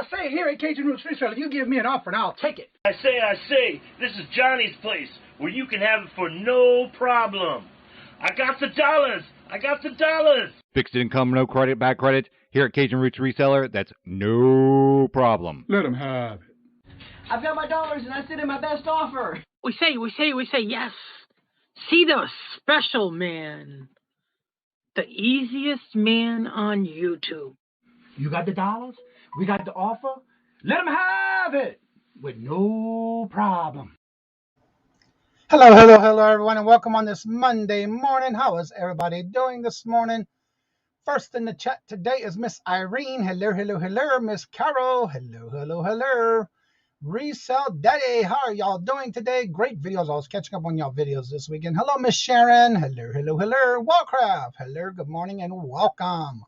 say, here at Kajun Reseller, you give me an offer and I'll take it. I say, this is Johnny's place, where you can have it for no problem. I got the dollars. Fixed income, no credit, bad credit. Here at Cajun Roots Reseller, that's no problem. Let them have it. I've got my dollars and I sit in my best offer. We say yes. See the special man. The easiest man on YouTube. You got the dollars? We got the offer? Let them have it with no problem. Hello, everyone, and welcome on this Monday morning. How is everybody doing this morning? First in the chat today is Miss Irene. Hello. Miss Carol. Hello. Resale Daddy, how are y'all doing today? Great videos. I was catching up on y'all videos this weekend. Hello, Miss Sharon. Hello. Warcraft. Hello, good morning, and welcome.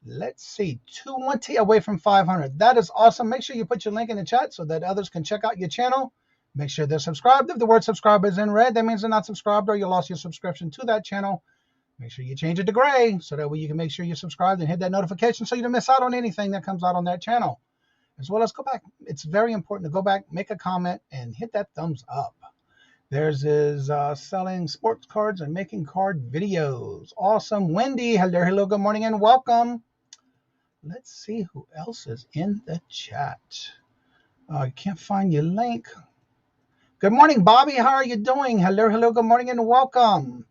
Let's see, 220 away from 500. That is awesome. Make sure you put your link in the chat so that others can check out your channel. Make sure they're subscribed. If the word subscribe is in red, that means they're not subscribed or you lost your subscription to that channel. Make sure you change it to gray so that way you can make sure you're subscribed and hit that notification so you don't miss out on anything that comes out on that channel. As well as go back. It's very important to go back, make a comment, and hit that thumbs up. There's his selling sports cards and making card videos. Awesome. Wendy, hello, good morning, and welcome. Let's see who else is in the chat. I can't find your link. Good morning, Bobby. How are you doing? Hello, good morning, and welcome.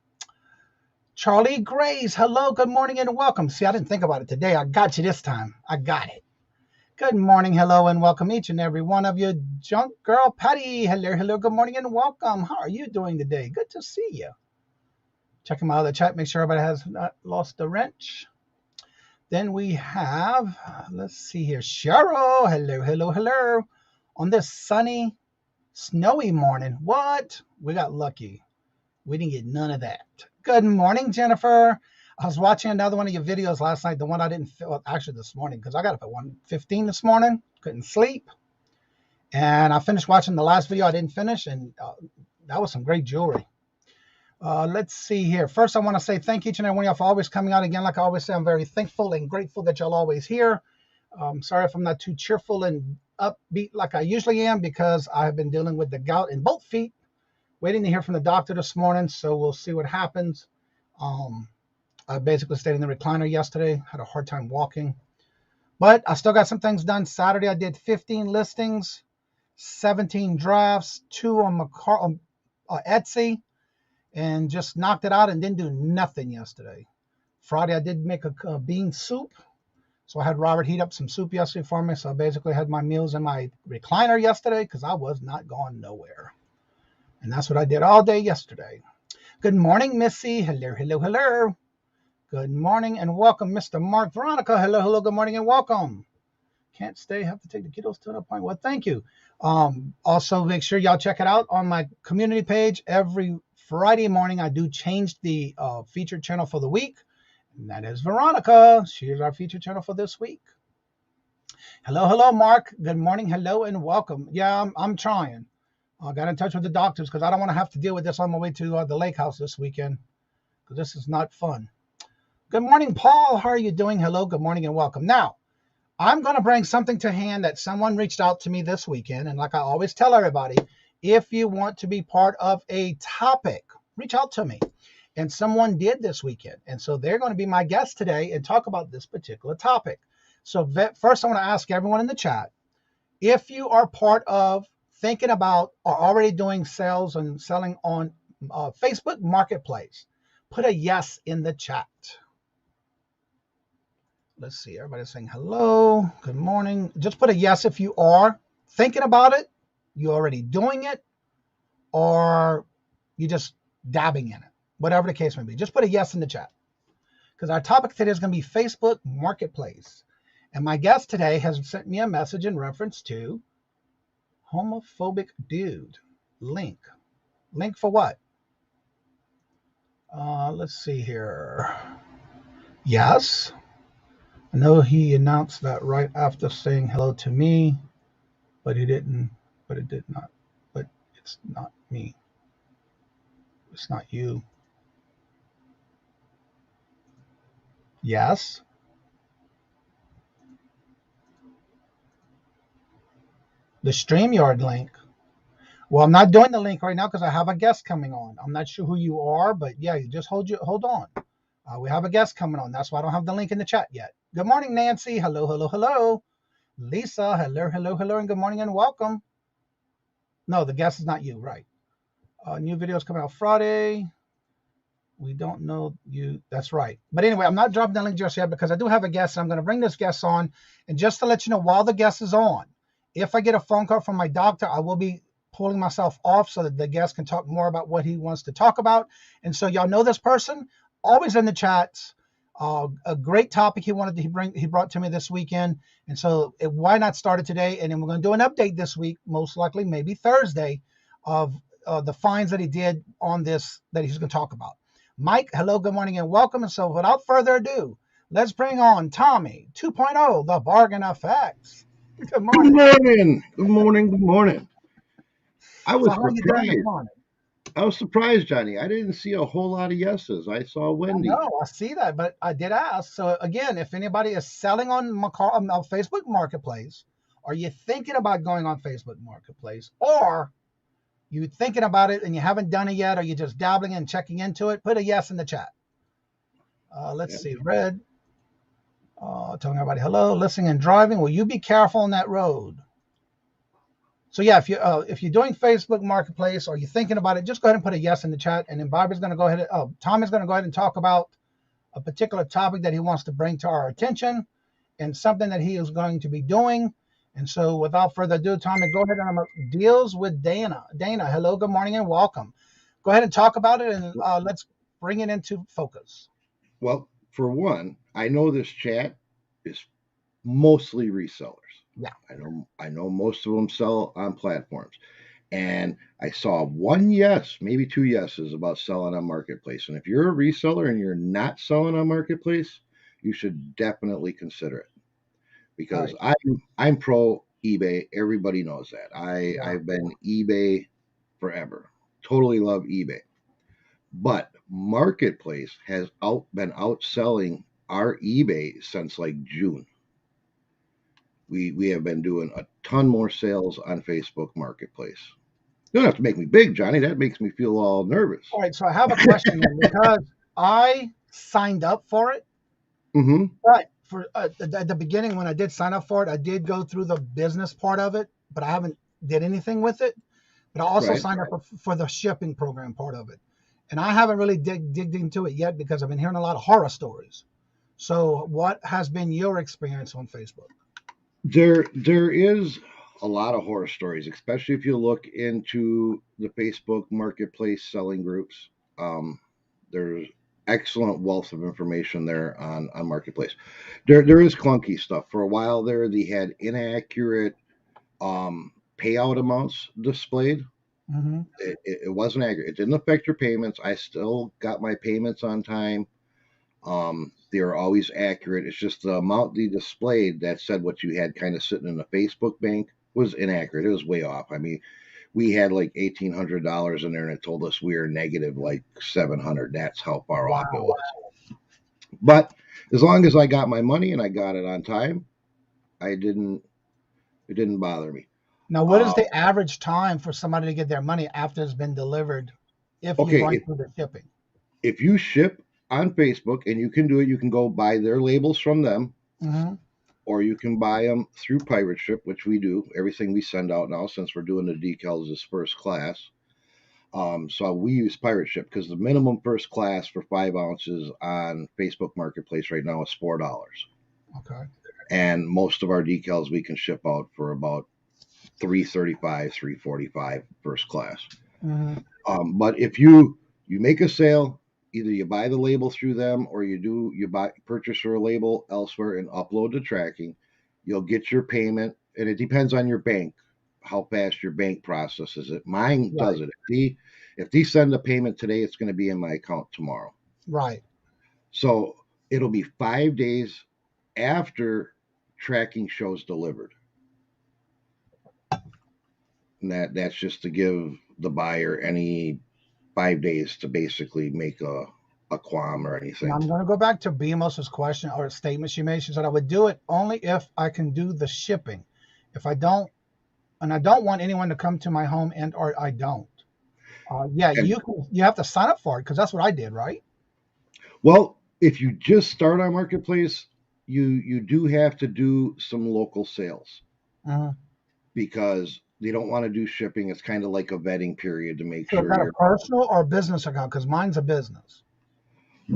Charlie Grace, hello, good morning, and welcome. See, I didn't think about it today. I got you this time. I got it. Good morning, hello, and welcome each and every one of you. Junk Girl Patty, hello, good morning, and welcome. How are you doing today? Good to see you. Checking my other chat, make sure everybody has not lost the wrench. Then we have, let's see here, Cheryl, hello. On this sunny, snowy morning. What? We got lucky. We didn't get none of that. Good morning, Jennifer. I was watching another one of your videos last night, the one I didn't film, actually this morning, because I got up at 1:15 this morning, couldn't sleep. And I finished watching the last video I didn't finish, and that was some great jewelry. Let's see here. First, I want to say thank each and every one of y'all for always coming out. Again, like I always say, I'm very thankful and grateful that y'all always here. Sorry if I'm not too cheerful and upbeat like I usually am, because I have been dealing with the gout in both feet. Waiting to hear from the doctor this morning, so we'll see what happens. I basically stayed in the recliner yesterday. Had a hard time walking. But I still got some things done. Saturday, I did 15 listings, 17 drafts, 2 on Etsy, and just knocked it out and didn't do nothing yesterday. Friday, I did make a bean soup. So I had Robert heat up some soup yesterday for me. So I basically had my meals in my recliner yesterday because I was not going nowhere. And that's what I did all day yesterday. Good morning, Missy. Hello. Good morning and welcome, Mr. Mark. Veronica, hello, good morning and welcome. Can't stay, have to take the kiddos to an appointment. Well, thank you. Also, make sure y'all check it out on my community page. Every Friday morning, I do change the featured channel for the week. And that is Veronica. She is our featured channel for this week. Hello, Mark. Good morning, hello, and welcome. Yeah, I'm trying. I got in touch with the doctors because I don't want to have to deal with this on my way to the lake house this weekend, because this is not fun. Good morning, Paul. How are you doing? Hello, good morning, and welcome. Now, I'm going to bring something to hand that someone reached out to me this weekend. And like I always tell everybody, if you want to be part of a topic, reach out to me. And someone did this weekend. And so they're going to be my guest today and talk about this particular topic. So first, I want to ask everyone in the chat, if you are part of thinking about or already doing sales and selling on Facebook Marketplace, put a yes in the chat. Let's see, everybody's saying hello, good morning. Just put a yes if you are thinking about it, you're already doing it, or you're just dabbing in it. Whatever the case may be, just put a yes in the chat. Because our topic today is going to be Facebook Marketplace. And my guest today has sent me a message in reference to homophobic dude. Link for what? Let's see here. Yes. I know he announced that right after saying hello to me, but he didn't, but it did not, but it's not me. It's not you. Yes. The StreamYard link. Well, I'm not doing the link right now because I have a guest coming on. I'm not sure who you are, but yeah, you just hold on. We have a guest coming on. That's why I don't have the link in the chat yet. Good morning, Nancy. Hello, hello, hello. Lisa, hello, hello, hello, and good morning and welcome. No, the guest is not you, right? New videos coming out Friday. We don't know you. That's right. But anyway, I'm not dropping the link just yet because I do have a guest, and I'm going to bring this guest on. And just to let you know, while the guest is on, if I get a phone call from my doctor, I will be pulling myself off so that the guest can talk more about what he wants to talk about. And so y'all know this person, always in the chats. A great topic he brought to me this weekend. And so why not start it today? And then we're going to do an update this week, most likely maybe Thursday, of the finds that he did on this that he's going to talk about. Mike, hello, good morning, and welcome. And so without further ado, let's bring on Tommy 2.0, the bargain effects. Good morning. Good morning. Good morning. Good morning. I was surprised. I was surprised, Johnny. I didn't see a whole lot of yeses. I saw Wendy. No, I see that, but I did ask. So again, if anybody is selling on Facebook Marketplace, are you thinking about going on Facebook Marketplace, or you thinking about it and you haven't done it yet, or you're just dabbling and checking into it, put a yes in the chat. Let's see. Red. Telling everybody hello, listening and driving. Will you be careful on that road? So yeah, if you're doing Facebook Marketplace or you're thinking about it, just go ahead and put a yes in the chat. And then Bobby's going to go ahead. Tom is going to go ahead and talk about a particular topic that he wants to bring to our attention and something that he is going to be doing. And so without further ado, Tommy, go ahead and deals with Dana. Dana, hello, good morning, and welcome. Go ahead and talk about it, and let's bring it into focus. Well, for one, I know this chat is mostly resellers. Yeah. I know most of them sell on platforms. And I saw one yes, maybe two yeses about selling on Marketplace. And if you're a reseller and you're not selling on Marketplace, you should definitely consider it. Because I'm pro eBay. Everybody knows that. I've been eBay forever. Totally love eBay. But Marketplace has been outselling our eBay since like June. We have been doing a ton more sales on Facebook Marketplace. You don't have to make me big, Johnny. That makes me feel all nervous. All right, so I have a question because I signed up for it. Mm-hmm. But for at the beginning, when I did sign up for it, I did go through the business part of it, but I haven't did anything with it. But I also signed up for the shipping program part of it. And I haven't really digged into it yet because I've been hearing a lot of horror stories. So what has been your experience on Facebook? There is a lot of horror stories, especially if you look into the Facebook Marketplace selling groups. There's excellent wealth of information there on Marketplace. There is clunky stuff. For a while there, they had inaccurate payout amounts displayed. Mm-hmm. It wasn't accurate. It didn't affect your payments. I still got my payments on time. They are always accurate. It's just the amount they displayed that said what you had kind of sitting in the Facebook bank was inaccurate. It was way off. I mean, we had like $1,800 in there, and it told us we were negative like $700. That's how far off it was. But as long as I got my money and I got it on time, it didn't bother me. Now, what is the average time for somebody to get their money after it's been delivered if you're going through the shipping? If you ship on Facebook, and you can do it, you can go buy their labels from them, or you can buy them through Pirate Ship, which we do. Everything we send out now, since we're doing the decals, is first class. So we use Pirate Ship because the minimum first class for 5 ounces on Facebook Marketplace right now is $4. Okay. And most of our decals we can ship out for about $335, $345 first class. But if you make a sale, either you buy the label through them or you purchase your label elsewhere and upload the tracking, you'll get your payment. And it depends on your bank, how fast your bank processes it. Mine does it. If they send a payment today, it's going to be in my account tomorrow. Right. So it'll be 5 days after tracking shows delivered. And that's just to give the buyer any 5 days to basically make a qualm or anything. Now I'm going to go back to Bimos's question or statement she made. She said, I would do it only if I can do the shipping. If I don't, and I don't want anyone to come to my home, and or I don't. Yeah, And you have to sign up for it because that's what I did, right? well, if you just start on marketplace, you do have to do some local sales Uh, because they don't want to do shipping. It's kind of like a vetting period to make so is sure that a you're personal or business account? Because mine's a business.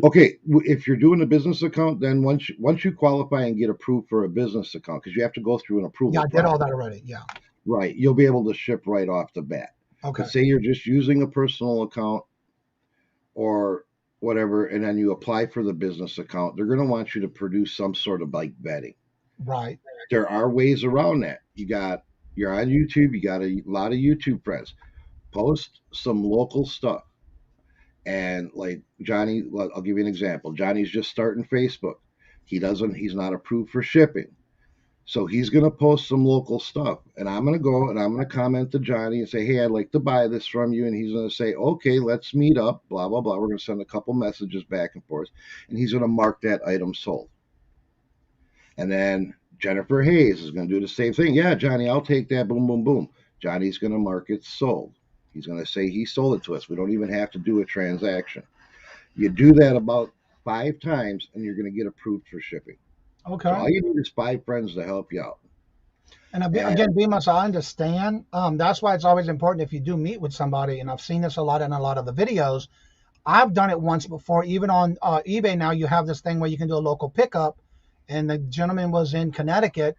okay. If you're doing a business account, then once you qualify and get approved for a business account, because you have to go through an Yeah, approval I did all process, that already. Yeah. right? You'll be able to ship right off the bat. Okay. But say you're just using a personal account or whatever, and then you apply for the business account, they're going to want you to produce some sort of like vetting. Right. There are ways around that. You're on YouTube, you got a lot of YouTube friends. Post some local stuff. And like Johnny, I'll give you an example. Johnny's just starting Facebook. He's not approved for shipping. So he's going to post some local stuff. And I'm going to go and I'm going to comment to Johnny and say, hey, I'd like to buy this from you. And he's going to say, okay, let's meet up, blah, blah, blah. We're going to send a couple messages back and forth. And he's going to mark that item sold. And then Jennifer Hayes is going to do the same thing. Yeah, Johnny, I'll take that. Boom, boom, boom. Johnny's going to mark it sold. He's going to say he sold it to us. We don't even have to do a transaction. You do that about 5 times and you're going to get approved for shipping. Okay. So all you need is 5 friends to help you out. And And again, Bemis, I understand. That's why it's always important if you do meet with somebody, and I've seen this a lot in a lot of the videos. I've done it once before. Even on eBay now, you have this thing where you can do a local pickup. And the gentleman was in Connecticut,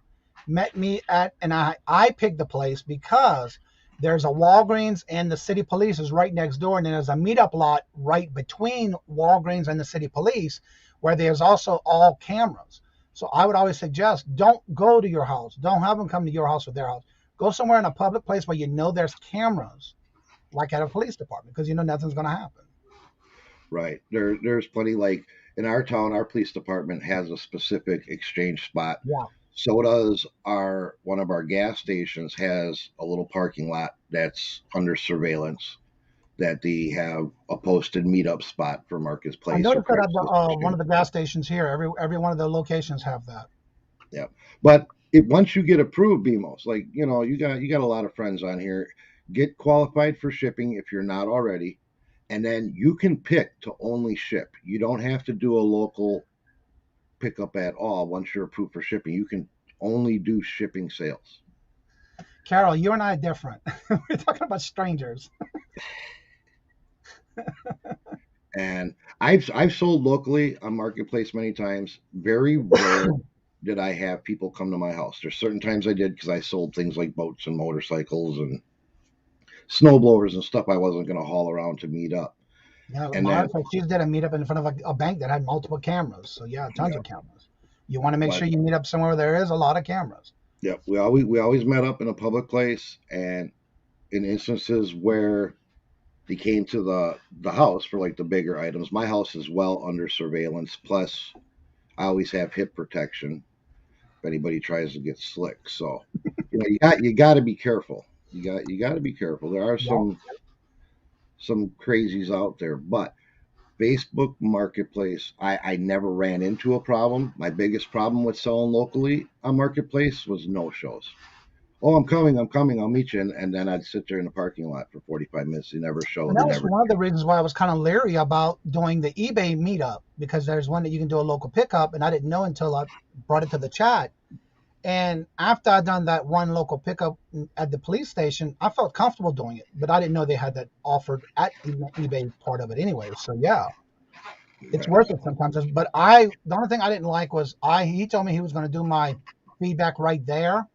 met me and I picked the place because there's a Walgreens and the city police is right next door. And then there's a meetup lot right between Walgreens and the city police where there's also all cameras. So I would always suggest don't go to your house. Don't have them come to your house or their house. Go somewhere in a public place where you know there's cameras, like at a police department, because you know nothing's going to happen. right, there's plenty. Like in our town, our police department has a specific exchange spot. Yeah. So does one of our gas stations has a little parking lot that's under surveillance that they have a posted meetup spot for marketplace. I noticed that at one of the gas stations here. Every one of the locations have that. Yeah, but once you get approved, BMOS, like you got a lot of friends on here. Get qualified for shipping if you're not already, and then you can pick to only ship. You don't have to do a local pickup at all. Once you're approved for shipping, you can only do shipping sales. Carol, you and I are different. We're talking about strangers. And I've sold locally on marketplace many times. Very rare did I have people come to my house. There's certain times I did because I sold things like boats and motorcycles and snowblowers and stuff I wasn't going to haul around to meet up. Yeah, And my then wife, she did a meetup in front of a bank that had multiple cameras. So yeah, tons of cameras. You want to make But- sure you meet up somewhere where there is a lot of cameras. yeah, we always met up in a public place, and in instances where they came to the house for like the bigger items, my house is well under surveillance. Plus, I always have hip protection if anybody tries to get slick. So, you got to be careful. You got to be careful. There are some crazies out there, but Facebook Marketplace, I never ran into a problem. My biggest problem with selling locally on Marketplace was no shows. Oh, I'm coming, I'll meet you. And then I'd sit there in the parking lot for 45 minutes. They never showed. And that was one of the reasons why I was kind of leery about doing the eBay meetup, because there's one that you can do a local pickup, and I didn't know until I brought it to the chat. And after I'd done that one local pickup at the police station, I felt comfortable doing it, but I didn't know they had that offered at the eBay part of it anyway. So yeah, it's worth it sometimes. But the only thing I didn't like was he told me he was going to do my feedback right there,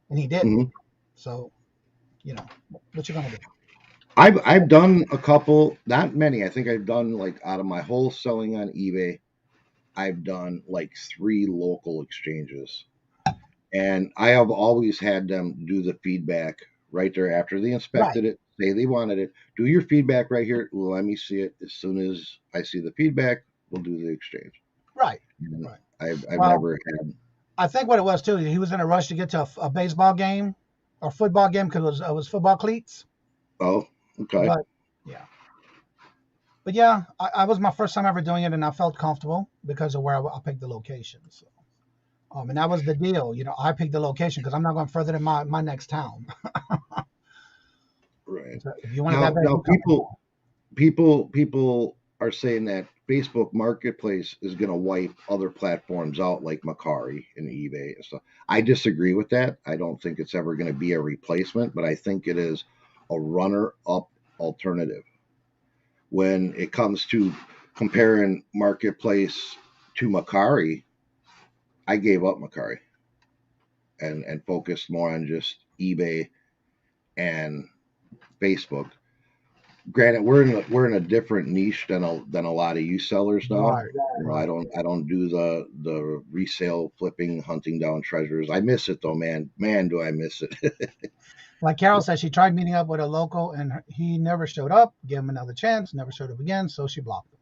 and he didn't. Mhm. So, what you going to do? I've done a couple, not many. I think I've done like out of my whole selling on eBay, I've done like 3 local exchanges. And I have always had them do the feedback right there after they inspected it, say they wanted it. Do your feedback right here. Let me see it. As soon as I see the feedback, we'll do the exchange. Right. And Right. I've never had. I think what it was too, he was in a rush to get to a baseball game or football game because it was football cleats. Oh, okay. But yeah, I was my first time ever doing it, and I felt comfortable because of where I picked the location. So, And that was the deal. I picked the location because I'm not going further than my next town. Right. So if you want to people are saying that Facebook Marketplace is going to wipe other platforms out like Macari and eBay and stuff. I disagree with that. I don't think it's ever going to be a replacement, but I think it is a runner-up alternative. When it comes to comparing Marketplace to Macari, I gave up Macari and focused more on just eBay and Facebook. Granted, we're in a different niche than a lot of you sellers now. Right. I don't do the resale flipping, hunting down treasures. I miss it though, man. Man, do I miss it. Like Carol said, she tried meeting up with a local and he never showed up. Gave him another chance, never showed up again, so she blocked him.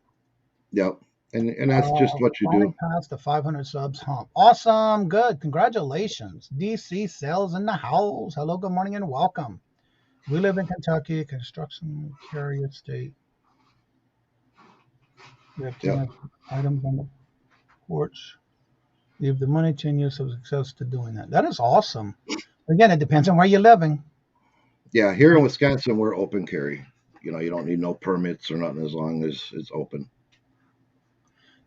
Yep. And that's just what you do. Past the 500 subs hump. Awesome. Good. Congratulations. DC Sales in the house. Hello, good morning, and welcome. We live in Kentucky, construction carrier state. We have too much items on the porch. We have the money, 10 years of success to doing that. That is awesome. Again, it depends on where you're living. Yeah, here in Wisconsin, we're open carry. You don't need no permits or nothing as long as it's open.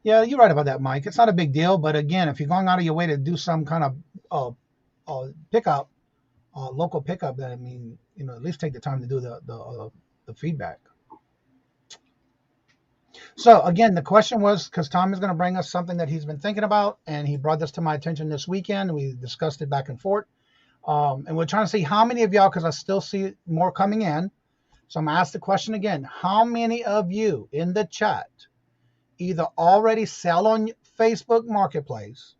Yeah, you're right about that, Mike. It's not a big deal, but again, if you're going out of your way to do some kind of pickup, local pickup, then at least take the time to do the feedback. So again, the question was, because Tom is going to bring us something that he's been thinking about, and he brought this to my attention this weekend. We discussed it back and forth, and we're trying to see how many of y'all, because I still see more coming in. So I'm going to ask the question again: how many of you in the chat either already sell on Facebook Marketplace,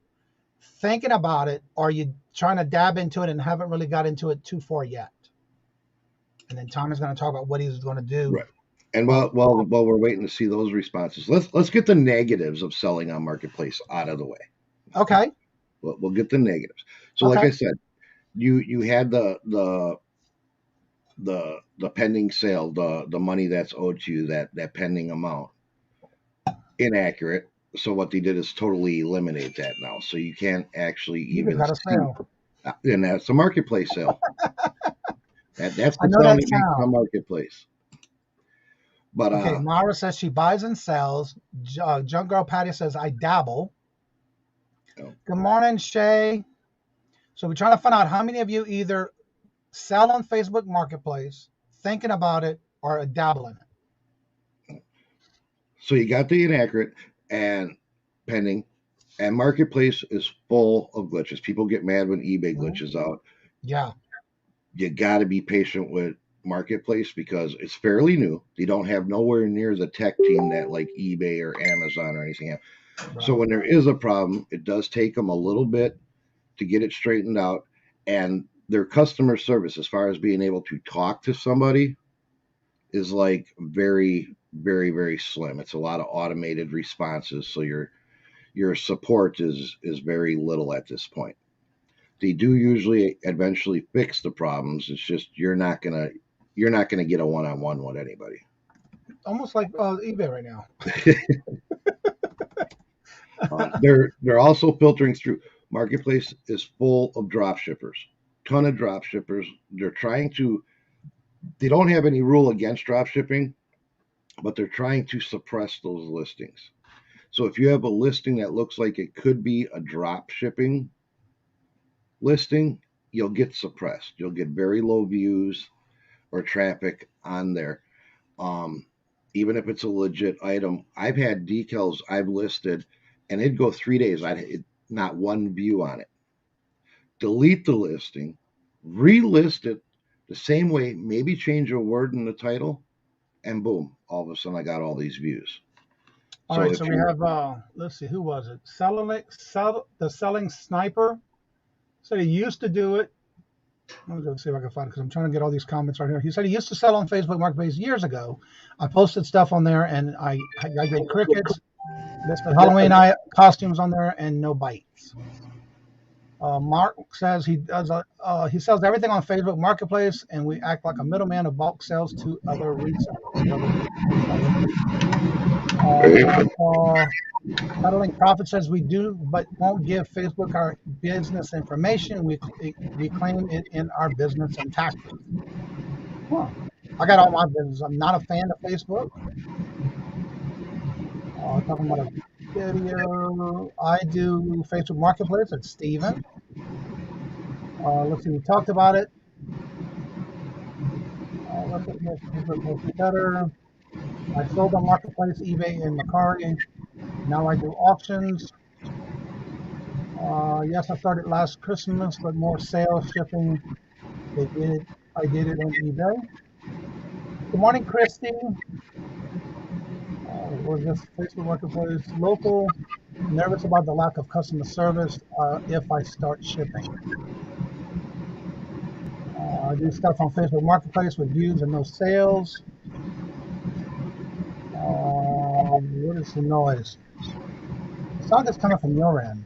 thinking about it, or you trying to dab into it and haven't really got into it too far yet? And then Tom is going to talk about what he's going to do. Right. And while we're waiting to see those responses, let's get the negatives of selling on Marketplace out of the way. Okay. We'll get the negatives. So, like I said, you had the pending sale, the money that's owed to you, that pending amount, inaccurate. So what they did is totally eliminate that now. So you can't actually even got a sale. And that's a Marketplace sale. That's the selling on Marketplace. But okay, Mara says she buys and sells. Junk Girl Patty says I dabble. Good morning, Shay. So we're trying to find out how many of you either sell on Facebook Marketplace, thinking about it, or dabble in it. So you got the inaccurate and pending, and Marketplace is full of glitches. People get mad when eBay glitches out. Yeah. You got to be patient with Marketplace because it's fairly new. They don't have nowhere near the tech team that like eBay or Amazon or anything else. Right. So when there is a problem, it does take them a little bit to get it straightened out. And their customer service, as far as being able to talk to somebody, is like very, very, very slim. It's a lot of automated responses. So your support is very little at this point. They do usually eventually fix the problems. It's just you're not gonna get a one-on-one with anybody. Almost like eBay right now. They're also filtering through. Marketplace is full of drop shippers. Ton of drop shippers. They don't have any rule against drop shipping, but they're trying to suppress those listings. So if you have a listing that looks like it could be a drop shipping listing, you'll get suppressed. You'll get very low views or traffic on there. Even if it's a legit item. I've had decals I've listed and it'd go 3 days. Not one view on it. Delete the listing, relist it the same way, maybe change a word in the title, and boom, all of a sudden I got all these views. All right, so we have, let's see, who was it? The Selling Sniper. Said he used to do it. Let me go see if I can find it because I'm trying to get all these comments right here. He said he used to sell on Facebook Marketplace years ago. I posted stuff on there and I get crickets. Listed Halloween costumes on there and no bites. Mark says he sells everything on Facebook Marketplace and we act like a middleman of bulk sales to other resellers. I saw Peddling Profit says we do, but won't give Facebook our business information. We claim it in our business and taxes. Huh. I got all my business. I'm not a fan of Facebook. Talking about a video. I do Facebook Marketplace. It's Steven. Let's see. We talked about it. Let's make Facebook better. I sold on Marketplace, eBay, and Mercari. Now I do auctions. Yes, I started last Christmas, but more sales, shipping. They did it. I did it on eBay. Good morning, Christy. We're just Facebook Marketplace local. Nervous about the lack of customer service if I start shipping. I do stuff on Facebook Marketplace with views and no sales. What is the noise? The sound is coming from your end.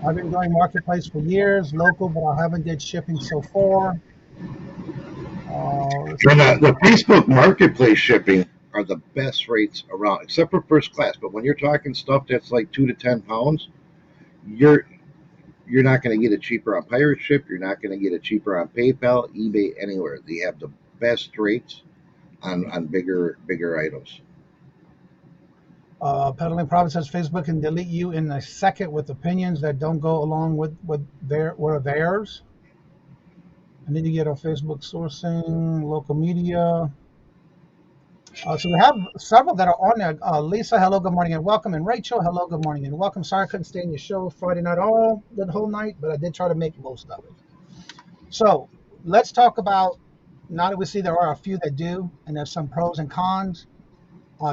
I've been doing Marketplace for years, local, but I haven't did shipping so far. The Facebook Marketplace shipping are the best rates around, except for first class. But when you're talking stuff that's like 2 to 10 pounds, you're not going to get it cheaper on Pirate Ship. You're not going to get it cheaper on PayPal, eBay, anywhere. They have the best rates on bigger items. Peddling Profit says Facebook can delete you in a second with opinions that don't go along with theirs. I need to get our Facebook sourcing, local media. So we have several that are on there. Lisa, hello, good morning and welcome. And Rachel, hello, good morning and welcome. Sorry I couldn't stay in your show Friday night the whole night, but I did try to make most of it. So let's talk about, now that we see there are a few that do, and there's some pros and cons.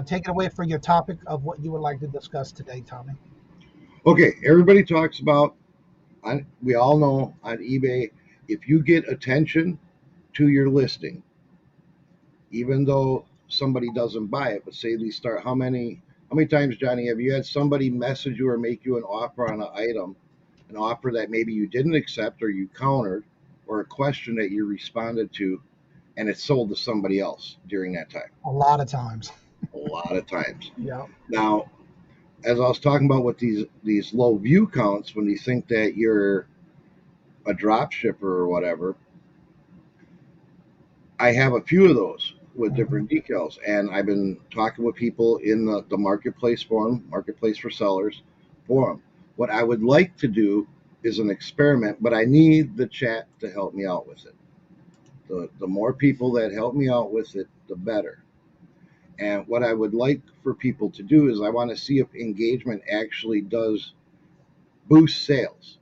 Take it away for your topic of what you would like to discuss today, Tommy. Okay, everybody talks about, we all know on eBay, if you get attention to your listing, even though somebody doesn't buy it, but say they start, how many times, Johnny, have you had somebody message you or make you an offer on an item, an offer that maybe you didn't accept or you countered, or a question that you responded to, and it sold to somebody else during that time? A lot of times. A lot of times. Yeah. Now, as I was talking about with these low view counts, when you think that you're a drop shipper or whatever, I have a few of those with different decals, and I've been talking with people in the marketplace forum, Marketplace for Sellers forum. What I would like to do is an experiment, but I need the chat to help me out with it. The more people that help me out with it, the better. And what I would like for people to do is I want to see if engagement actually does boost sales.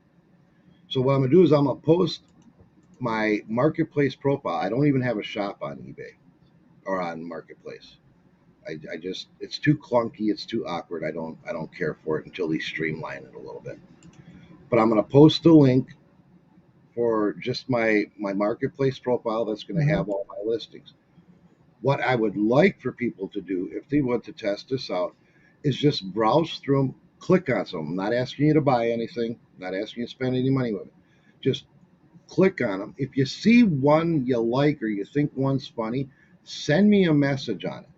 So what I'm going to do is I'm going to post my marketplace profile. I don't even have a shop on eBay or on Marketplace. I just, it's too clunky, it's too awkward. I don't care for it until they streamline it a little bit. But I'm going to post a link for just my marketplace profile that's going to have all my listings. What I would like for people to do, if they want to test this out, is just browse through them, click on some. I'm not asking you to buy anything, not asking you to spend any money with it. Just click on them. If you see one you like or you think one's funny, send me a message on it.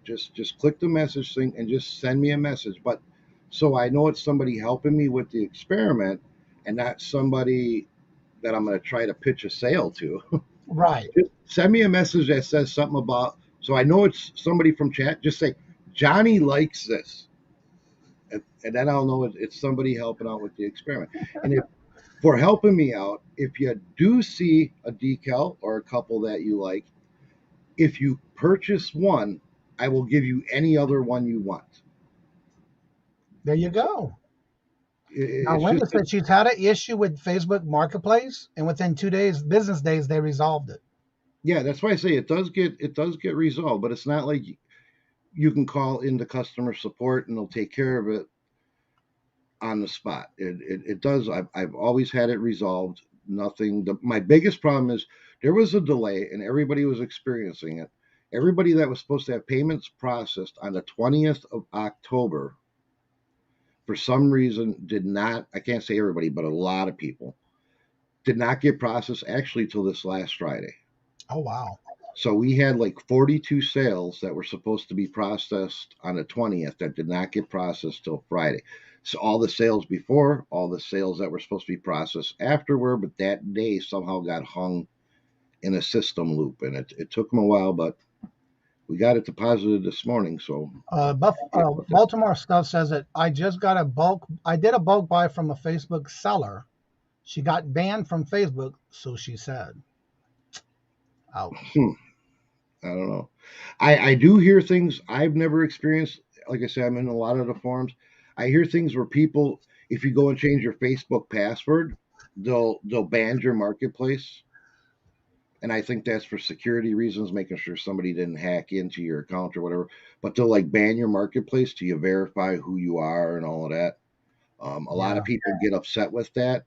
Just click the message thing and just send me a message. But so I know it's somebody helping me with the experiment and not somebody that I'm going to try to pitch a sale to. Right. Just send me a message that says something about, so I know it's somebody from chat. Just say, Johnny likes this. And then I'll know it's somebody helping out with the experiment. And if for helping me out, if you do see a decal or a couple that you like, if you purchase one, I will give you any other one you want. There you go. Now, Linda said she's had an issue with Facebook Marketplace, and within 2 days, business days, they resolved it. Yeah, that's why I say it does get resolved, but it's not like you can call into customer support and they'll take care of it on the spot. It does. I've always had it resolved. Nothing. My biggest problem is there was a delay, and everybody was experiencing it. Everybody that was supposed to have payments processed on the 20th of October, for some reason, did not. I can't say everybody, but a lot of people did not get processed actually till this last Friday. Oh, wow. So we had like 42 sales that were supposed to be processed on the 20th that did not get processed till Friday. So all the sales before, all the sales that were supposed to be processed afterward, but that day somehow got hung in a system loop, and it took them a while, but we got it deposited this morning. So Baltimore stuff says that I did a bulk buy from a Facebook seller. She got banned from Facebook, so she said. Ouch. I don't know. I do hear things I've never experienced. Like I said, I'm in a lot of the forums. I hear things where people, if you go and change your Facebook password, they'll ban your marketplace. And I think that's for security reasons, making sure somebody didn't hack into your account or whatever. But they'll like ban your marketplace till you verify who you are and all of that. A lot of people get upset with that.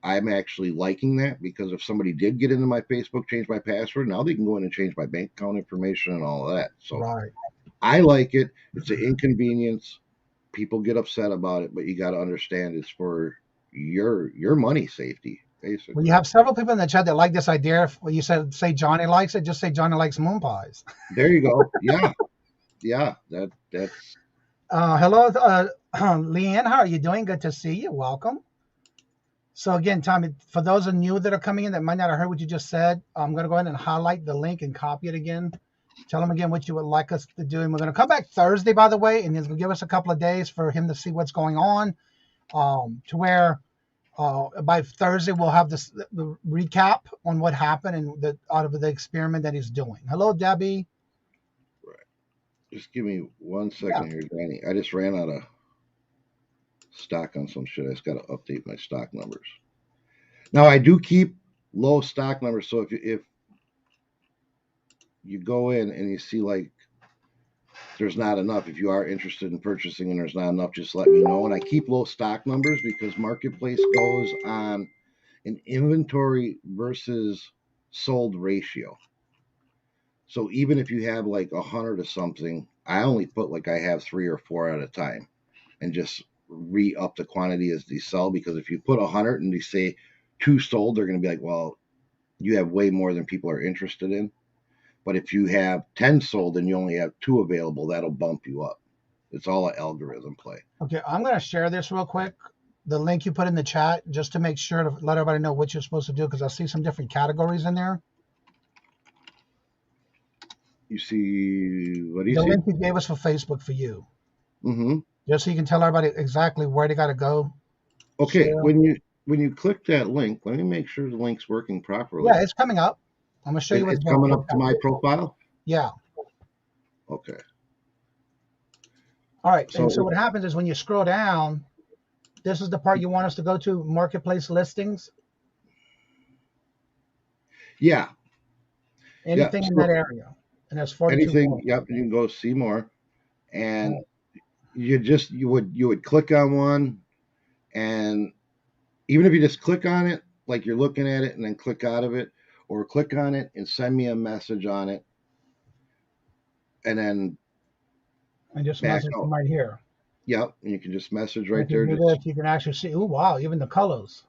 I'm actually liking that, because if somebody did get into my Facebook, change my password, now they can go in and change my bank account information and all of that. So Right. I like it. It's an inconvenience. People get upset about it, but you got to understand it's for your money safety, basically. Well, you have several people in the chat that like this idea. When you say Johnny likes it, just say Johnny likes moon pies. There you go. Yeah. That's Hello, Leanne. How are you doing? Good to see you. Welcome. So again, Tommy, for those of you that are coming in that might not have heard what you just said, I'm going to go ahead and highlight the link and copy it again. Tell him again what you would like us to do. And we're going to come back Thursday, by the way, and he's going to give us a couple of days for him to see what's going on, to where by Thursday we'll have the recap on what happened and out of the experiment that he's doing. Hello, Debbie. right. Just give me 1 second here, Danny. I just ran out of stock on some shit. I just got to update my stock numbers. Now I do keep low stock numbers, so if you go in and you see like there's not enough, if you are interested in purchasing and there's not enough, just let me know. And I keep low stock numbers because marketplace goes on an inventory versus sold ratio. So even if you have like 100 of something, I only put like I have 3 or 4 at a time and just re-up the quantity as they sell, because if you put 100 and they say 2 sold, they're going to be like, well, you have way more than people are interested in. But if you have 10 sold and you only have 2 available, that'll bump you up. It's all an algorithm play. Okay, I'm going to share this real quick, the link you put in the chat, just to make sure to let everybody know what you're supposed to do, because I see some different categories in there. You see, what do you see? The see? link you gave us for Facebook for you. Mm-hmm. Just so you can tell everybody exactly where they got to go. Okay, share. when you click that link, let me make sure the link's working properly. Yeah, it's coming up. I'm going to show you what's coming up to my profile? Yeah. Okay. All right. So what happens is when you scroll down, this is the part you want us to go to, marketplace listings. Yeah. Anything in that area. And there's 42 anything. more. Yep. You can go see more. And you would click on one, and even if you just click on it, like you're looking at it and then click out of it, or click on it and send me a message on it, and then just message them right here. Yep, and you can just message right there. You can actually see. Oh wow, even the colors.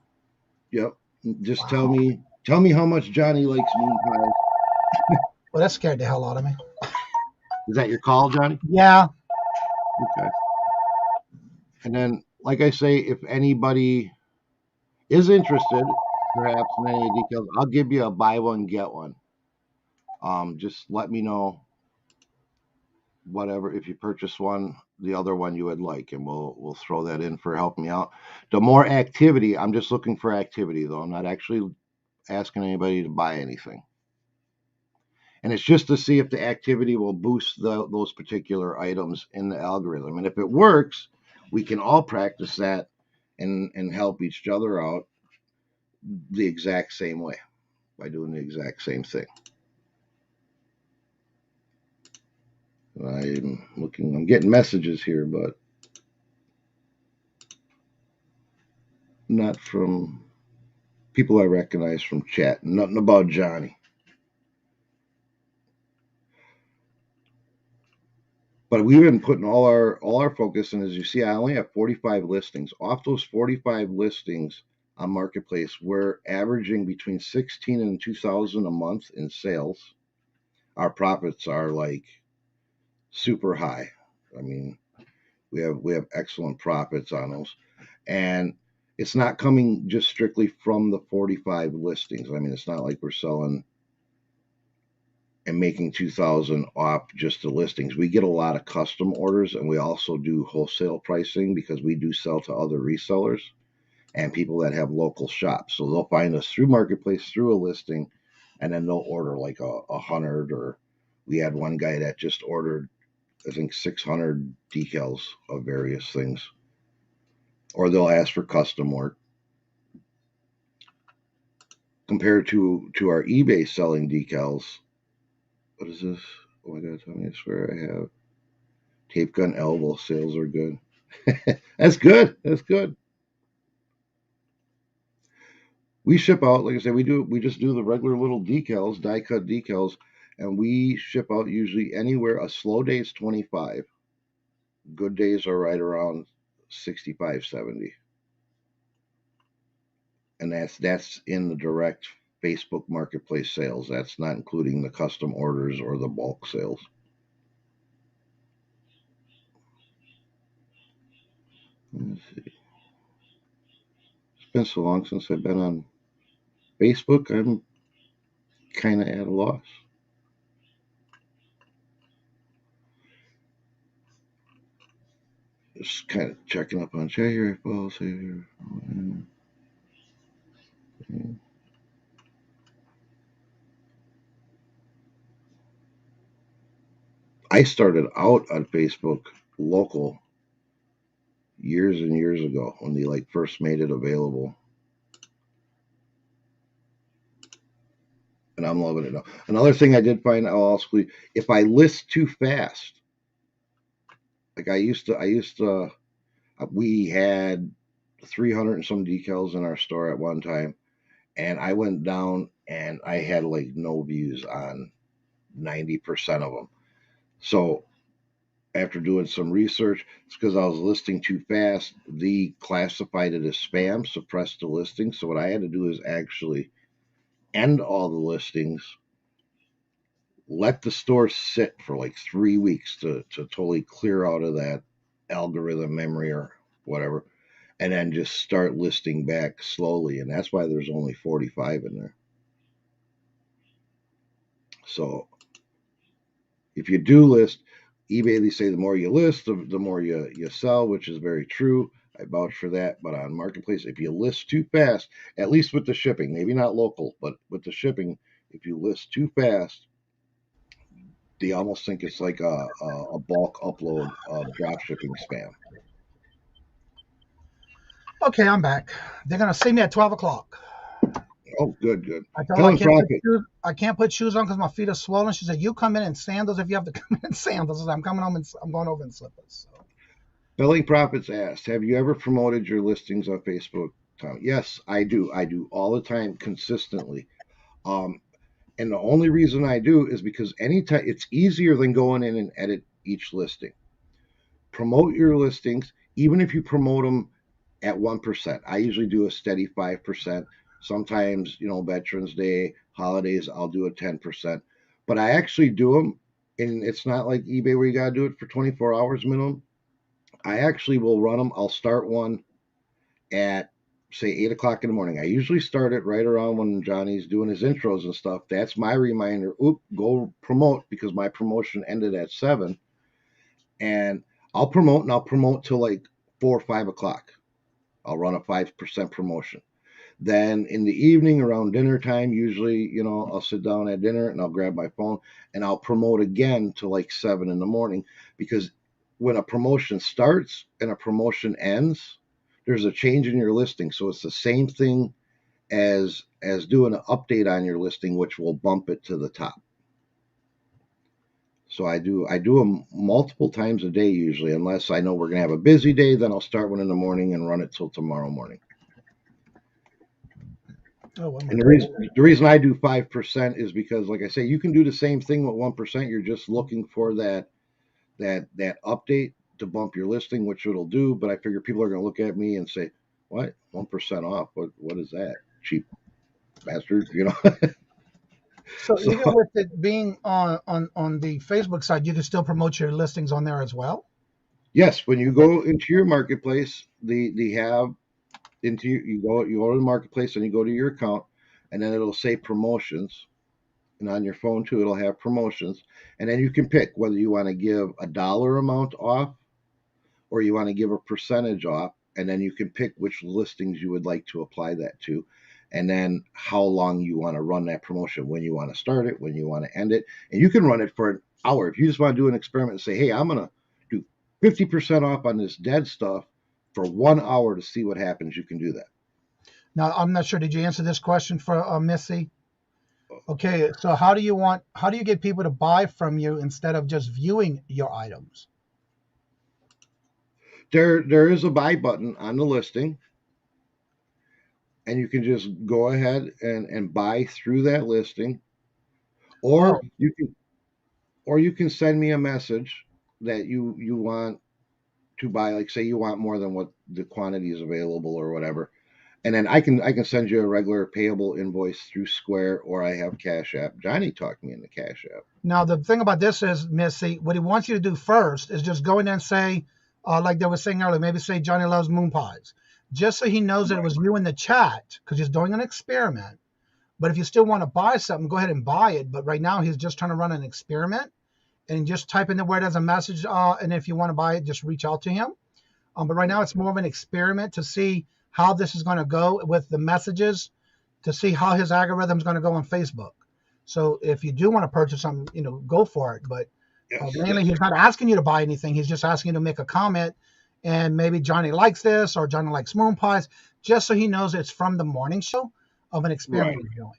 Yep. Just tell me how much Johnny likes moon pies. Well, that scared the hell out of me. Is that your call, Johnny? Yeah. Okay. And then, like I say, if anybody is interested, perhaps in any details, I'll give you a buy one, get one. Just let me know whatever, if you purchase one, the other one you would like, and we'll throw that in for helping me out. The more activity, I'm just looking for activity, though. I'm not actually asking anybody to buy anything. And it's just to see if the activity will boost those particular items in the algorithm. And if it works, we can all practice that and help each other out the exact same way by doing the exact same thing. I'm getting messages here, but not from people I recognize from chat. Nothing about Johnny. But we've been putting all our focus, and as you see, I only have 45 listings. Off those 45 listings on Marketplace, we're averaging between 16 and 2,000 a month in sales. our profits are like super high. I mean, we have excellent profits on those, and it's not coming just strictly from the 45 listings. I mean, it's not like we're selling and making 2,000 off just the listings. We get a lot of custom orders, and we also do wholesale pricing because we do sell to other resellers and people that have local shops. So they'll find us through Marketplace, through a listing, and then they'll order like 100. Or we had one guy that just ordered, I think, 600 decals of various things. Or they'll ask for custom work. Compared to our eBay selling decals, what is this? Oh my God, Tommy, I swear I have tape gun elbow sales are good. That's good. That's good. We ship out, like I said, we just do the regular little decals, die cut decals, and we ship out usually anywhere. A slow day is 25. Good days are right around 65, 70. And that's in the direct Facebook Marketplace sales. That's not including the custom orders or the bulk sales. Let's see. It's been so long since I've been on Facebook, I'm kind of at a loss. Just kind of checking up on chat here. I started out on Facebook local years and years ago when they like first made it available. And I'm loving it now. Another thing I did find out, if I list too fast, like I used to, we had 300 and some decals in our store at one time, and I went down and I had like no views on 90% of them. So after doing some research, it's because I was listing too fast. They classified it as spam, suppressed the listing. So what I had to do is actually end all the listings, let the store sit for like 3 weeks to totally clear out of that algorithm memory or whatever, and then just start listing back slowly. And that's why there's only 45 in there. So if you do list, eBay, they say the more you list, the more you sell, which is very true. I vouch for that. But on Marketplace, if you list too fast, at least with the shipping, maybe not local, but with the shipping, if you list too fast, they almost think it's like a bulk upload of drop shipping spam. Okay, I'm back. They're gonna see me at 12 o'clock. Oh, good. I told her I can't put shoes on because my feet are swollen. She said, "You come in sandals if you have to come in sandals." I said, "I'm coming home and I'm going over in slippers." So. Selling Profits asked, have you ever promoted your listings on Facebook, Tom? Yes, I do. I do all the time, consistently. And the only reason I do is because anytime it's easier than going in and edit each listing. Promote your listings, even if you promote them at 1%. I usually do a steady 5%. Sometimes, Veterans Day, holidays, I'll do a 10%. But I actually do them, and it's not like eBay where you got to do it for 24 hours minimum. I actually will run them. I'll start one at, say, 8 o'clock in the morning. I usually start it right around when Johnny's doing his intros and stuff. That's my reminder. Go promote, because my promotion ended at 7. And I'll promote till like 4 or 5 o'clock. I'll run a 5% promotion. Then in the evening around dinner time, usually, I'll sit down at dinner and I'll grab my phone and I'll promote again till like 7 in the morning, because when a promotion starts and a promotion ends, there's a change in your listing. So it's the same thing as doing an update on your listing, which will bump it to the top. So I do them multiple times a day usually, unless I know we're going to have a busy day. Then I'll start one in the morning and run it till tomorrow morning. And the reason I do 5% is because, like I say, you can do the same thing with 1%. You're just looking for that update to bump your listing, which it'll do. But I figure people are going to look at me and say, "What? 1% off? What is that? Cheap bastard?" So So even with it being on the Facebook side, you can still promote your listings on there as well. yes, when you go into your marketplace, they have into you go to the marketplace and you go to your account, and then it'll say promotions, and on your phone too it'll have promotions, and then you can pick whether you want to give a dollar amount off or you want to give a percentage off, and then you can pick which listings you would like to apply that to, and then how long you want to run that promotion, when you want to start it, when you want to end it, and you can run it for an hour. If you just want to do an experiment and say, hey, I'm going to do 50% off on this dead stuff for 1 hour to see what happens, you can do that. Now I'm not sure. Did you answer this question for Missy? Okay, so how do you get people to buy from you instead of just viewing your items? There is a buy button on the listing, and you can just go ahead and buy through that listing, Oh, or you can send me a message that you want to buy, like say you want more than what the quantity is available or whatever, and then I can send you a regular payable invoice through Square, or I have Cash App. Johnny talked me into Cash App. now the thing about this is, Missy, what he wants you to do first is just go in there and say, like they were saying earlier, maybe say Johnny loves moon pies, just so he knows that it was you in the chat, because he's doing an experiment. But if you still want to buy something, go ahead and buy it. But right now he's just trying to run an experiment, and just type in the word as a message. And if you want to buy it, just reach out to him. But right now it's more of an experiment to see how this is going to go with the messages, to see how his algorithm is going to go on Facebook. So if you do want to purchase something, go for it. But mainly he's not asking you to buy anything. He's just asking you to make a comment, and maybe Johnny likes this or Johnny likes moon pies, just so he knows it's from the morning show of an experiment Right. you're doing.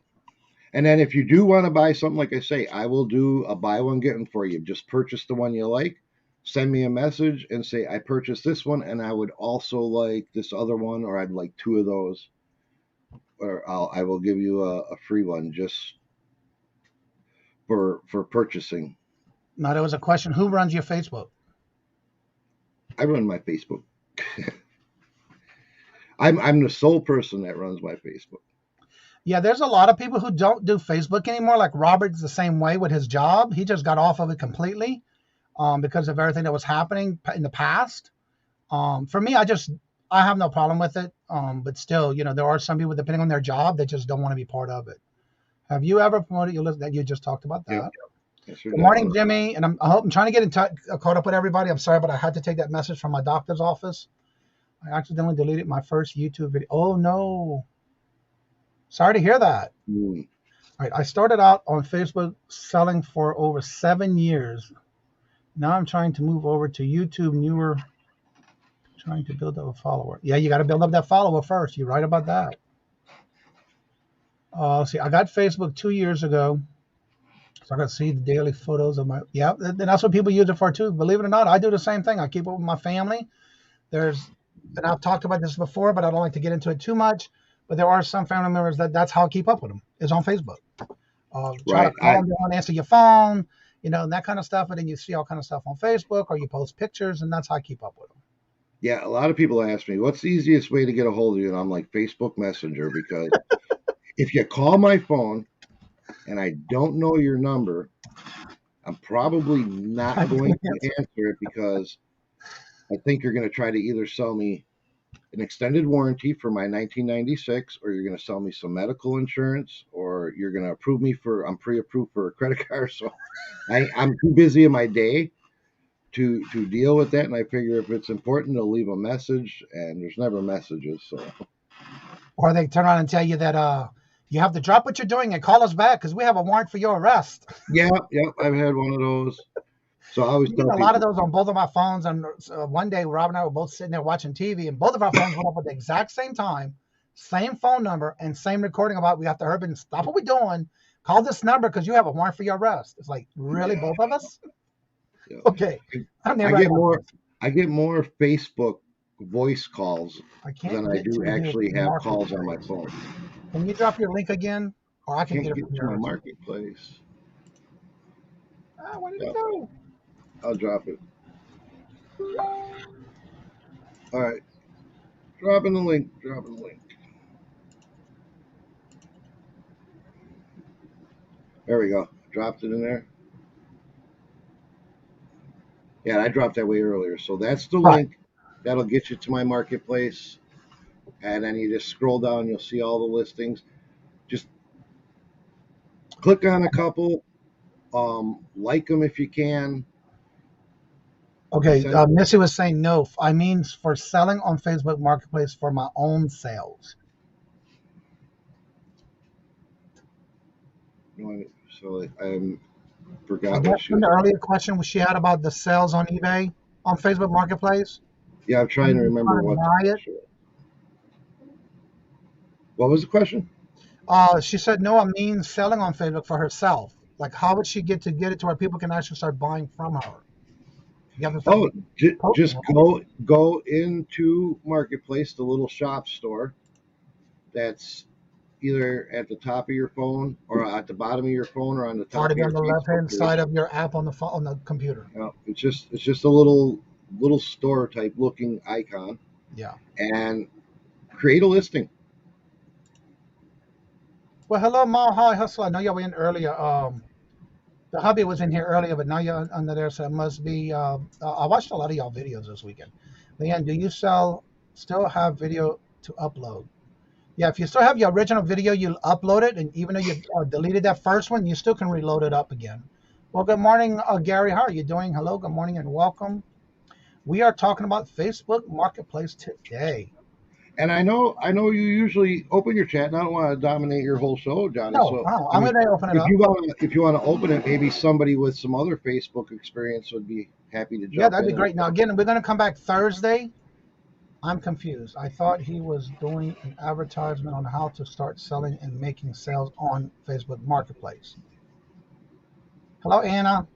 And then if you do want to buy something, like I say, I will do a buy one get one for you. Just purchase the one you like, send me a message and say I purchased this one, and I would also like this other one, or I'd like two of those, or I will give you a free one just for purchasing. Now there was a question: who runs your Facebook? I run my Facebook. I'm the sole person that runs my Facebook. Yeah, there's a lot of people who don't do Facebook anymore. Like Robert's the same way with his job. He just got off of it completely because of everything that was happening in the past. For me, I have no problem with it. But still, there are some people, depending on their job, that just don't want to be part of it. Have you ever promoted your list? That you just talked about that? Yep. Yes, Good morning, Jimmy. And I'm trying to get in touch, caught up with everybody. I'm sorry, but I had to take that message from my doctor's office. I accidentally deleted my first YouTube video. Oh no. Sorry to hear that. All right, I started out on Facebook selling for over 7 years. Now I'm trying to move over to YouTube, trying to build up a follower. Yeah, you got to build up that follower first. You're right about that. See, I got Facebook 2 years ago, so I got to see the daily photos of my. Yeah, and that's what people use it for too. Believe it or not, I do the same thing. I keep up with my family. And I've talked about this before, but I don't like to get into it too much. But there are some family members that's how I keep up with them, is on Facebook. Try to call them, they don't answer your phone, and that kind of stuff. And then you see all kind of stuff on Facebook, or you post pictures, and that's how I keep up with them. Yeah, a lot of people ask me, what's the easiest way to get a hold of you? And I'm like, Facebook Messenger, because if you call my phone and I don't know your number, I'm probably not going to answer it, because I think you're going to try to either sell me an extended warranty for my 1996, or you're going to sell me some medical insurance, or you're going to approve me I'm pre-approved for a credit card. So I'm too busy in my day to deal with that. And I figure if it's important, they'll leave a message, and there's never messages. So, or they turn around and tell you that you have to drop what you're doing and call us back because we have a warrant for your arrest. Yeah, I've had one of those. So I always tell a lot of those on both of my phones. And one day, Rob and I were both sitting there watching TV, and both of our phones went up at the exact same time, same phone number, and same recording about we have to hurry and stop what we're doing. Call this number because you have a warrant for your arrest. It's like, really, both of us? Yeah. Okay. I get more Facebook voice calls than I do actually have calls on my phone. Can you drop your link again? Or I can get it to my marketplace. What did it do? I'll drop it. All right. Dropping the link. There we go. Dropped it in there. Yeah, I dropped that way earlier. So that's the Right. link. That'll get you to my marketplace. And then you just scroll down, you'll see all the listings. Just click on a couple, like them if you can. Okay, Send, Missy was saying no. I mean for selling on Facebook Marketplace for my own sales. no, so I I forgot guess what she from was. the earlier question she had about the sales on eBay on Facebook Marketplace. Yeah, I'm I trying to mean, remember trying to what the buy it. question was. What was the question? She said no. I mean selling on Facebook for herself. Like, how would she get it to where people can actually start buying from her? You have to start Oh, posting. just go into Marketplace, the little shop store that's either at the top of your phone or at the bottom of your phone or on the top Ought to of be on your the left Facebook hand page. side of your app on the phone, on the computer. It's just a little store type looking icon, Yeah. and create a listing. Well, hello, Mile High Hustler. I know y'all were in earlier. The hubby was in here earlier, but now you're under there, so it must be. I watched a lot of y'all videos this weekend. Leanne, do you still have video to upload? Yeah, if you still have your original video, you'll upload it, and even though you deleted that first one, you still can reload it up again. Well, good morning, Gary. How are you doing? Hello, good morning, and welcome. We are talking about Facebook Marketplace today. And I know you usually open your chat, and I don't want to dominate your whole show, Johnny. No, So no, I I'm mean, going to open it up. if you want to open it, maybe somebody with some other Facebook experience would be happy to jump in. Yeah, that'd be great. Now, again, we're going to come back Thursday. I'm confused. I thought he was doing an advertisement on how to start selling and making sales on Facebook Marketplace. Hello, Anna.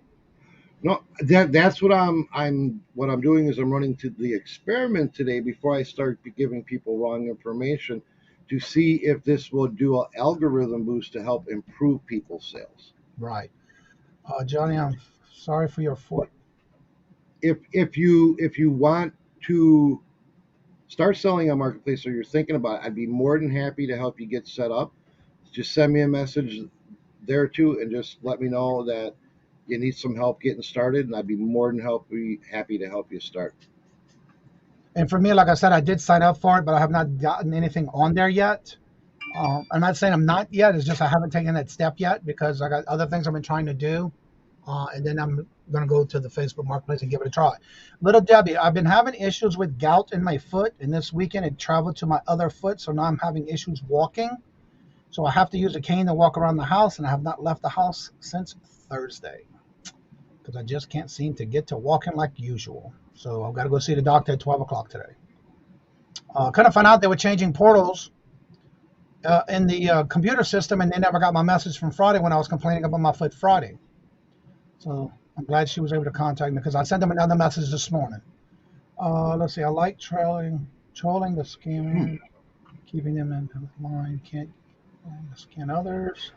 No, that's what I'm doing is I'm running to the experiment today before I start giving people wrong information to see if this will do an algorithm boost to help improve people's sales. Right. Johnny, I'm sorry for your foot. If you want to start selling on Marketplace or you're thinking about it, I'd be more than happy to help you get set up. Just send me a message there too and just let me know that you need some help getting started, and I'd be more than happy to help you start. And for me, like I said, I did sign up for it, but I have not gotten anything on there yet. I'm not saying I'm not yet. It's just I haven't taken that step yet because I got other things I've been trying to do. And then I'm going to go to the Facebook Marketplace and give it a try. Little Debbie, I've been having issues with gout in my foot, and this weekend it traveled to my other foot, so now I'm having issues walking. So I have to use a cane to walk around the house, and I have not left the house since Thursday because I just can't seem to get to walking like usual. So I've got to go see the doctor at 12 o'clock today. Kind of found out they were changing portals in the computer system, and they never got my message from Friday when I was complaining about my foot Friday. So I'm glad she was able to contact me because I sent them another message this morning. Let's see. I like trolling the scammers, keeping them in line. Can't scan others.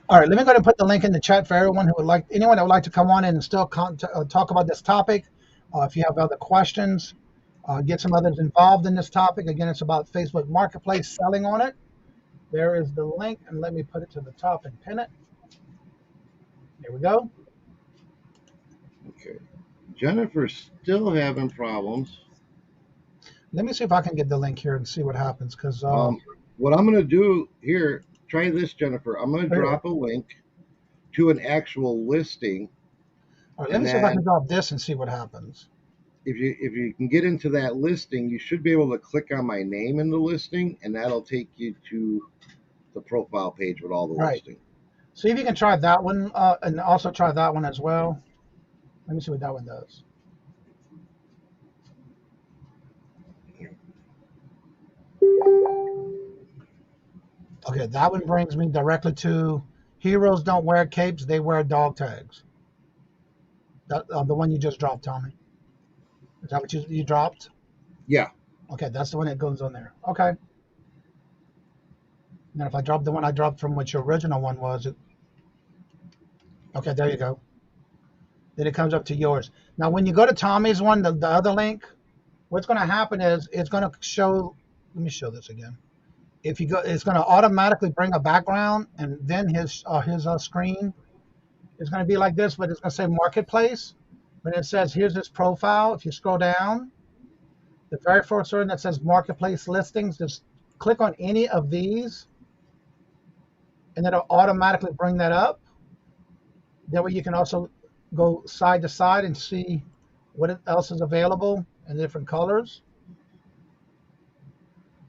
All right, let me go ahead and put the link in the chat for anyone that would like to come on in and still talk about this topic. If you have other questions, get some others involved in this topic. Again, it's about Facebook Marketplace, selling on it. There is the link, and let me put it to the top and pin it. Here we go. Okay. Jennifer's still having problems. Let me see if I can get the link here and see what happens. Because what I'm going to do here, try this, Jennifer. I'm going to drop a link to an actual listing. All right, let me see if I can drop this and see what happens. If you can get into that listing, you should be able to click on my name in the listing, and that'll take you to the profile page with all the listing. See if you can try that one, and also try that one as well. Let me see what that one does. Okay, that one brings me directly to heroes don't wear capes, they wear dog tags. That, the one you just dropped, Tommy. Is that what you dropped? Yeah. Okay, that's the one that goes on there. Okay. Now if I drop the one I dropped from what your original one was, okay, there you go. Then it comes up to yours. Now when you go to Tommy's one, the other link, what's going to happen is it's going to show, let me show this again. If you go, it's going to automatically bring a background, and then his screen is going to be like this, but it's going to say Marketplace. When it says here's his profile, if you scroll down, the very first one that says Marketplace listings, just click on any of these, and it'll automatically bring that up. That way you can also go side to side and see what else is available in different colors.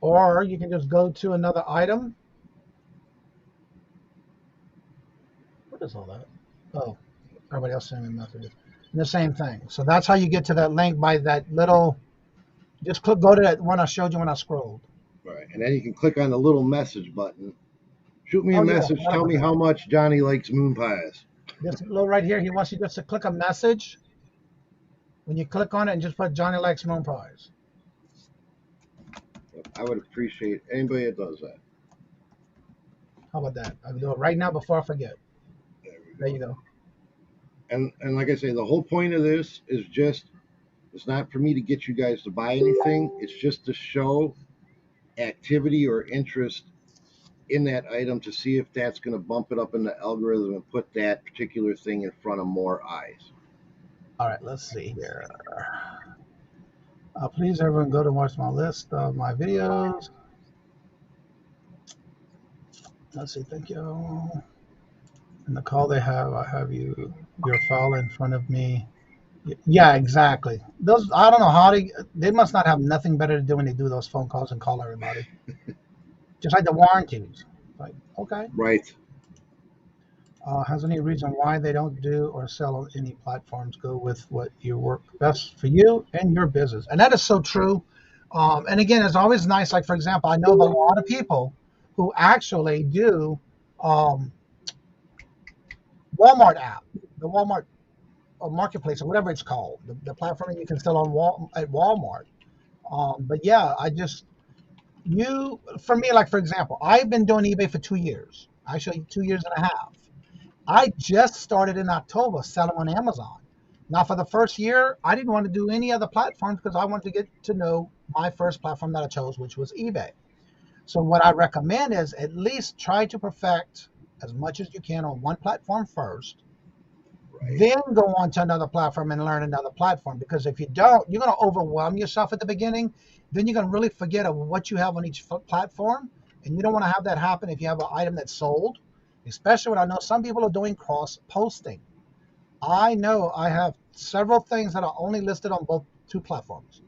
Or you can just go to another item. What is all that? Oh, everybody else sending me messages. And the same thing. So that's how you get to that link by that little, just go to that one I showed you when I scrolled. Right. And then you can click on the little message button. Shoot me a message. Yeah, tell me how much Johnny likes moon pies. This little right here, he wants you just to click a message. When you click on it and just put Johnny likes moon pies. I would appreciate anybody that does that. How about that? I'll do it right now before I forget. There you go. And like I say, the whole point of this is just, it's not for me to get you guys to buy anything. It's just to show activity or interest in that item to see if that's going to bump it up in the algorithm and put that particular thing in front of more eyes. All right, let's see here. Please, everyone, go to watch my list of my videos. Let's see, thank you. In the call they have, I have your file in front of me. Yeah, exactly. Those, I don't know how they must not have nothing better to do when they do those phone calls and call everybody. Just like the warranties. Like, okay. Right. Has any reason why they don't do or sell on any platforms? Go with what you work best for you and your business. And that is so true. And again, it's always nice. Like, for example, I know of a lot of people who actually do Walmart app, the Walmart marketplace or whatever it's called, the platform that you can sell on at Walmart. But yeah, for me, like, for example, I've been doing eBay for 2 years, actually 2 years and a half. I just started in October selling on Amazon. Now, for the first year, I didn't want to do any other platforms because I wanted to get to know my first platform that I chose, which was eBay. So what I recommend is at least try to perfect as much as you can on one platform first, right, then go on to another platform and learn another platform. Because if you don't, you're going to overwhelm yourself at the beginning. Then you're going to really forget of what you have on each platform. And you don't want to have that happen if you have an item that's sold. Especially when I know some people are doing cross-posting. I know I have several things that are only listed on both two platforms.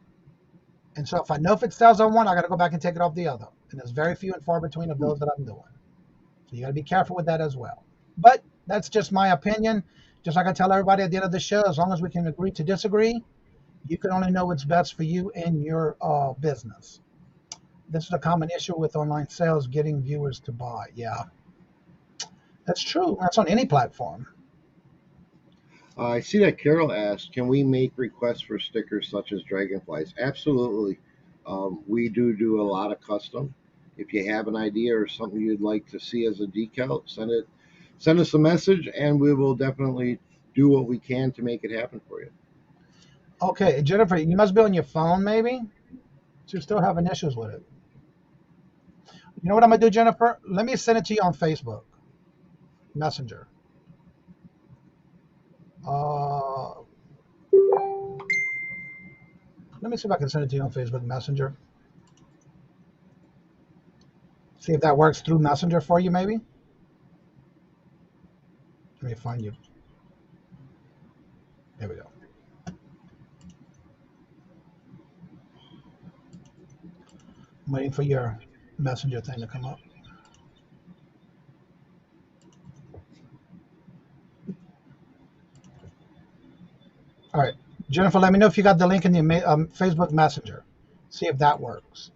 And so if I know if it sells on one, I got to go back and take it off the other. And there's very few and far between of those that I'm doing. So you got to be careful with that as well. But that's just my opinion. Just like I tell everybody at the end of the show, as long as we can agree to disagree, you can only know what's best for you and your business. This is a common issue with online sales, getting viewers to buy. Yeah. That's true. That's on any platform. I see that Carol asked, can we make requests for stickers such as dragonflies? Absolutely. We do a lot of custom. If you have an idea or something you'd like to see as a decal, send us a message, and we will definitely do what we can to make it happen for you. Okay, Jennifer, you must be on your phone, maybe? You're still having issues with it. You know what I'm going to do, Jennifer? Let me send it to you on Facebook Messenger. Let me see if I can send it to you on Facebook Messenger. See if that works through Messenger for you, maybe. Let me find you. There we go. I'm waiting for your Messenger thing to come up. All right, Jennifer, let me know if you got the link in the Facebook Messenger. See if that works.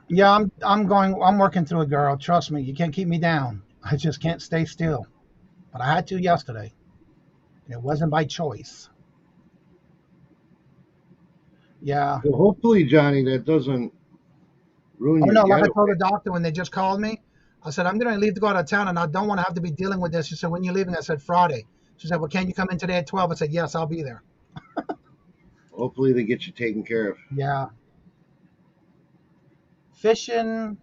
Yeah, I'm working through it, girl. Trust me, you can't keep me down. I just can't stay still. But I had to yesterday. And it wasn't by choice. Yeah. Well, hopefully, Johnny, that doesn't ruin your like I told the doctor when they just called me. I said, I'm going to leave to go out of town, and I don't want to have to be dealing with this. She said, when are you leaving? I said, Friday. She said, well, can you come in today at 12? I said, yes, I'll be there. Hopefully they get you taken care of. Yeah. Fishing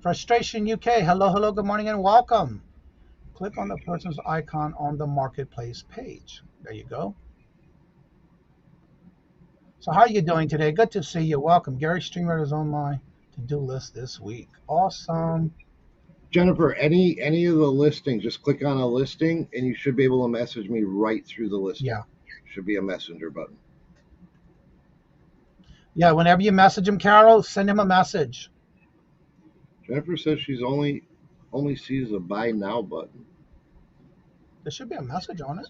Frustration UK. Hello, hello, good morning, and welcome. Click on the person's icon on the marketplace page. There you go. So how are you doing today? Good to see you. Welcome. Gary StreamYard is on my to-do list this week. Awesome. Jennifer, any of the listings, just click on a listing and you should be able to message me right through the listing. Yeah. Should be a messenger button. Yeah, whenever you message him, Carol, send him a message. Jennifer says she's only sees a buy now button. There should be a message on it.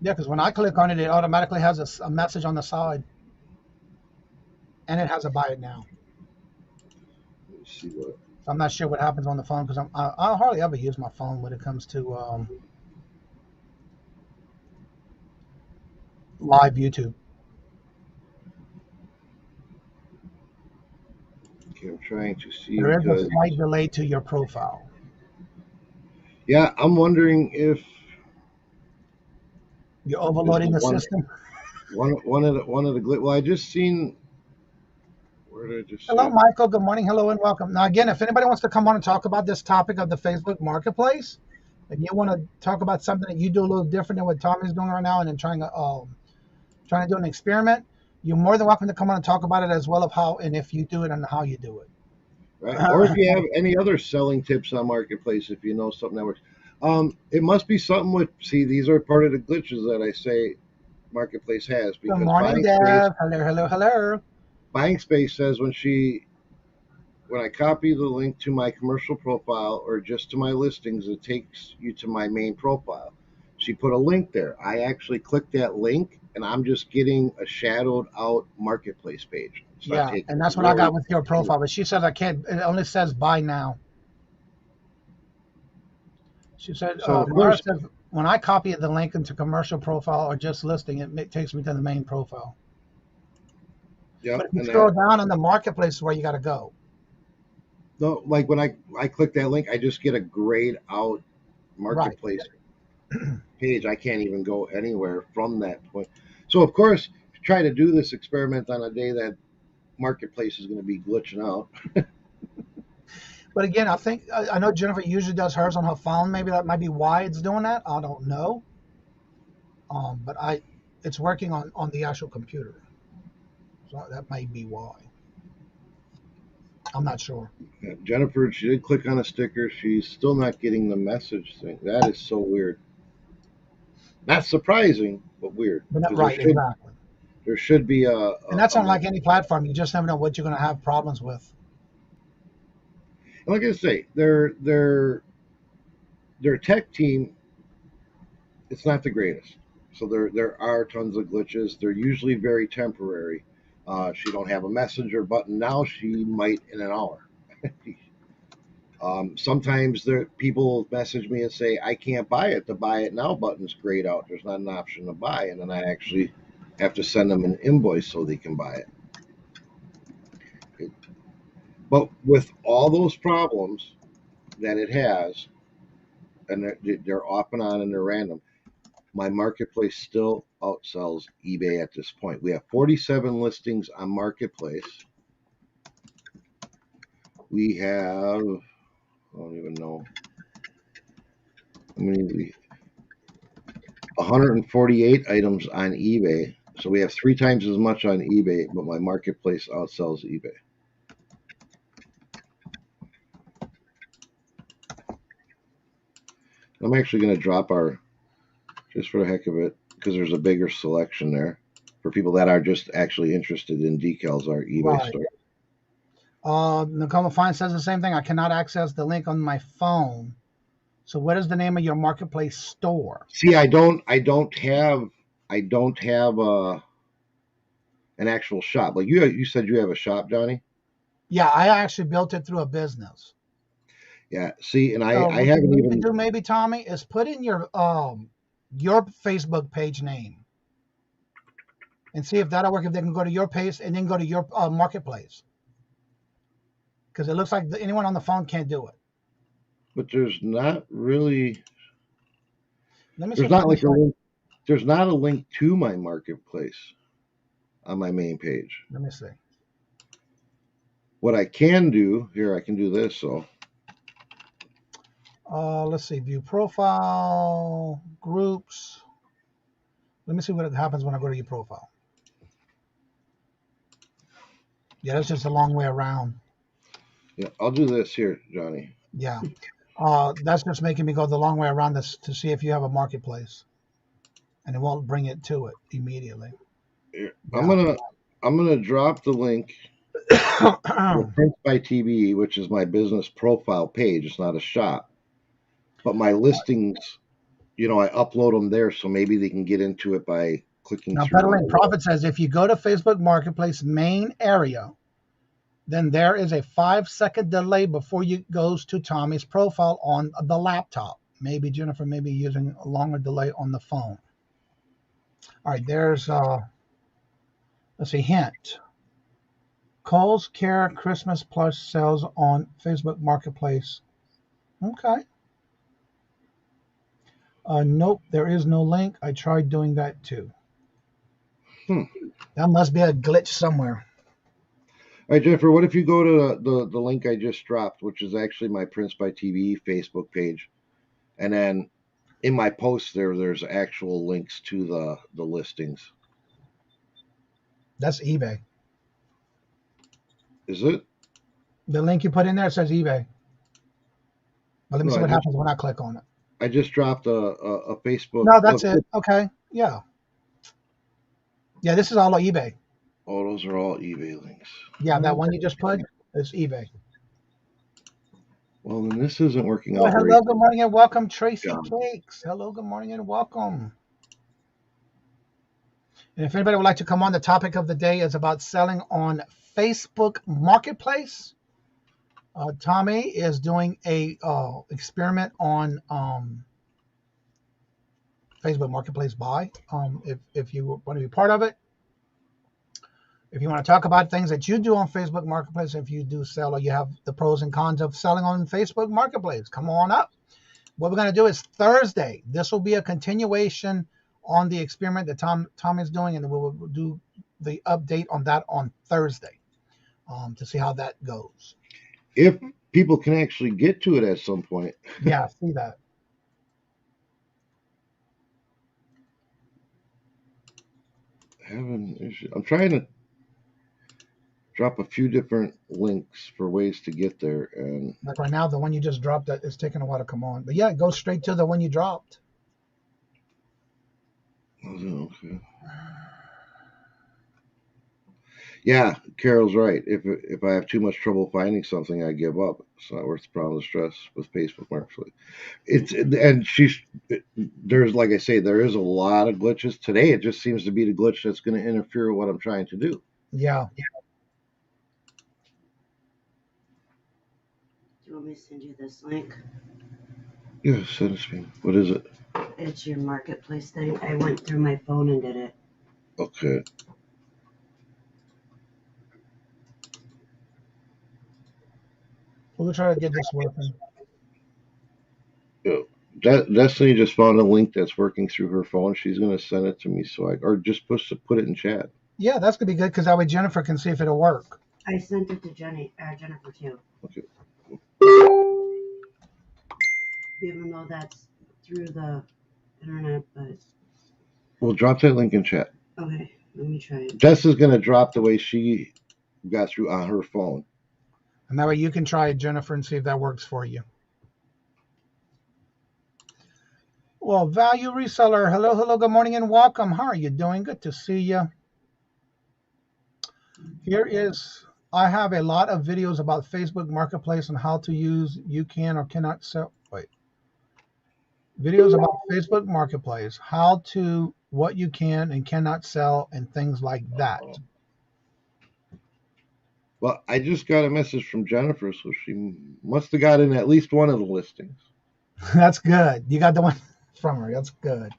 Yeah, because when I click on it, it automatically has a message on the side. And it has a buy it now. Let's see what. So I'm not sure what happens on the phone because I hardly ever use my phone when it comes to live YouTube. Okay, I'm trying to see. There is a slight delay to your profile. Yeah, I'm wondering if you're overloading the system. One of the well, I just seen. Where did I just? Hello, Michael. Good morning. Hello and welcome. Now, again, if anybody wants to come on and talk about this topic of the Facebook Marketplace, and you want to talk about something that you do a little different than what Tommy's doing right now, and then trying to do an experiment, you're more than welcome to come on and talk about it as well of how and if you do it and how you do it. Right. Or if you have any other selling tips on Marketplace, if you know something that works. It must be something with, see, these are part of the glitches that I say Marketplace has. Because good morning, Deb. Hello. Buying Space says when I copy the link to my commercial profile or just to my listings, it takes you to my main profile. She put a link there. I actually clicked that link, and I'm just getting a shadowed out Marketplace page. Yeah, and that's what I got with your profile. But she says I can't. It only says buy now. She said, so Mara says when I copy the link into commercial profile or just listing, it takes me to the main profile. Yep, but if you scroll down on the Marketplace is where you got to go. No, like when I click that link, I just get a grayed out Marketplace page. I can't even go anywhere from that point. So, of course, try to do this experiment on a day that Marketplace is going to be glitching out. But again, I know Jennifer usually does hers on her phone. Maybe that might be why it's doing that. I don't know. But it's working on the actual computer. So that might be why. I'm not sure. Yeah, Jennifer, she did click on a sticker. She's still not getting the message thing. That is so weird. Not surprising, but weird. But not right, exactly. There should be and that's unlike any platform. You just never know what you're going to have problems with. And like I say, their tech team, it's not the greatest. So there are tons of glitches. They're usually very temporary. She don't have a messenger button now. She might in an hour. Sometimes people message me and say, I can't buy it. The buy it now button's grayed out. There's not an option to buy. And then I actually have to send them an invoice so they can buy it. But with all those problems that it has, and they're off and on and they're random, my Marketplace still outsells eBay at this point. We have 47 listings on Marketplace. We have, I don't even know how many, 148 items on eBay. So we have 3 times as much on eBay, but my Marketplace outsells eBay. I'm actually going to drop our, just for the heck of it, because there's a bigger selection there for people that are just actually interested in decals, our eBay store. Nicole Fine says the same thing. I cannot access the link on my phone. So what is the name of your Marketplace store? See, I don't have an actual shop. Like you said you have a shop, Johnny? Yeah, I actually built it through a business. Yeah, see, and I haven't even. What you can do maybe, Tommy, is put in your Facebook page name and see if that'll work. If they can go to your page and then go to your Marketplace, because it looks like anyone on the phone can't do it. But there's not really. Let me there's not like a link. There's not a link to my Marketplace on my main page. Let me see. What I can do here, I can do this. So Let's see. View profile, groups. Let me see what happens when I go to your profile. Yeah, that's just a long way around. yeah, I'll do this here, Johnny. Yeah. That's just making me go the long way around this to see if you have a marketplace. And it won't bring it to it immediately. Here, Yeah. I'm gonna drop the link for Prince by TBE, which is my business profile page. It's not a shop, but my listings, I upload them there, so maybe they can get into it by clicking Now, through. Peddling Profit says if you go to Facebook Marketplace main area, then there is a 5-second delay before it goes to Tommy's profile on the laptop. Maybe Jennifer may be using a longer delay on the phone. All right, there's, let's see, hint. Kohl's Care Christmas Plus sales on Facebook Marketplace. Okay. Nope, there is no link. I tried doing that too. That must be a glitch somewhere. All right, Jennifer, what if you go to the link I just dropped, which is actually my Prince by TV Facebook page, and then in my post there's actual links to the listings. That's eBay. Is it? The link you put in there says eBay. But let me see what happens when I click on it. I just dropped a Facebook. No, that's it. Okay. Yeah. Yeah, this is all on eBay. Oh, those are all eBay links. Yeah, that one you just put is eBay. Well, then this isn't working Oh, out. hello, good morning and welcome, Tracy Cakes. Hello, good morning and welcome. And if anybody would like to come on, the topic of the day is about selling on Facebook Marketplace. Tommy is doing a experiment on Facebook Marketplace Buy. If you want to be part of it, if you want to talk about things that you do on Facebook Marketplace, if you do sell or you have the pros and cons of selling on Facebook Marketplace, come on up. What we're going to do is Thursday. This will be a continuation on the experiment that Tom is doing, and we will do the update on that on Thursday to see how that goes. If people can actually get to it at some point. Yeah, see that. I'm trying to drop a few different links for ways to get there, and like right now the one you just dropped that is taking a while to come on, but yeah, go straight to the one you dropped. Okay. Yeah, Carol's right. If I have too much trouble finding something, I give up. It's not worth the problem of stress with Facebook Marketplace. There's, like I say, there is a lot of glitches today. It just seems to be the glitch that's going to interfere with what I'm trying to do. Yeah. Do you want me to send you this link? Yeah, send it to me. What is it? It's your marketplace thing. I went through my phone and did it. Okay. We'll try to get this working. Destiny just found a link that's working through her phone. She's going to send it to me or just put it in chat. Yeah, that's going to be good because that way Jennifer can see if it'll work. I sent it to Jennifer too. Okay. Even though that's through the internet, but... We'll drop that link in chat. Okay, let me try it. Jess is going to drop the way she got through on her phone. And that way you can try it, Jennifer, and see if that works for you. Well, Value Reseller, hello, good morning and welcome. How are you doing? Good to see you. I have a lot of videos about Facebook Marketplace and how to use you can or cannot sell. Videos about Facebook Marketplace, what you can and cannot sell and things like that. Well, I just got a message from Jennifer, so she must have gotten at least one of the listings. That's good. You got the one from her. That's good.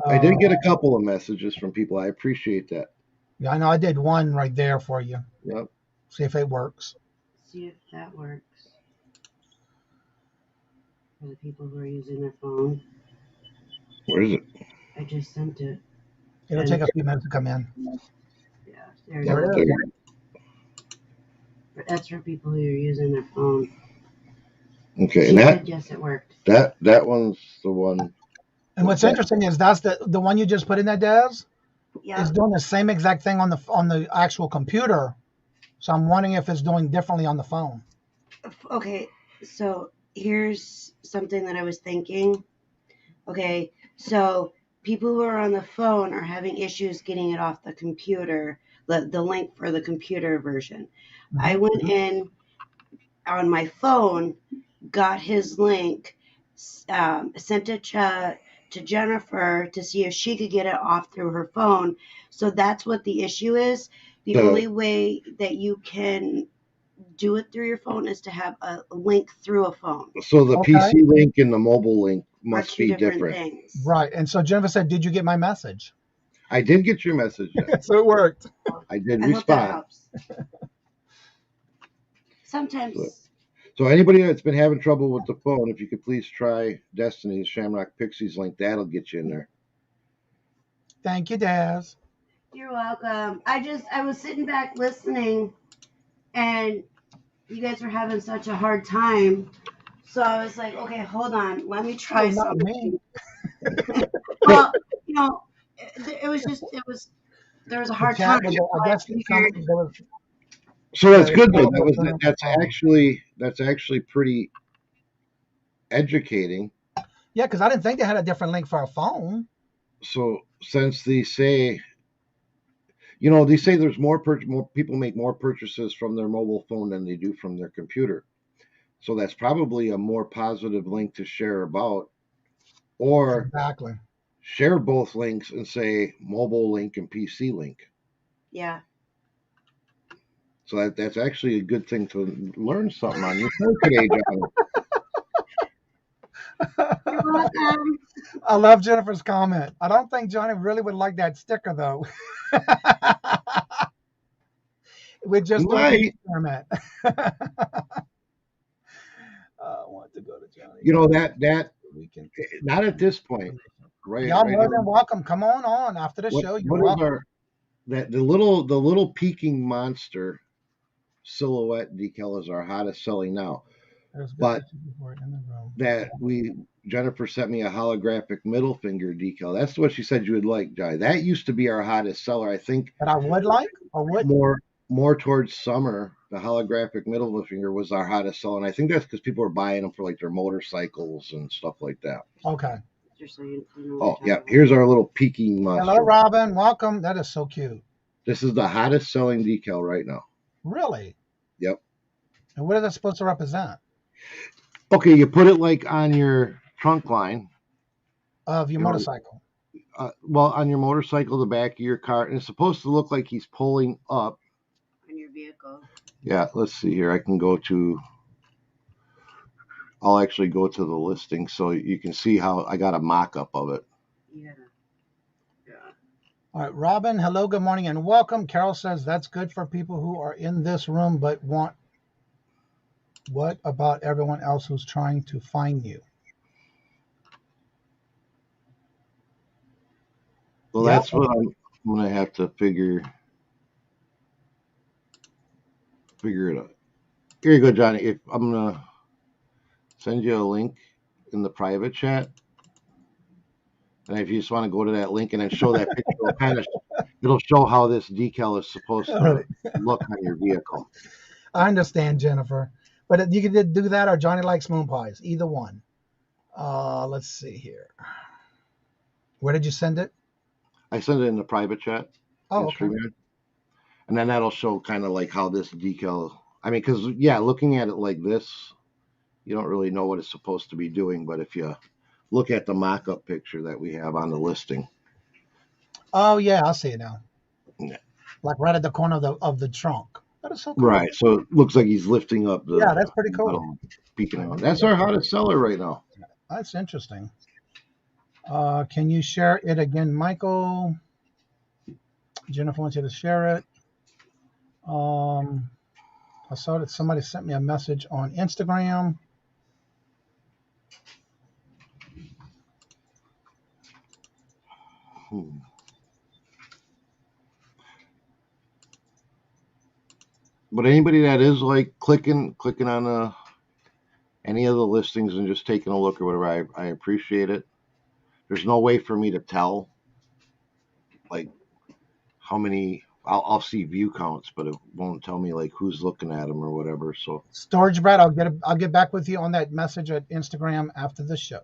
I did get a couple of messages from people. I appreciate that. Yeah, I know. I did one right there for you. Yep. See if it works. See if that works. For the people who are using their phone. Where is it? I just sent it. It'll take a few minutes to come in. Yeah, there There it it goes. is. But that's for people who are using their phone. Okay, She and said yes, it worked. that one's the one. And what's interesting is that's the one you just put in there, Des, Yeah. is doing the same exact thing on the actual computer. So I'm wondering if it's doing differently on the phone. Okay, so here's something that I was thinking. Okay, so people who are on the phone are having issues getting it off the computer, the link for the computer version. I went in on my phone, got his link, sent it to Jennifer to see if she could get it off through her phone. So that's what the issue is. The only way that you can do it through your phone is to have a link through a phone. So the Okay. PC link and the mobile link Are must two be different different. things. Right. And so Jennifer said, "Did you get my message?" I did get your message. Jen. So it worked. I did I hope that respond. helps. Sometimes. So anybody that's been having trouble with the phone, if you could please try Destiny's Shamrock Pixies link, that'll get you in there. Thank you, Daz. You're welcome. I was sitting back listening, and you guys were having such a hard time. So I was like, okay, hold on. Let me try Oh, not something. me. Well, there was a hard The chat time. was, I guess, there was, So that's good though. Yeah, That's actually pretty educating. yeah, because I didn't think they had a different link for a phone. So since they say, they say there's more people make more purchases from their mobile phone than they do from their computer. So that's probably a more positive link to share about, or Exactly. share both links and say mobile link and PC link. Yeah. So that's actually a good thing to learn something on your show today, John. You're welcome. I love Jennifer's comment. I don't think Johnny really would like that sticker, though. We're just doing an experiment. I want to go to Johnny. That not at this point, right? Y'all right more now. than welcome. Come on after the show. You're What is welcome. the little peaking monster silhouette decal is our hottest selling now. But Jennifer sent me a holographic middle finger decal. That's what she said you would like, Jai. That used to be our hottest seller, I think. That I would like, or would more towards summer. The holographic middle finger was our hottest seller, and I think that's because people are buying them for like their motorcycles and stuff like that. Okay. Just so you know Oh yeah, here's our little peaking monster. Hello, Robin. Welcome. That is so cute. This is the hottest selling decal right now. Really? Yep. And what is that supposed to represent? Okay, you put it like on your trunk line of your motorcycle. Well, on your motorcycle, the back of your car, and it's supposed to look like he's pulling up. On your vehicle. Yeah, let's see here. I'll actually go to the listing so you can see how I got a mock-up of it. Yeah. All right, Robin, hello, good morning, and welcome. Carol says that's good for people who are in this room but want. What about everyone else who's trying to find you? Well, that's what I'm going to have to figure it out. Here you go, Johnny. If I'm going to send you a link in the private chat, and if you just want to go to that link and then show that picture, it'll show how this decal is supposed to look on your vehicle. I understand, Jennifer. But you can do that or Johnny likes moon pies. Either one. Let's see here. Where did you send it? I sent it in the private chat. Oh, okay. StreamYard. And then that'll show kind of like how this decal, because, looking at it like this, you don't really know what it's supposed to be doing. But if you look at the mock-up picture that we have on the listing. Oh, yeah, I see it now. Yeah. Like right at the corner of the trunk. That is so cool. Right, so it looks like he's lifting up the. Yeah, that's pretty cool. Peeking out. That's our hottest seller right now. That's interesting. Can you share it again, Michael? Jennifer wants you to share it. I saw that somebody sent me a message on Instagram. But anybody that is like clicking on any of the listings and just taking a look or whatever, I appreciate it. There's no way for me to tell like how many. I'll see view counts, but it won't tell me like who's looking at them or whatever. So Storage Brad, I'll get back with you on that message at Instagram after the show.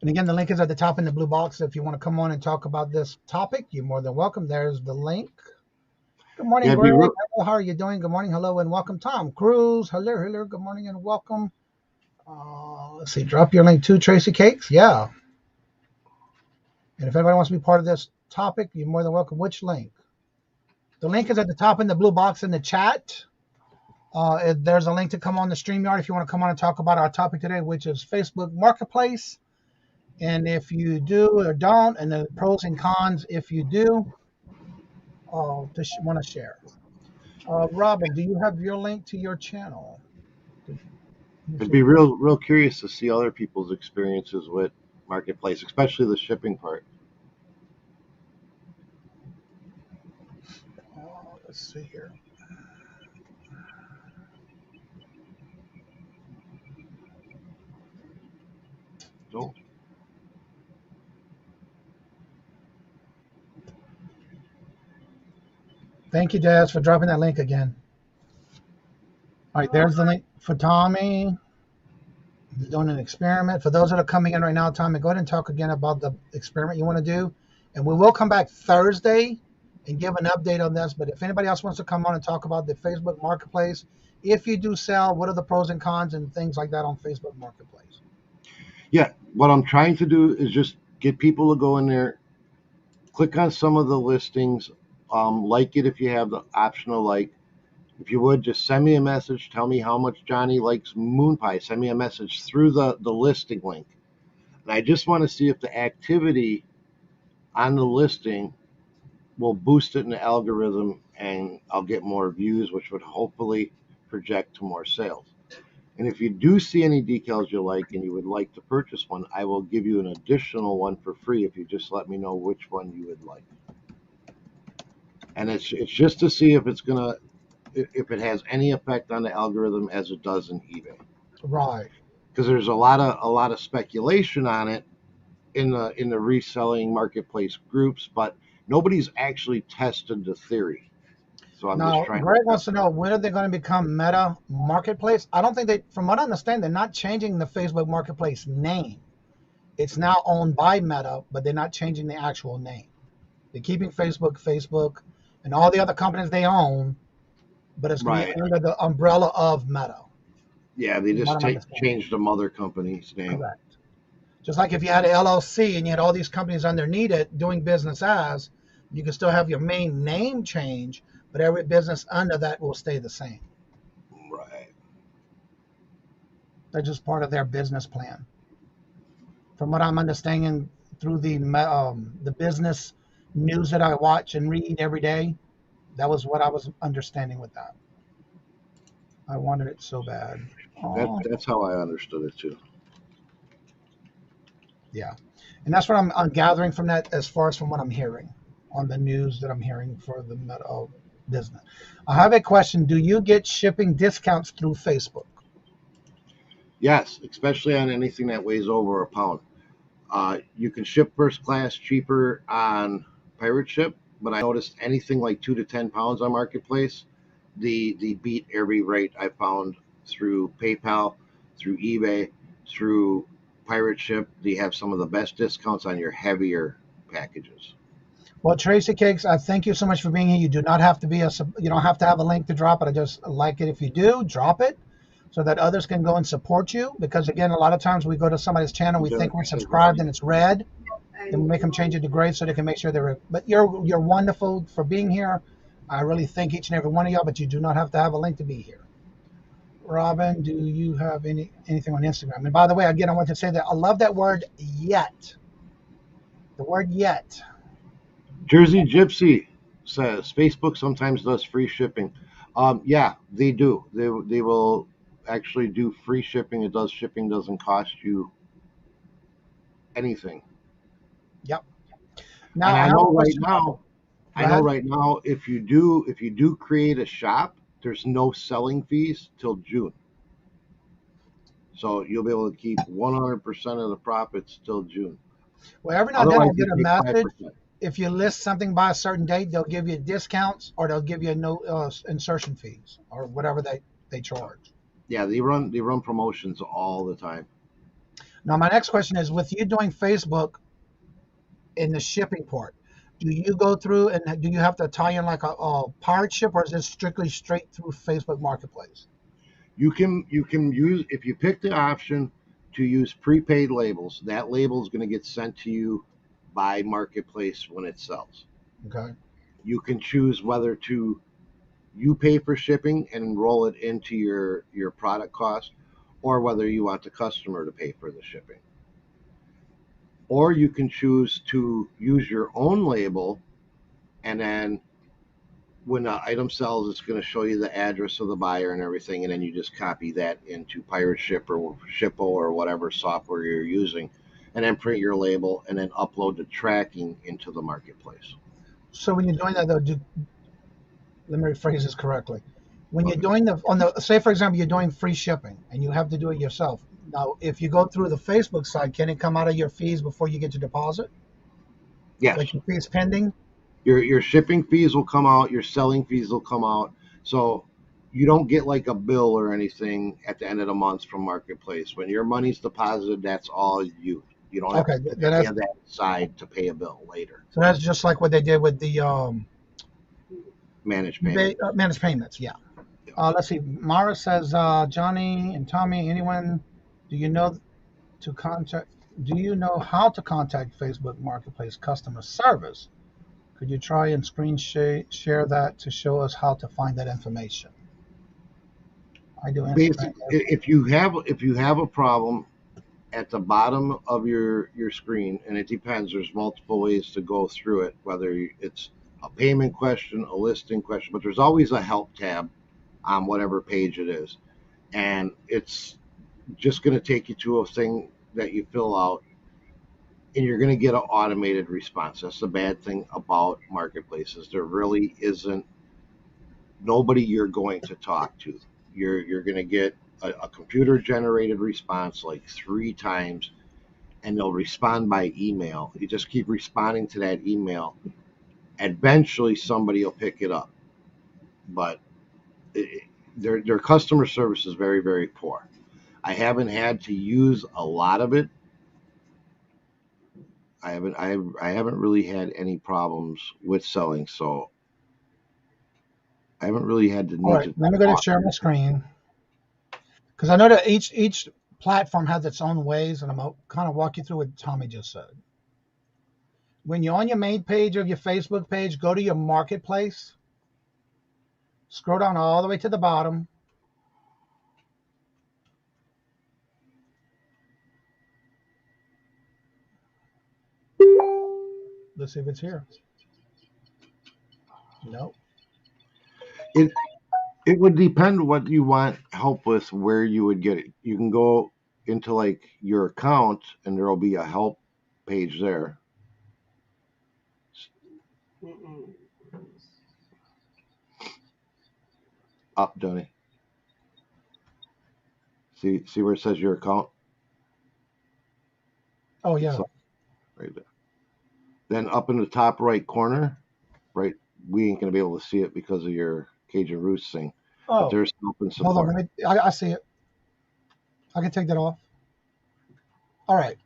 And again, the link is at the top in the blue box. If you want to come on and talk about this topic, you're more than welcome. There's the link. Good morning, yeah, Greg. Hello, how are you doing? Good morning, hello, and welcome. Tom Cruise, hello, good morning and welcome. Let's see, drop your link to Tracy Cakes. Yeah. And if anybody wants to be part of this topic, you're more than welcome. Which link? The link is at the top in the blue box in the chat. There's a link to come on the StreamYard if you want to come on and talk about our topic today, which is Facebook Marketplace. And if you do or don't, and the pros and cons if you do, want to share. Robin, do you have your link to your channel? I'd be real curious to see other people's experiences with Marketplace, especially the shipping part. Let's see here. So, Thank you, Jazz, for dropping that link again. All right, there's the link for Tommy. He's doing an experiment. For those that are coming in right now, Tommy, go ahead and talk again about the experiment you want to do. And we will come back Thursday and give an update on this. But if anybody else wants to come on and talk about the Facebook Marketplace, if you do sell, what are the pros and cons and things like that on Facebook Marketplace? Yeah, what I'm trying to do is just get people to go in there, click on some of the listings, like it if you have the optional like. If you would, just send me a message. Tell me how much Johnny likes moon pie. Send me a message through the listing link. And I just want to see if the activity on the listing will boost it in the algorithm and I'll get more views, which would hopefully project to more sales. And if you do see any decals you like and you would like to purchase one, I will give you an additional one for free if you just let me know which one you would like. And it's just to see if if it has any effect on the algorithm as it does in eBay. Right. Because there's a lot of speculation on it in the reselling marketplace groups, but nobody's actually tested the theory. So I'm Now, just trying. Greg wants to know, when are they going to become Meta Marketplace? I don't think from what I understand, they're not changing the Facebook Marketplace name. It's now owned by Meta, but they're not changing the actual name. They're keeping Facebook, and all the other companies they own, but it's going to be under the umbrella of Meta. Yeah, they just changed the mother company's name. Correct. Just like if you had an LLC and you had all these companies underneath it doing business as, you can still have your main name change, but every business under that will stay the same. Right. They're just part of their business plan. From what I'm understanding through the business news that I watch and read every day, that was what I was understanding with that. I wanted it so bad. That's how I understood it too. Yeah, and that's what I'm gathering from that, as far as from what I'm hearing on the news that I'm hearing for the Meta business. I have a question. Do you get shipping discounts through Facebook? Yes, especially on anything that weighs over a pound. You can ship first class cheaper on Pirate Ship, but I noticed anything like 2 to 10 pounds on Marketplace, the beat every rate I found through PayPal, through eBay, through Pirate Ship. They have some of the best discounts on your heavier packages. Well, Tracy Cakes, I thank you so much for being here. You do not have to you don't have to have a link to drop it. I just like it if you do, drop it so that others can go and support you. Because again, a lot of times we go to somebody's channel, we think we're subscribed and it's red, and we make them change it to gray so they can make sure they're. But you're wonderful for being here. I really thank each and every one of y'all, but you do not have to have a link to be here. Robin, do you have anything on Instagram? And by the way, again, I want to say that I love that word yet. The word yet. Jersey Gypsy says Facebook sometimes does free shipping. Yeah, they do. They will actually do free shipping. Shipping doesn't cost you anything. Yep. Now And I I have a know right question. now, Go I know ahead. right now, if you do create a shop, there's no selling fees till June. So you'll be able to keep 100% of the profits till June. Well, every now and then Otherwise, I'll you get a take message. 5%. If you list something by a certain date, they'll give you discounts or they'll give you no insertion fees or whatever they charge. Yeah, they run promotions all the time. Now, my next question is with you doing Facebook in the shipping part, do you go through and do you have to tie in like a pirate ship or is this strictly straight through Facebook Marketplace? You can use, if you pick the option to use prepaid labels, that label is going to get sent to you by Marketplace when it sells. Okay. You can choose whether to you pay for shipping and enroll it into your product cost, or whether you want the customer to pay for the shipping. Or you can choose to use your own label, and then when the item sells, it's going to show you the address of the buyer and everything, and then you just copy that into Pirate Ship or Shippo or whatever software you're using, and then print your label and then upload the tracking into the marketplace. So when you're doing that, though, let me rephrase this correctly. When you're Okay. doing say for example, you're doing free shipping and you have to do it yourself. Now, if you go through the Facebook side, can it come out of your fees before you get your deposit? Yes, Like your fees pending? your shipping fees will come out, your selling fees will come out, so you don't get like a bill or anything at the end of the month from Marketplace. When your money's deposited, that's all you. You don't have Okay, to put then any that's of that aside to pay a bill later. so that's just like what they did with the Managed payment. managed payments. Yeah. Let's see. Mara says, Johnny and Tommy, anyone, do you know to contact? Do you know how to contact Facebook Marketplace customer service? Could you try and screen share that to show us how to find that information? I do Instagram. Basically, if you have a problem at the bottom of your screen, and it depends, there's multiple ways to go through it, whether it's a payment question, a listing question, but there's always a help tab on whatever page it is, and it's just going to take you to a thing that you fill out, and you're going to get an automated response. That's the bad thing about marketplaces. There really isn't nobody you're going to talk to. You're going to get a computer generated response like 3 times, and they'll respond by email. You just keep responding to that email. Eventually somebody will pick it up, but their customer service is very, very poor. I haven't had to use a lot of it. I haven't really had any problems with selling, so I haven't really had the All need right, to let me go to talk. share my screen because I know that each platform has its own ways, and I'm gonna kind of walk you through what Tommy just said. When you're on your main page of your Facebook page, go to your marketplace, scroll down all the way to the bottom. Let's see if it's here. No. It would depend what you want help with, where you would get it. You can go into like your account, and there will be a help page there. Up, Johnny. See where it says your account? Oh yeah. So, right there. Then up in the top right corner, right, we ain't gonna be able to see it because of your Cajun Roots thing. But Oh, there's help and hold on. support. I see it. I can take that off. All right.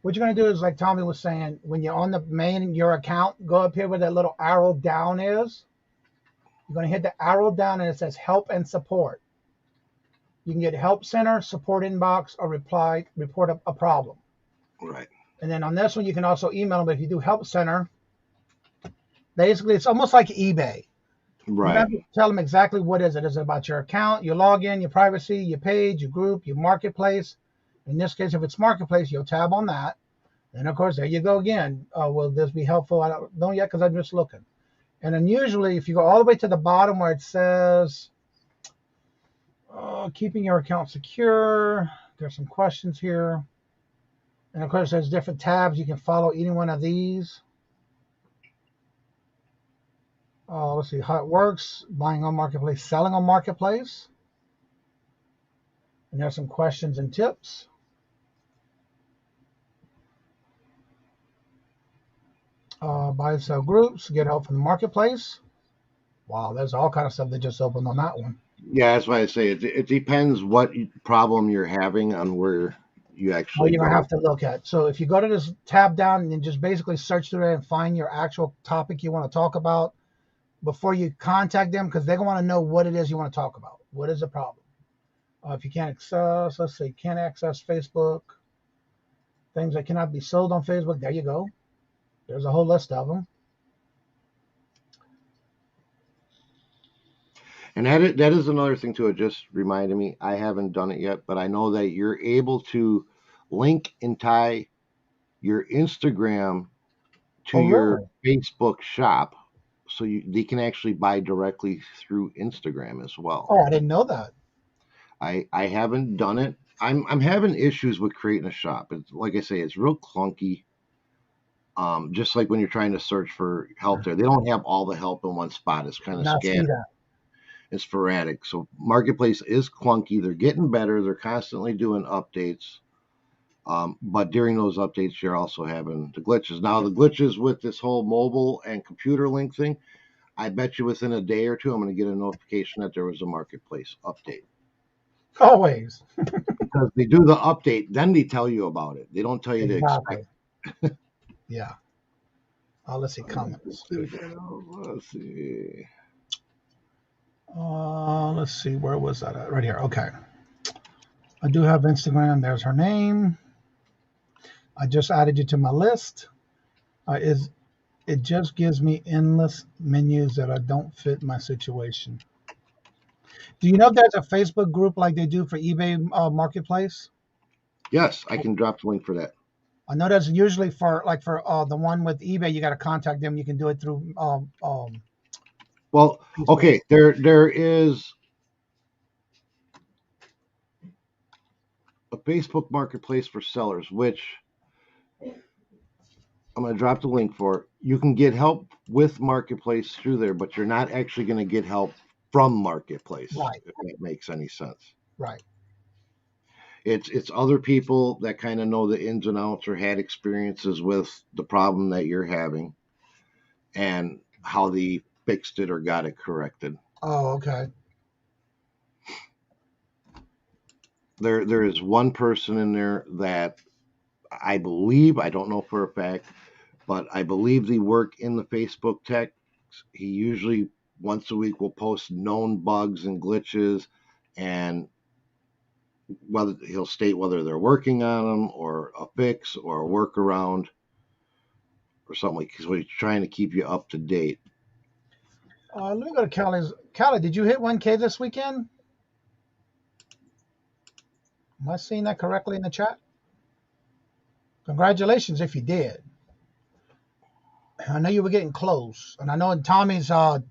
What you're going to do is, like Tommy was saying, when you're on the main your account, go up here where that little arrow down is. You're going to hit the arrow down and it says help and support. You can get help center, support inbox, or report a problem. Right. And then on this one, you can also email them. But if you do help center, basically it's almost like eBay. You Right. have to tell them exactly what is it. Is it about your account, your login, your privacy, your page, your group, your marketplace? In this case, if it's marketplace, you'll tab on that. And of course, there you go again. Will this be helpful? I don't know yet because I'm just looking. And then usually, if you go all the way to the bottom where it says keeping your account secure, there's some questions here. And of course, there's different tabs. You can follow any one of these. Let's see how it works. Buying on marketplace, selling on marketplace. And there's some questions and tips. Buy and sell groups, get help from the marketplace. Wow, there's all kind of stuff that just opened on that one. Yeah, that's why I say it depends what problem you're having on where you actually You're going to go. have to look at. So if you go to this tab down and then just basically search through there and find your actual topic you want to talk about before you contact them, because they're going to want to know what it is you want to talk about. What is the problem? If you can't access, let's say, can't access Facebook, things that cannot be sold on Facebook, there you go. There's a whole list of them. And that is another thing too. It just reminded me, I haven't done it yet, but I know that you're able to link and tie your Instagram to your Facebook shop, so they can actually buy directly through Instagram as well. Oh, I didn't know that. I haven't done it. I'm having issues with creating a shop. It's like I say, it's real clunky. Just like when you're trying to search for help there, they don't have all the help in one spot. It's kind of scattered. It's sporadic. So marketplace is clunky. They're getting better. They're constantly doing updates. But during those updates, you're also having the glitches. Now, the glitches with this whole mobile and computer link thing, I bet you within a day or two, I'm going to get a notification that there was a marketplace update. Always. Because they do the update, then they tell you about it. They don't tell you to expect. Yeah. Let's see comments. Let's see. Let's see. Where was that at? Right here. Okay. I do have Instagram. There's her name. I just added you to my list. It just gives me endless menus that don't fit my situation. Do you know if there's a Facebook group like they do for eBay Marketplace? Yes, I can drop the link for that. I know that's usually for the one with eBay. You got to contact them. You can do it through. Well, okay. There is a Facebook Marketplace for sellers, which I'm going to drop the link for. You can get help with Marketplace through there, but you're not actually going to get help from Marketplace, right, if that makes any sense. Right. It's other people that kind of know the ins and outs or had experiences with the problem that you're having and how they fixed it or got it corrected. Oh, okay. There is one person in there that I believe, I don't know for a fact, but I believe they work in the Facebook tech. He usually once a week will post known bugs and glitches, and whether he'll state whether they're working on them or a fix or a workaround or something like that. So he's trying to keep you up to date. Let me go to Kelly's. Kelly, did you hit 1K this weekend? Am I seeing that correctly in the chat? Congratulations if you did. I know you were getting close, and I know in Tommy's the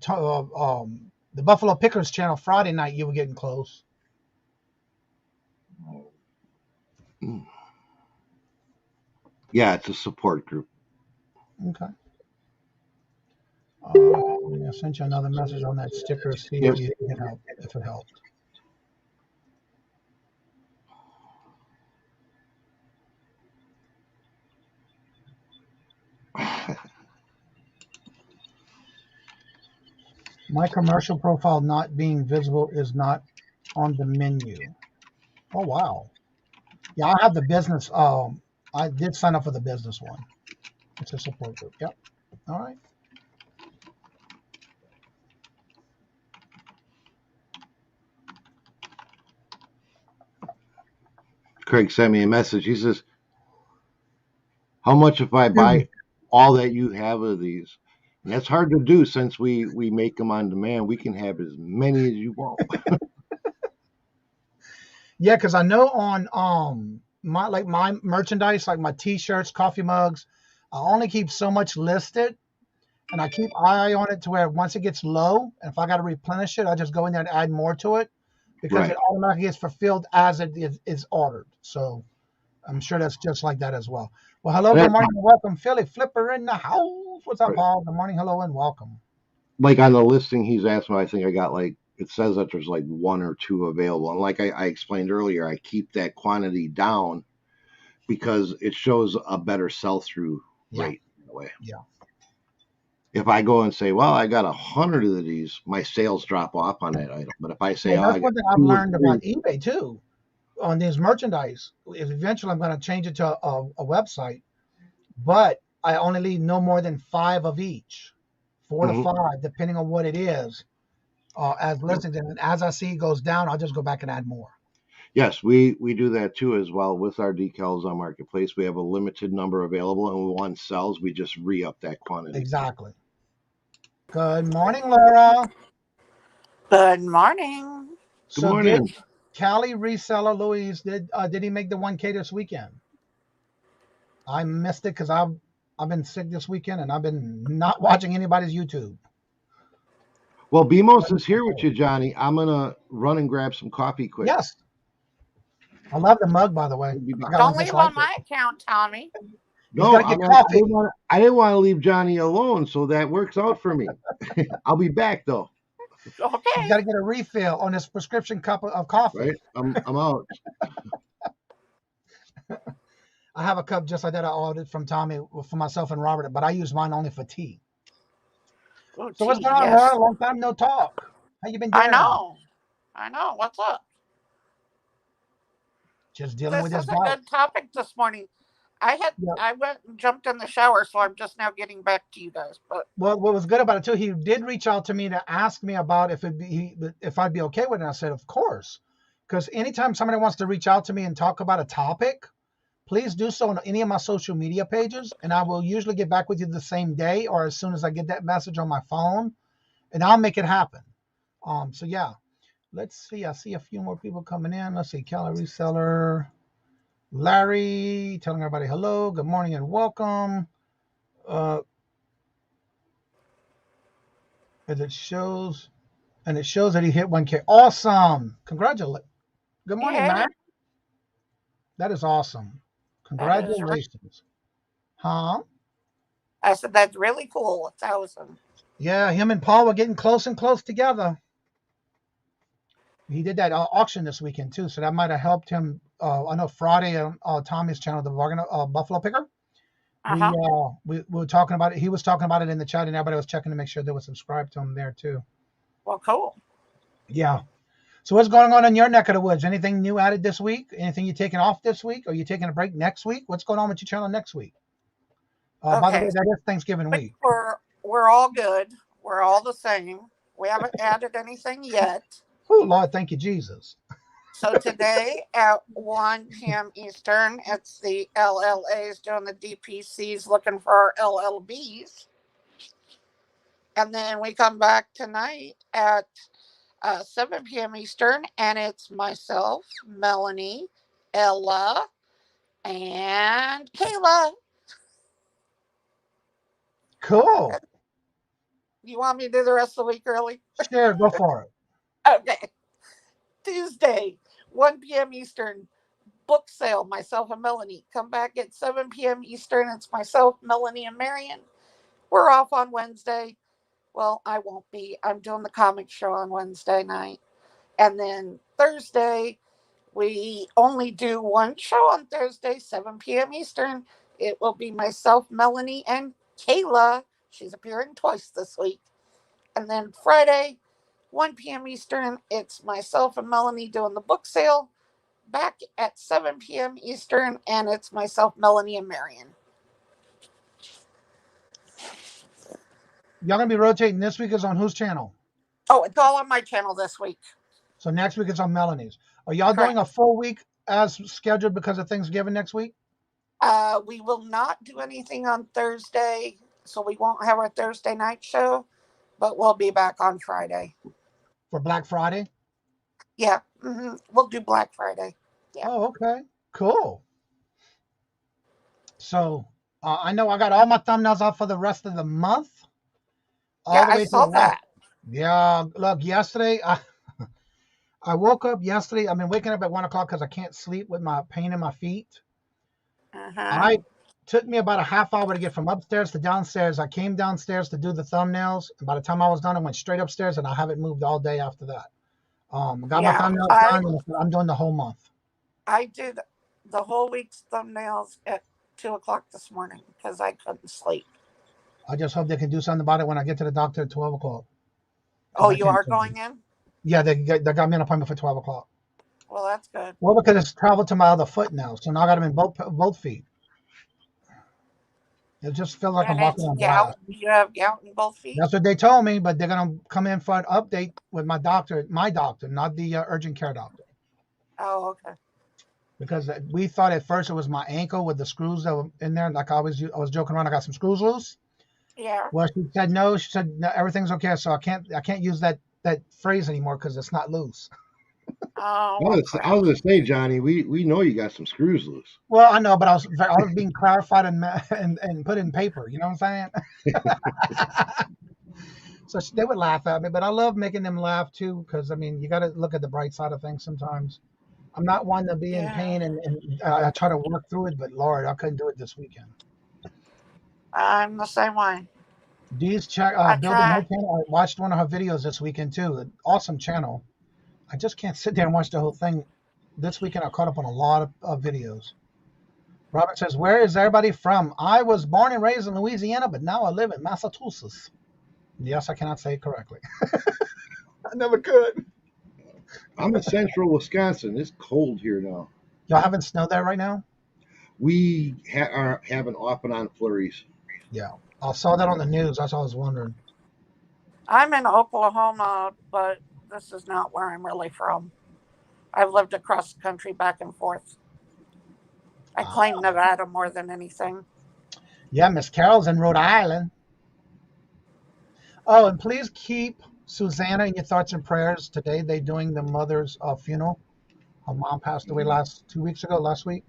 Buffalo Pickers channel Friday night you were getting close. Yeah, it's a support group. Okay. I sent you another message on that sticker. See if you can help, if it helped. My commercial profile not being visible is not on the menu. Oh, wow. Yeah, I have the business. I did sign up for the business one. It's a support group. Yep. All right. Craig sent me a message. He says, how much if I buy all that you have of these? And that's hard to do since we make them on demand. We can have as many as you want. Yeah, because I know on my merchandise, like my T-shirts, coffee mugs, I only keep so much listed, and I keep eye on it to where once it gets low, and if I got to replenish it, I just go in there and add more to it because it automatically gets fulfilled as it is ordered. So I'm sure that's just like that as well. Well, hello, good morning, and welcome, Philly Flipper in the house. What's up, Paul? Good morning, hello, and welcome. like on the listing he's asked me, I think I got like, it says that there's like 1 or 2 available. And like I explained earlier, I keep that quantity down because it shows a better sell-through rate that way. Yeah. If I go and say, well, I got 100 of these, my sales drop off on that item. But if I say, Well, I that's got one thing I've 2 or learned 3, about eBay too. On these merchandise, eventually I'm going to change it to a website, but I only leave no more than 5 of each, 4 to 5, depending on what it is, as listings. And as I see it goes down, I'll just go back and add more. Yes, we do that too as well with our decals on Marketplace. We have a limited number available, and when one sells, we just re-up that quantity. Exactly. Good morning, Laura. Good morning. So morning. did Cali Reseller Louise, did he make the 1K this weekend? I missed it because I've been sick this weekend and I've been not watching anybody's YouTube. Well, BMOS is here with you, Johnny. I'm gonna run and grab some coffee quick. Yes. I love the mug, by the way. Don't leave on my account, Tommy. No, I didn't want to leave Johnny alone, so that works out for me. I'll be back though. Okay. You got to get a refill on this prescription cup of coffee. Right, I'm out. I have a cup just like that I ordered from Tommy for myself and Robert, but I use mine only for tea. Oh, so what's going on, Laura? Long time no talk. How you been doing? I know. What's up? Just dealing with this. This is a good topic this morning. I went and jumped in the shower, so I'm just now getting back to you guys. But what was good about it too, he did reach out to me to ask me about if I'd be okay with it. And I said, of course, because anytime somebody wants to reach out to me and talk about a topic, please do so on any of my social media pages, and I will usually get back with you the same day or as soon as I get that message on my phone, and I'll make it happen. So yeah, let's see. I see a few more people coming in. Let's see, Cali Reseller. Larry telling everybody hello, good morning, and welcome. As it shows that he hit 1K. Awesome! Congratulations. Good morning, Matt. That is awesome. Congratulations. Huh? I said that's really cool. 1,000. Yeah, him and Paul were getting close and close together. He did that auction this weekend too, so that might have helped him. I know Friday on Tommy's channel, the Buffalo Picker. We were talking about it. He was talking about it in the chat, and everybody was checking to make sure they were subscribed to him there too. Well, cool. Yeah. So what's going on in your neck of the woods? Anything new added this week? Anything you taking off this week? Or you taking a break next week? What's going on with your channel next week? By the way, that is Thanksgiving week. We're all good. We're all the same. We haven't added anything yet. Oh, Lord, thank you, Jesus. So today at 1 p.m. Eastern, it's the LLAs doing the DPCs looking for our LLBs. And then we come back tonight at 7 p.m. Eastern, and it's myself, Melanie, Ella, and Kayla. Cool. You want me to do the rest of the week early? Sure, go for it. Okay. Tuesday, 1 p.m. Eastern, book sale, myself and Melanie. Come back at 7 p.m. Eastern. It's myself, Melanie, and Marion. We're off on Wednesday. Well, I won't be. I'm doing the comic show on Wednesday night. And then Thursday, we only do one show on Thursday, 7 p.m. Eastern. It will be myself, Melanie, and Kayla. She's appearing twice this week. And then Friday, 1 p.m. Eastern, it's myself and Melanie doing the book sale. Back at 7 p.m. Eastern, and it's myself, Melanie, and Marion. Y'all going to be rotating. This week is on whose channel? Oh, it's all on my channel this week. So next week it's on Melanie's. Are y'all doing a full week as scheduled because of Thanksgiving next week? We will not do anything on Thursday, so we won't have our Thursday night show, but we'll be back on Friday. For Black Friday? Yeah, we'll do Black Friday. Yeah. Oh, okay. Cool. So I know I got all my thumbnails out for the rest of the month. Yeah, I saw that. Yeah, look, yesterday, I woke up yesterday. I've been waking up at 1 o'clock because I can't sleep with my pain in my feet. I Took me about a half hour to get from upstairs to downstairs. I came downstairs to do the thumbnails, and by the time I was done, I went straight upstairs, and I haven't moved all day after that. Got my Yeah, thumbnails done, and I'm doing the whole month. I did the whole week's thumbnails at 2 o'clock this morning because I couldn't sleep. I just hope they can do something about it when I get to the doctor at 12 o'clock. Oh, you are going in? Yeah, they got me an appointment for 12 o'clock. Well, that's good. Well, because it's traveled to my other foot now, so now I got them in both feet. It just feels like I'm walking on glass. You have gout in both feet? That's what they told me, but they're gonna come in for an update with my doctor, not the urgent care doctor. Oh, okay. Because we thought at first it was my ankle with the screws that were in there. Like I was joking around. I got some screws loose. Yeah. Well, she said no. She said no, everything's okay. So I can't use that phrase anymore because it's not loose. Oh. I was gonna say, Johnny, we know you got some screws loose. Well, I know, but I was being clarified and put in paper. You know what I'm saying? So they would laugh at me, but I love making them laugh too, because I mean, you got to look at the bright side of things sometimes. I'm not one to be in pain, and I try to work through it, but Lord, I couldn't do it this weekend. I'm the same way. Dee's building her channel. I watched one of her videos this weekend too. An awesome channel. I just can't sit there and watch the whole thing. This weekend I caught up on a lot of videos. Robert says, "Where is everybody from? I was born and raised in Louisiana, but now I live in Massachusetts." Yes, I cannot say it correctly. I never could. I'm in central Wisconsin. It's cold here now. Y'all having snow there right now? We are having off and on flurries. Yeah, I saw that on the news. That's what I was wondering. I'm in Oklahoma, but this is not where I'm really from. I've lived across the country back and forth. I claim Nevada more than anything. Yeah, Miss Carol's in Rhode Island. Oh, and please keep Susanna in your thoughts and prayers. Today they're doing the mother's funeral. Her mom passed away last week.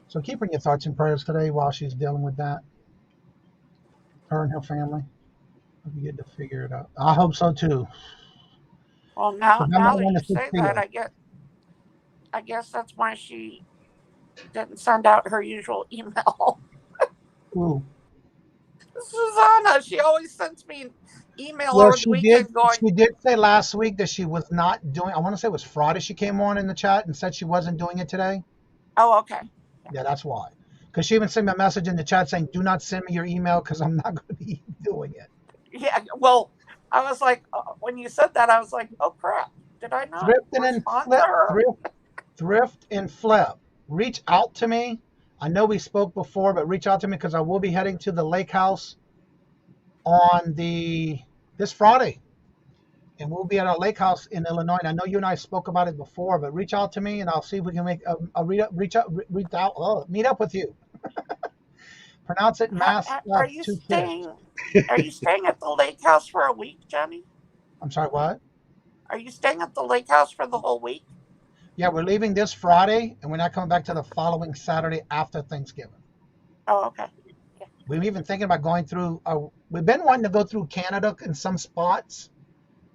So keep her in your thoughts and prayers today while she's dealing with that. Her and her family. Hope you get to figure it out. I hope so too. Well, now that you say that, I guess that's why she didn't send out her usual email. Ooh. Susanna, she always sends me an email over the weekend She did say last week that she was not doing, I want to say it was Friday she came on in the chat and said she wasn't doing it today. Oh, okay. Yeah, that's why. Because she even sent me a message in the chat saying, do not send me your email because I'm not going to be doing it. Yeah, well, I was like, when you said that, I was like, oh, crap. Did I not respond to her? Thrift and Flip. Reach out to me. I know we spoke before, but reach out to me because I will be heading to the lake house on this Friday. And we'll be at our lake house in Illinois. And I know you and I spoke about it before, but reach out to me and I'll see if we can make meet up with you. Pronounce it mass. Are you staying at the lake house for a week, Johnny? I'm sorry, what? Are you staying at the lake house for the whole week? Yeah, we're leaving this Friday, and we're not coming back to the following Saturday after Thanksgiving. Oh, okay. Yeah. We're even thinking about going through. We've been wanting to go through Canada in some spots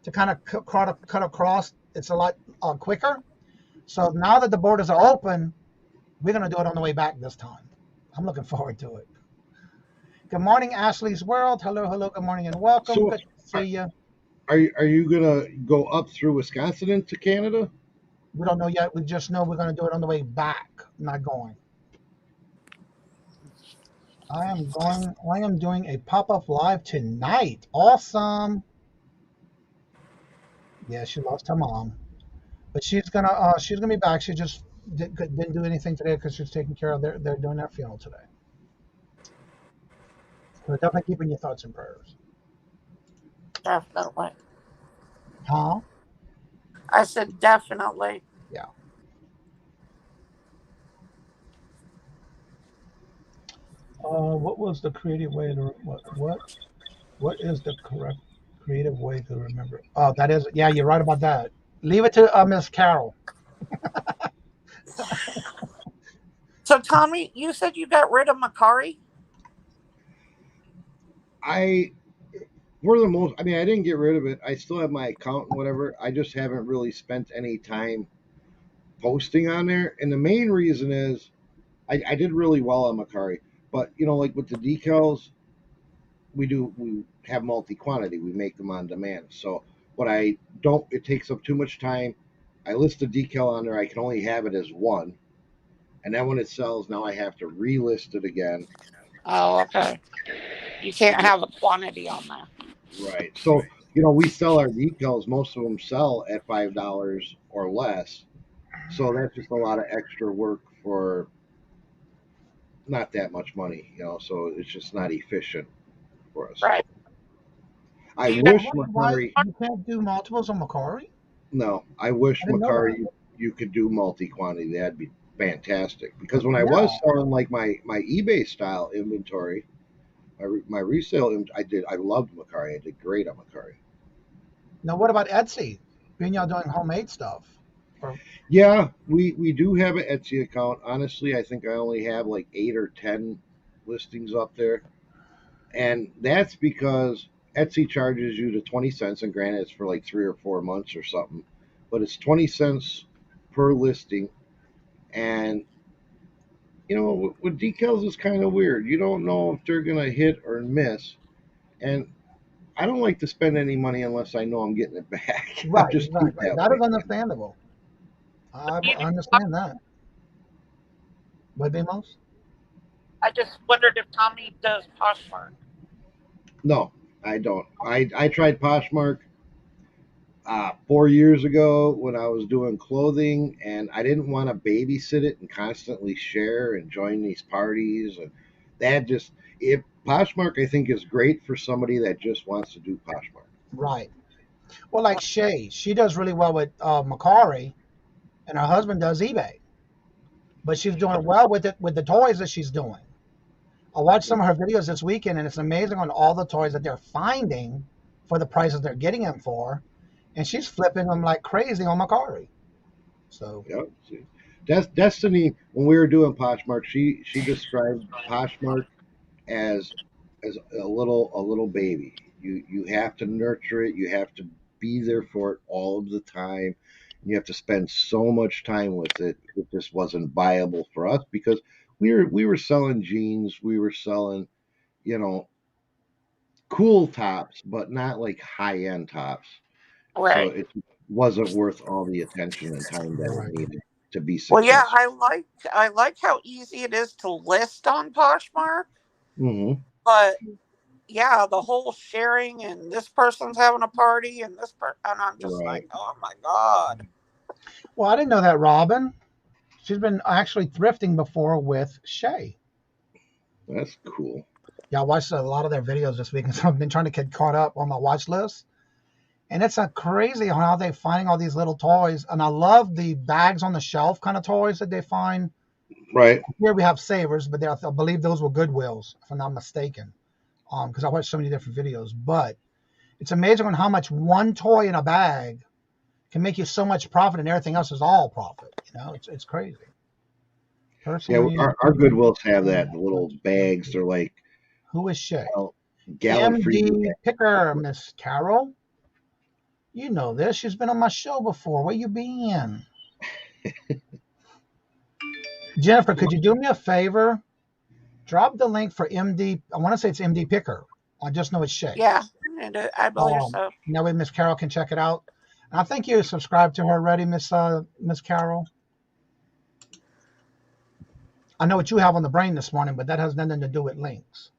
to kind of cut across. It's a lot quicker. So now that the borders are open, we're going to do it on the way back this time. I'm looking forward to it. Good morning, Ashley's World. Hello, good morning, and welcome. So, good to see you. Are you going to go up through Wisconsin into Canada? We don't know yet. We just know we're going to do it on the way back, not going. I am doing a pop-up live tonight. Awesome. Yeah, she lost her mom. But she's gonna be back. She just didn't do anything today because she's taking care of they're doing their funeral today. So definitely keeping your thoughts and prayers. Definitely. Huh? I said definitely. Yeah. What was the creative way to what is the correct creative way to remember? Oh, that is, yeah, you're right about that. Leave it to Miss Carol. So Tommy, you said you got rid of Macari? I didn't get rid of it. I still have my account and whatever. I just haven't really spent any time posting on there. And the main reason is I did really well on Macari, but But like with the decals, we have multi quantity. We make them on demand. So what I don't, it takes up too much time. I list a decal on there. I can only have it as one, and then when it sells, now I have to relist it again. Oh, okay. You can't have a quantity on there. Right. So we sell our decals. Most of them sell at $5 or less. So that's just a lot of extra work for not that much money. So it's just not efficient for us. Right. I You know, wish Why Macari. you can't do multiples on Macari? No, I wish I didn't know Macari that. you could do multi quantity. That'd be fantastic. Because when I Yeah. was selling like my eBay style inventory, my resale, I loved Macari. I did great on Macari. Now, what about Etsy? Being y'all doing homemade stuff? Or, Yeah, we do have an Etsy account. Honestly, I think I only have like 8 or 10 listings up there, and that's because Etsy charges you to 20 cents, and granted, it's for like 3 or 4 months or something, but it's 20 cents per listing. And with decals is kind of weird. You don't know if they're gonna hit or miss, and I don't like to spend any money unless I know I'm getting it back. I'm right, just right, too right. that That way. is understandable. I you know, understand that. Would be most? I just wondered if Tommy does Poshmark. No, I don't. I tried Poshmark 4 years ago when I was doing clothing, and I didn't want to babysit it and constantly share and join these parties, and that just if Poshmark I think is great for somebody that just wants to do Poshmark. Right. Well, like Shay, she does really well with Macari, and her husband does eBay. But she's doing well with it with the toys that she's doing. I watched some of her videos this weekend, and it's amazing on all the toys that they're finding for the prices they're getting them for, and she's flipping them like crazy on Macari. So Yep. See, Destiny when we were doing Poshmark, she described Poshmark as a little baby. You have to nurture it. You have to be there for it all of the time. You have to spend so much time with it. It just wasn't viable for us because we were selling jeans. We were selling you know cool tops, but not like high end tops. So Right. it wasn't worth all the attention and time that it right. needed to be Well, yeah, successful. I like how easy it is to list on Poshmark, Hmm. but yeah, the whole sharing and this person's having a party and and I'm just like, Right. oh my god. Well, I didn't know that Robin. She's been actually thrifting before with Shay. That's cool. Yeah, I watched a lot of their videos this week, and so I've been trying to get caught up on my watch list. And it's a crazy how they're finding all these little toys. And I love the bags on the shelf kind of toys that they find. Right. Here we have Savers, but I believe those were Goodwills, if I'm not mistaken. Because I watched so many different videos. But it's amazing on how much one toy in a bag can make you so much profit, and everything else is all profit. It's crazy. Yeah, Personally, our Goodwills have that the little bags. They're like who is Shay? gallon free. MD Picker, Miss Carol. You know this. She's been on my show before. Where you been? Jennifer, could you do me a favor? Drop the link for MD. I want to say it's MD Picker. I just know it's Shay. Yeah, and I believe so. That way Miss Carol can check it out. And I think you subscribed to her already, Miss Carol. I know what you have on the brain this morning, but that has nothing to do with links.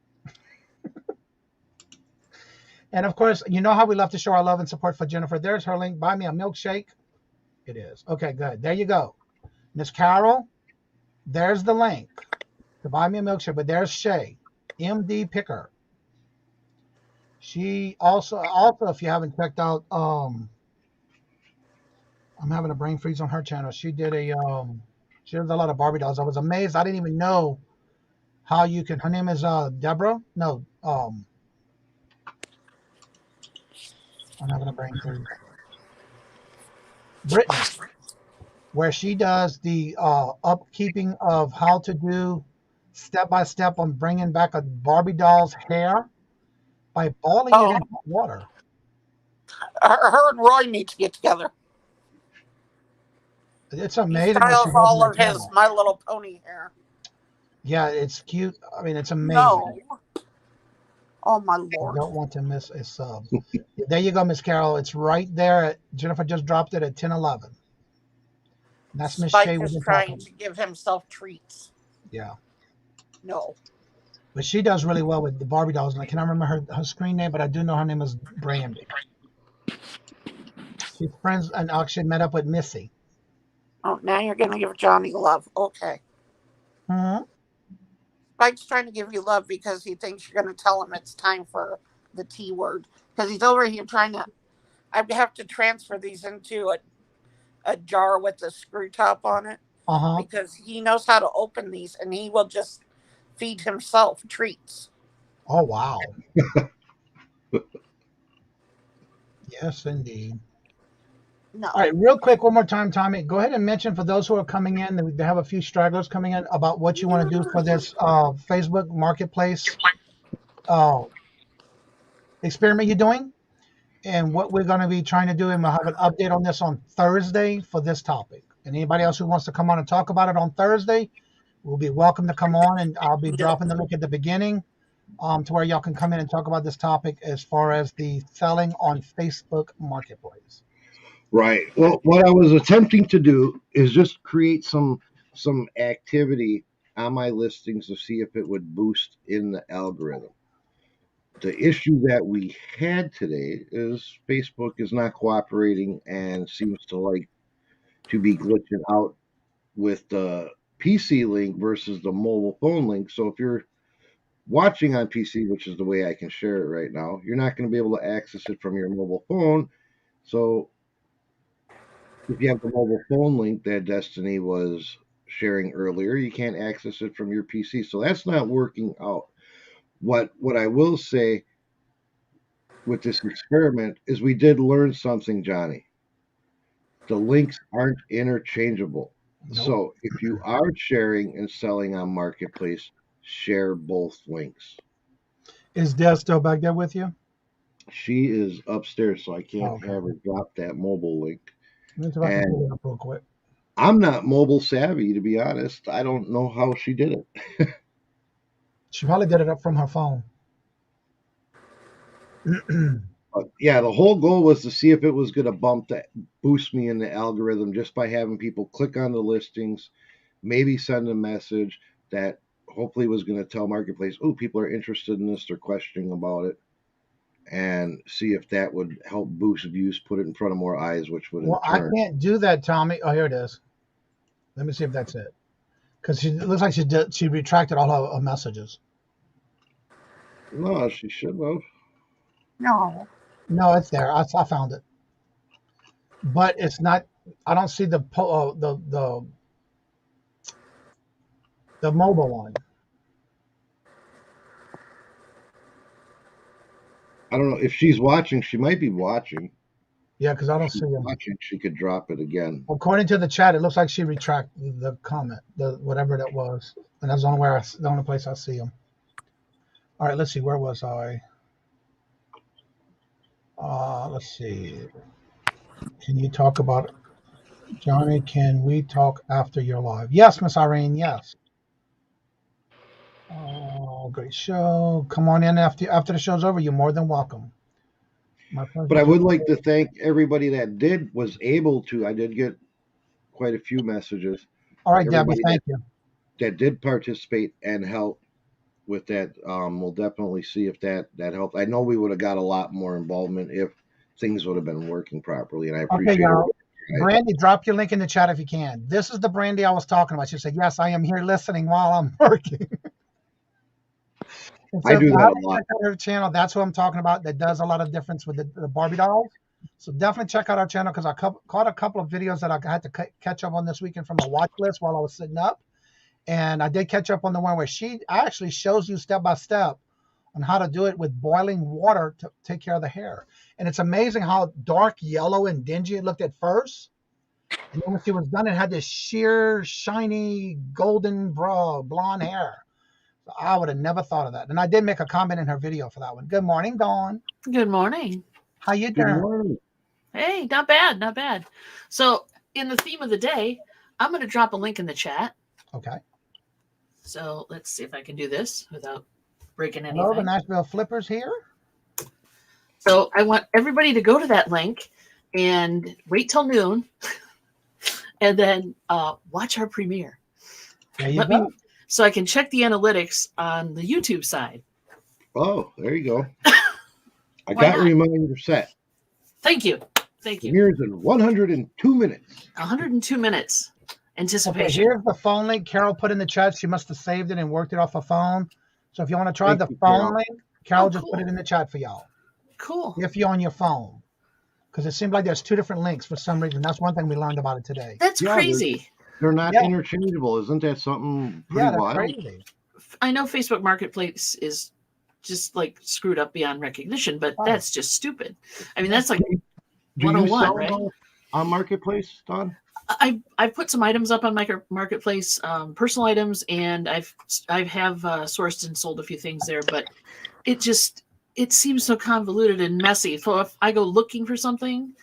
And of course, you know how we love to show our love and support for Jennifer. There's her link. Buy me a milkshake. It is. Okay, good. There you go. Miss Carol, there's the link to buy me a milkshake. But there's Shay, MD Picker. She also, if you haven't checked out, I'm having a brain freeze on her channel. She did she did a lot of Barbie dolls. I was amazed. I didn't even know how you can. Her name is Deborah. No, I'm having a brain freeze. Brittany, where she does the upkeeping of how to do step by step on bringing back a Barbie doll's hair by boiling it Oh, in hot water. her and Roy need to get together. It's He amazing what she styles does on all that of his channel. My Little Pony hair. Yeah, it's cute. I mean, it's amazing. No. Oh my You lord. don't want to miss a sub. There you go, Miss Carol. It's right there. Jennifer just dropped it at 10:11. That's Miss Shay Spike we've is been trying talking. to give himself treats. Yeah. No. But she does really well with the Barbie dolls. And I cannot remember her screen name, but I do know her name is Brandy. She's friends and actually met up with Missy. Oh, now you're going to give Johnny love. Okay. Mm-hmm. Spike's trying to give you love because he thinks you're going to tell him it's time for the T word. Because he's over here trying to. I have to transfer these into a jar with a screw top on it. Uh-huh. Because he knows how to open these and he will just feed himself treats. Oh, wow. Yes, indeed. No. All right, real quick, one more time, Tommy. Go ahead and mention for those who are coming in, they have a few stragglers coming in, about what you want to do for this Facebook Marketplace experiment you're doing, and what we're going to be trying to do. And we'll have an update on this on Thursday for this topic. And anybody else who wants to come on and talk about it on Thursday will be welcome to come on, and I'll be dropping the link at the beginning to where y'all can come in and talk about this topic as far as the selling on Facebook Marketplace. Right. Well, what I was attempting to do is just create some activity on my listings to see if it would boost in the algorithm. The issue that we had today is Facebook is not cooperating and seems to like to be glitching out with the PC link versus the mobile phone link. So if you're watching on PC, which is the way I can share it right now, you're not going to be able to access it from your mobile phone. So if you have the mobile phone link that Destiny was sharing earlier, you can't access it from your PC. So that's not working out. What I will say with this experiment is we did learn something, Johnny. The links aren't interchangeable. Nope. So if you are sharing and selling on Marketplace, share both links. Is Des still back there with you? She is upstairs, so I can't Okay. have her drop that mobile link. Let me see if I can pull it up real quick. I'm not mobile savvy, to be honest. I don't know how she did it. She probably did it up from her phone. Yeah, the whole goal was to see if it was going to boost me in the algorithm just by having people click on the listings, maybe send a message that hopefully was going to tell Marketplace, oh, people are interested in this, they're questioning about it, and see if that would help boost views, put it in front of more eyes, which would Well, in turn. I can't do that, Tommy. Oh, here it is. Let me see if that's it. Because it looks like she retracted all her messages. No, she should have. No, it's there. I found it. But it's not. I don't see the mobile one. I don't know if she's watching. She might be watching. Yeah, because I don't see him. Watching, she could drop it again. According to the chat, it looks like she retracted the comment, whatever that was, and that's the only place I see him. All right, let's see. Where was I? Let's see. Can you talk about Johnny? Can we talk after your live? Yes, Miss Irene. Yes. Oh, great show. Come on in after the show's over. You're more than welcome. My pleasure. But I would like to thank everybody that was able to. I did get quite a few messages. All right, Debbie, thank you. That did participate and help with that. We'll definitely see if that helped. I know we would have got a lot more involvement if things would have been working properly, and I appreciate it. Brandy, drop your link in the chat if you can. This is the Brandy I was talking about. She said, yes, I am here listening while I'm working. So I do that a lot. Check out her channel. That's what I'm talking about. That does a lot of difference with the Barbie dolls. So definitely check out our channel, because I caught a couple of videos that I had to catch up on this weekend from a watch list while I was sitting up. And I did catch up on the one where she actually shows you step by step on how to do it with boiling water to take care of the hair. And it's amazing how dark yellow and dingy it looked at first. And then when she was done, it had this sheer, shiny, golden blonde hair. So I would have never thought of that. And I did make a comment in her video for that one. Good morning, Dawn. Good morning. How you Good doing? morning. Hey, not bad, not bad. So in the theme of the day, I'm going to drop a link in the chat. Okay. So let's see if I can do this without breaking anything. Hello, the Nashville Flippers here. So I want everybody to go to that link and wait till noon and then watch our premiere. There you go. So I can check the analytics on the YouTube side. Oh, there you go. I got a reminder set. Thank you. Thank you. Here's in 102 minutes. 102 minutes. Anticipation. Okay, here's the phone link Carol put in the chat. She must have saved it and worked it off a phone. So if you want to try the phone link, Carol just put it in the chat for y'all. Cool. If you're on your phone. Because it seems like there's two different links for some reason. That's one thing we learned about it today. That's crazy. They're not interchangeable. Isn't that something pretty wild? Crazy. I know Facebook Marketplace is just like screwed up beyond recognition, but that's just stupid. I mean, that's like 101, right? On Marketplace, Don? I put some items up on my Marketplace, personal items, and I have sourced and sold a few things there, but it seems so convoluted and messy. So if I go looking for something,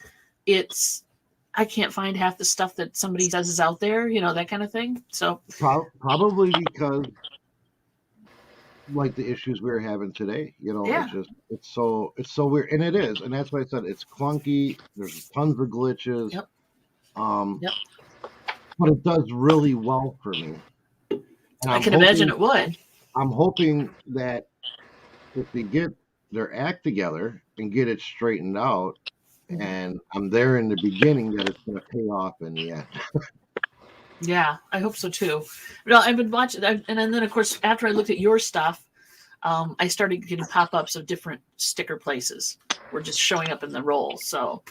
I can't find half the stuff that somebody says is out there, that kind of thing. So probably because like the issues we're having today, it's so weird, and it is, and that's why I said it's clunky. There's tons of glitches. Yep. But it does really well for me. And I can imagine it would. I'm hoping that if they get their act together and get it straightened out, and I'm there in the beginning, that it's going to pay off in the end. Yeah, I hope so too. Well, I've been watching, and then of course, after I looked at your stuff, I started getting pop-ups of different sticker places. Were just showing up in the roll, so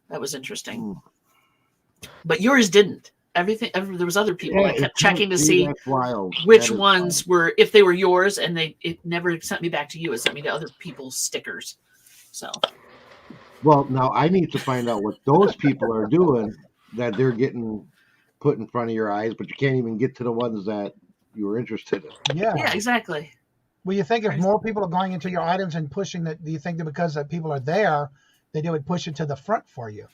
that was interesting. But yours didn't. There was other people. I kept checking to see which ones were, if they were yours, and it never sent me back to you. It sent me to other people's stickers. So. Well, now I need to find out what those people are doing that they're getting put in front of your eyes, but you can't even get to the ones that you were interested in. Yeah, exactly. Well, you think if more people are going into your items and pushing that, do you think that because that people are there, that they would push it to the front for you?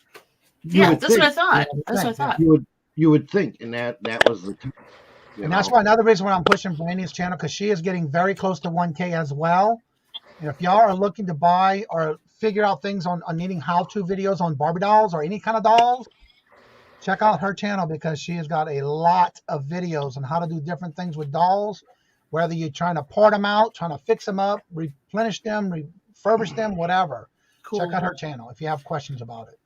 Yeah, that's what I thought. That's what I thought. You would think, and that was the. And that's why another reason why I'm pushing Brandy's channel, because she is getting very close to 1K as well. And if y'all are looking to buy or figure out things on needing how-to videos on Barbie dolls or any kind of dolls, check out her channel, because she has got a lot of videos on how to do different things with dolls, whether you're trying to port them out, trying to fix them up, replenish them, refurbish them, whatever. Cool. Check out her channel if you have questions about it.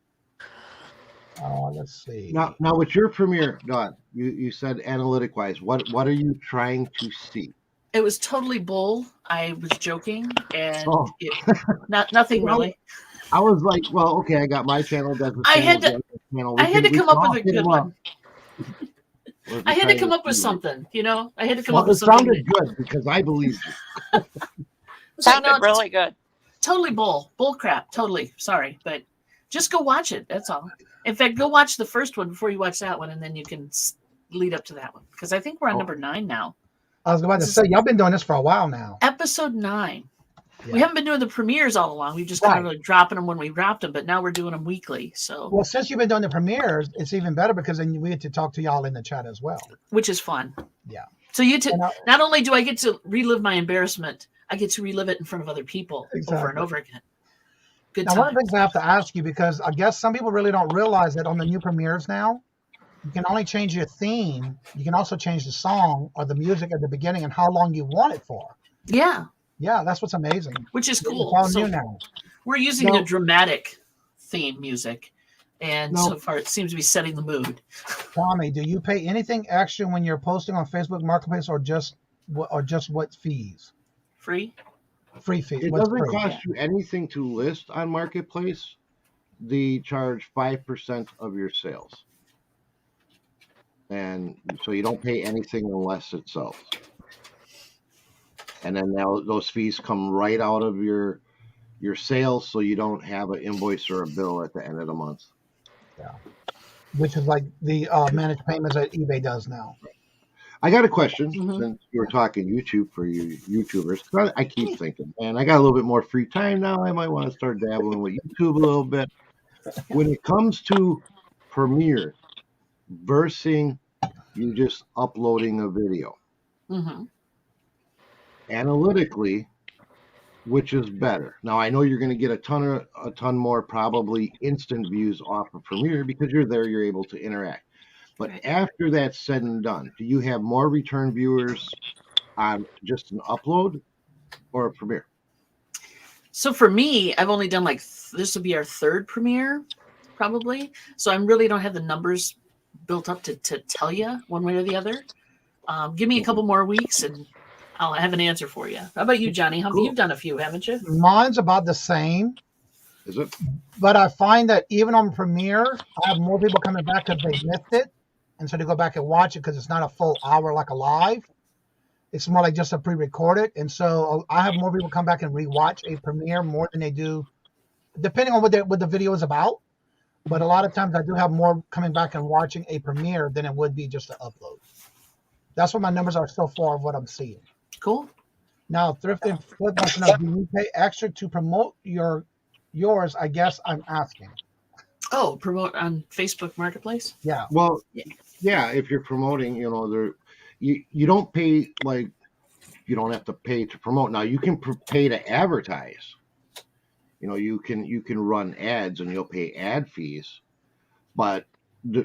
Let's see. Now with your premiere, Don, you said analytic-wise, what are you trying to see? It was totally bull. I was joking, and nothing really. I was like, well, okay, I got my channel. I had to come up with a good one. I had to come up with something, I had to come up with something. It sounded good, because I believed you. Sounded really good. Totally bull crap. Totally. Sorry, but just go watch it. That's all. In fact, go watch the first one before you watch that one, and then you can lead up to that one, because I think we're on number 9 now. I was about to say, y'all been doing this for a while now. Episode 9. Yeah. We haven't been doing the premieres all along. We've just kind of like dropping them when we wrapped them, but now we're doing them weekly. So, well, since you've been doing the premieres, it's even better, because then we get to talk to y'all in the chat as well, which is fun. Yeah. So not only do I get to relive my embarrassment, I get to relive it in front of other people over and over again. Good now, times. one of the things I have to ask you, because I guess some people really don't realize that on the new premieres now, you can only change your theme. You can also change the song or the music at the beginning and how long you want it for. Yeah. Yeah, that's what's amazing. Which is cool. It's all new now. We're using a dramatic theme music, and so far it seems to be setting the mood. Tommy, do you pay anything extra when you're posting on Facebook Marketplace, or just what fees? Free? Free fee. It doesn't cost you anything to list on Marketplace. They charge 5% of your sales. And so you don't pay anything unless it sells. And then those fees come right out of your sales, so you don't have an invoice or a bill at the end of the month. Yeah. Which is like the managed payments that eBay does now. I got a question, since you were talking YouTube for you YouTubers. I keep thinking, man, I got a little bit more free time now. I might want to start dabbling with YouTube a little bit. When it comes to Premiere versus you just uploading a video, Mm-hmm. Analytically, which is better? Now I know you're going to get a ton more probably instant views off of Premiere because you're there, you're able to interact. But Right. after that's said and done, do you have more return viewers on just an upload or a Premiere? So for me, I've only done like this will be our third premiere, probably. So I really don't have the numbers built up to tell you one way or the other. Give me a couple more weeks and I'll have an answer for you. How about you, Johnny? Cool. You've done a few, haven't you? Mine's about the same. Is it? But I find that even on Premiere, I have more people coming back because they missed it. And so they go back and watch it because it's not a full hour like a live. It's more like just a pre-recorded. And so I have more people come back and rewatch a premiere more than they do, depending on what the video is about. But a lot of times I do have more coming back and watching a premiere than it would be just to upload. That's what my numbers are so far of what I'm seeing. Cool. Now, Thrift and Flip wants to know, do you pay extra to promote yours? I guess I'm asking. Oh, promote on Facebook Marketplace? Yeah. Well, yeah, if you're promoting, you don't pay, like, you don't have to pay to promote. Now you can pay to advertise. You can run ads and you'll pay ad fees, but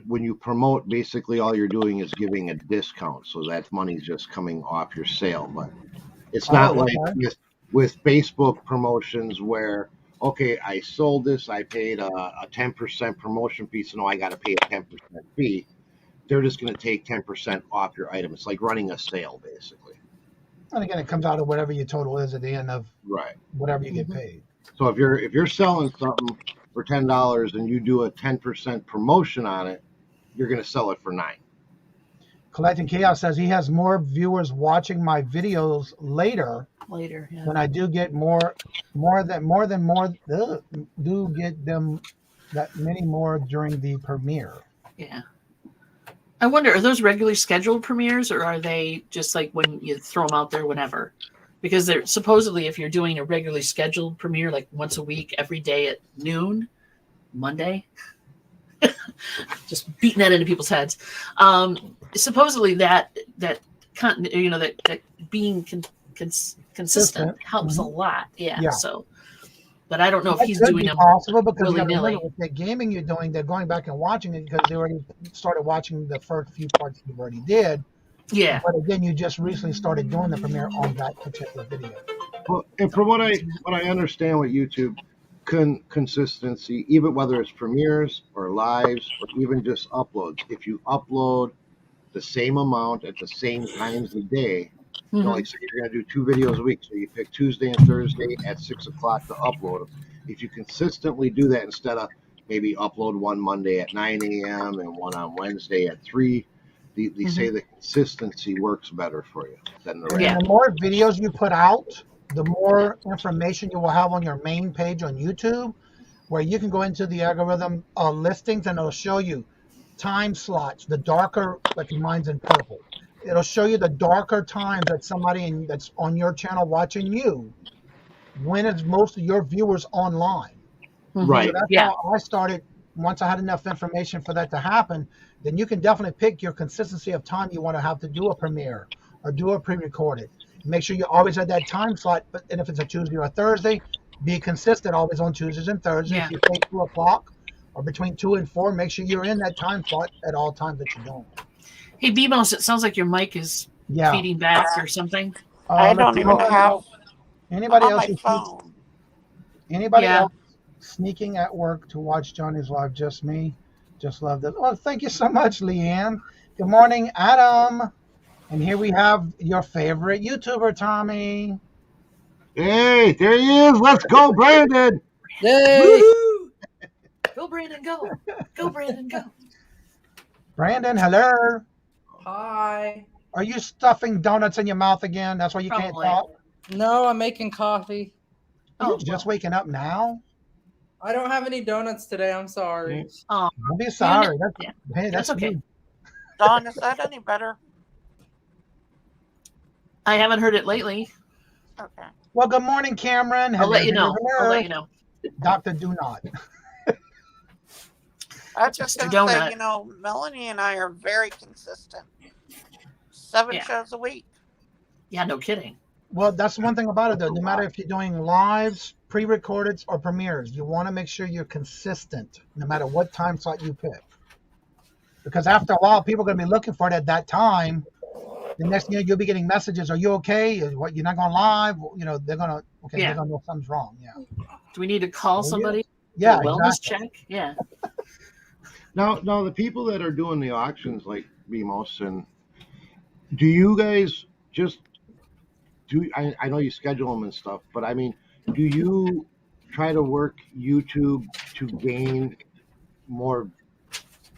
when you promote, basically all you're doing is giving a discount, so that money's just coming off your sale. But it's not like with Facebook promotions where, okay, I sold this, I paid a 10% promotion fee, so now I got to pay a 10% fee. They're just going to take 10% off your item. It's like running a sale, basically. And again, it comes out of whatever your total is at the end of whatever you get paid. So if you're selling something for $10 and you do a 10% promotion on it, you're going to sell it for $9. Collecting Chaos says he has more viewers watching my videos later yeah. than I do get do get them that many more during the premiere. Yeah. I wonder, are those regularly scheduled premieres or are they just like when you throw them out there whenever? Because they're supposedly, if you're doing a regularly scheduled premiere, like once a week, every day at noon, Monday, just beating that into people's heads. Supposedly that being consistent helps a lot. Yeah. So, but I don't know if he's doing them possible because willy-nilly. with the gaming you're doing, they're going back and watching it because they already started watching the first few parts you already did. Yeah. But again, you just recently started doing the premiere on that particular video. Well, and from what I understand with YouTube, consistency, even whether it's premieres or lives or even just uploads, if you upload the same amount at the same times a day, like say you're going to do 2 videos a week, so you pick Tuesday and Thursday at 6 o'clock to upload them. If you consistently do that instead of maybe upload one Monday at 9 a.m. and one on Wednesday at 3, they say the consistency works better for you than the rest. And the more videos you put out, the more information you will have on your main page on YouTube, where you can go into the algorithm listings and it'll show you time slots, the darker, like mine's in purple. It'll show you the darker times that somebody that's on your channel watching you, when is most of your viewers online. Right. So that's how I started. Once I had enough information for that to happen, then you can definitely pick your consistency of time you want to have to do a premiere or do a pre-recorded. Make sure you always at that time slot, and if it's a Tuesday or a Thursday, be consistent always on Tuesdays and Thursdays. If you say 2 o'clock or between 2 and 4, make sure you're in that time slot at all times that you're doing. Hey, Bemos, it sounds like your mic is feeding back or something. I don't even have anybody else my phone. Anybody else sneaking at work to watch Johnny's live? Just me. Just love this. Oh, thank you so much, Leanne. Good morning, Adam. And here we have your favorite YouTuber, Tommy. Hey, there he is. Let's go, Brandon. Yay. Go, Brandon, go. Go, Brandon, go. Brandon, hello. Hi. Are you stuffing donuts in your mouth again? That's why you can't talk? No, I'm making coffee. You're just waking up now? I don't have any donuts today. I'm sorry. Oh, don't be sorry. That's okay. Me. Dawn, is that any better? I haven't heard it lately. Okay. Well, good morning, Cameron. I'll let you know. I'll let you know. Dr. Do Not. I was just going to say, Melanie and I are very consistent. 7 shows a week. Yeah, no kidding. Well, that's one thing about it, though. No matter if you're doing lives, pre-recordeds, or premieres, you want to make sure you're consistent, no matter what time slot you pick. Because after a while, people are going to be looking for it at that time. The next thing you'll be getting messages, "Are you okay? What, you're not going live?" You know, they're gonna they're gonna know something's wrong. Yeah. Do we need to call somebody? Yeah, for a wellness exactly. check. Yeah. Now, the people that are doing the auctions, like BMOS, and do you guys just do? I know you schedule them and stuff, but I mean, do you try to work YouTube to gain more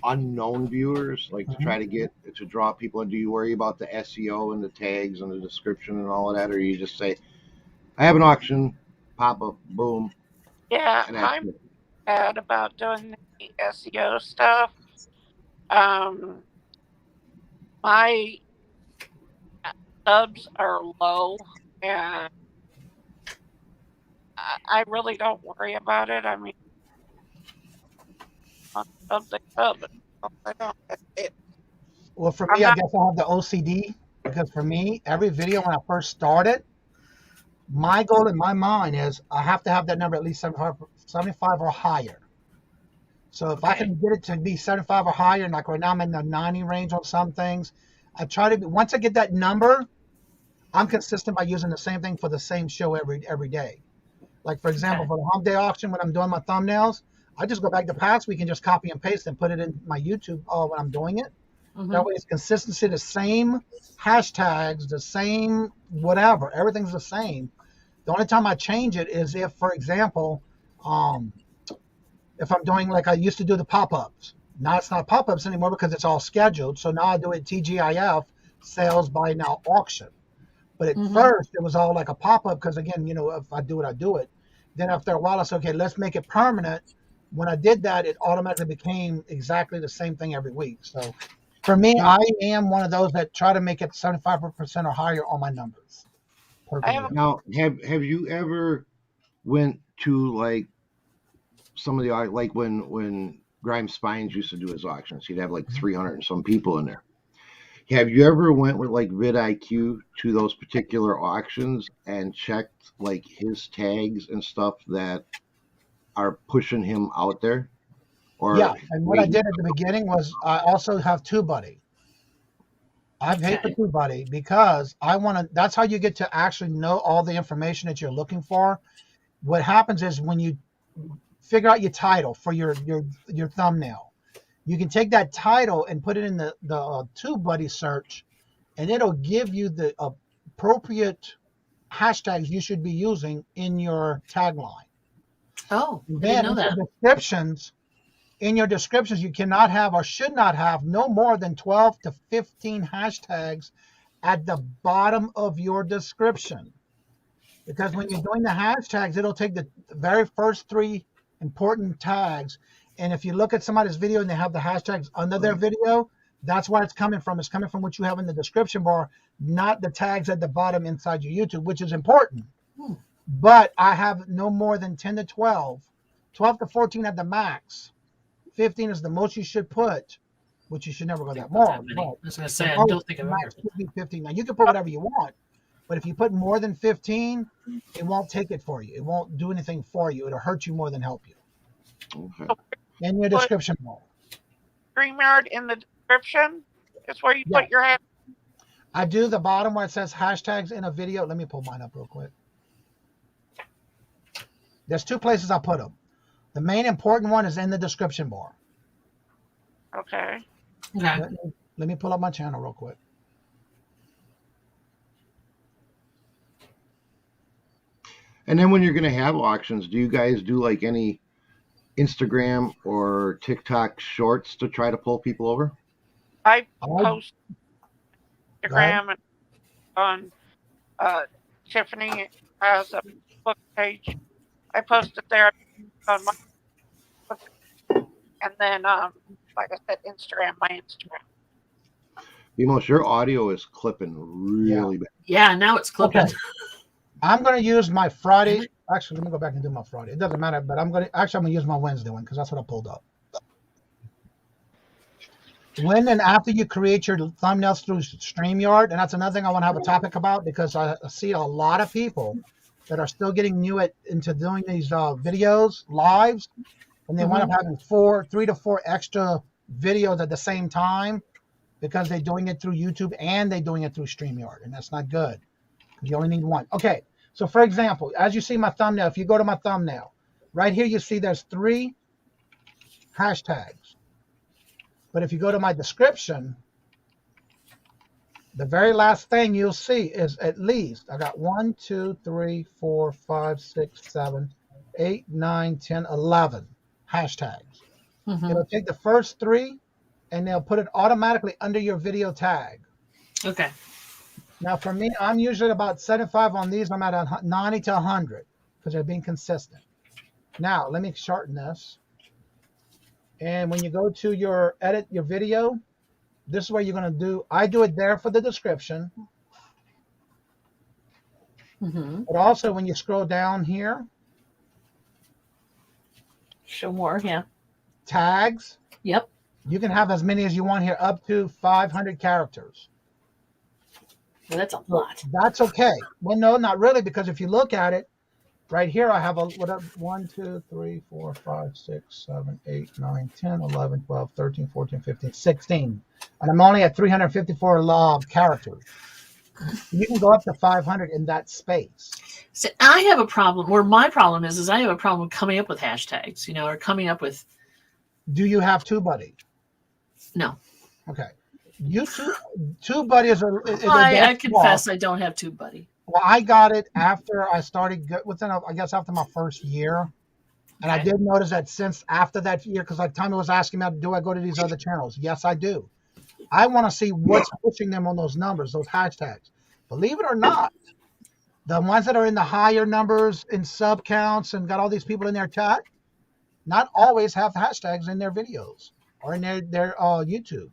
unknown viewers, like to try to draw people? And do you worry about the SEO and the tags and the description and all of that, or you just say, "I have an auction, pop up, boom"? Yeah, and I'm bad about doing the SEO stuff. My subs are low, and I really don't worry about it. I mean, they sub. I don't. Well, for me, I guess I have the OCD, because for me, every video when I first started, my goal in my mind is I have to have that number at least 75 or higher. So if I can get it to be 75 or higher, and like right now I'm in the 90 range on some things, I try to be, once I get that number, I'm consistent by using the same thing for the same show every day. Like, for example, for the hump day auction, when I'm doing my thumbnails, I just go back to past week and just copy and paste and put it in my YouTube when I'm doing it. That way it's consistency, the same hashtags, the same whatever, everything's the same. The only time I change it is if, for example, if I'm doing, like I used to do the pop-ups. Now it's not pop-ups anymore because it's all scheduled. So now I do it TGIF, sales by now auction. But at first it was all like a pop-up because, again, you know, if I do it, I do it. Then after a while I said, okay, let's make it permanent. When I did that, it automatically became exactly the same thing every week. So for me, I am one of those that try to make it 75% or higher on my numbers. Now, have you ever went to like some of the, like when Grimes Spines used to do his auctions, he'd have like 300 and some people in there. Have you ever went with like vidIQ to those particular auctions and checked like his tags and stuff that are pushing him out there? Or yeah, and what I did at the beginning was I also have TubeBuddy. I've paid for TubeBuddy because I want to. That's how you get to actually know all the information that you're looking for. What happens is when you figure out your title for your thumbnail, you can take that title and put it in the TubeBuddy search, and it'll give you the appropriate hashtags you should be using in your tagline. Oh, I then didn't know that. In your descriptions, you cannot have or should not have no more than 12 to 15 hashtags at the bottom of your description. Because when you're doing the hashtags, it'll take the very first 3 important tags. And if you look at somebody's video and they have the hashtags under their video, that's where it's coming from. It's coming from what you have in the description bar, not the tags at the bottom inside your YouTube, which is important. But I have no more than 10 to 12 to 14 at the max. 15 is the most you should put, which you should never go that more. I was going to say, I don't think I've ever. Should be 15. Now, you can put whatever you want, but if you put more than 15, it won't take it for you. It won't do anything for you. It'll hurt you more than help you. Okay. In your description bar. StreamYard in the description is where you put your head. I do the bottom where it says hashtags in a video. Let me pull mine up real quick. There's 2 places I put them. The main important one is in the description bar. Okay. Let me pull up my channel real quick. And then when you're going to have auctions, do you guys do like any Instagram or TikTok shorts to try to pull people over? I post Instagram and on Tiffany has a book page. I post it there on my book, and then like I said, my Instagram. BMOS, your audio is clipping really bad. Yeah, now it's clipping. Okay. I'm going to use my Friday. Actually, let me go back and do my Friday. It doesn't matter, but I'm going to use my Wednesday one because that's what I pulled up. when and after you create your thumbnails through StreamYard, and that's another thing I want to have a topic about, because I see a lot of people that are still getting new into doing these videos, lives, and they wind up having 3 to 4 extra videos at the same time because they're doing it through YouTube and they're doing it through StreamYard, and that's not good. You only need one. Okay, so for example, as you see my thumbnail, if you go to my thumbnail, right here you see there's 3 hashtags. But if you go to my description, the very last thing you'll see is at least, I got 1, 2, 3, 4, 5, 6, 7, 8, 9, 10, 11 hashtags. It'll take the first 3 and they'll put it automatically under your video tag. Okay. Now for me, I'm usually about 75 on these. I'm at 90 to 100 because they're being consistent. Now let me shorten this. And when you go to your edit your video, this is where you're going to do, I do it there for the description. But also when you scroll down here. Show more, yeah. Tags. Yep. You can have as many as you want here, up to 500 characters. Well, that's a lot. That's okay. Well, no, not really, because if you look at it, right here, I have 1, 2, 3, 4, 5, 6, 7, 8, 9, 10, 11, 12, 13, 14, 15, 16. And I'm only at 354 characters. You can go up to 500 in that space. So I have a problem, or my problem is I have a problem coming up with hashtags, or coming up with. Do you have TubeBuddy? No. Okay. TubeBuddy is I confess I don't have TubeBuddy. Well, I got it after I started after my first year. And I did notice that since after that year, because like Tommy was asking me, do I go to these other channels? Yes, I do. I want to see what's pushing them on those numbers, those hashtags. Believe it or not, the ones that are in the higher numbers in sub counts and got all these people in their chat, not always have hashtags in their videos or in their YouTube.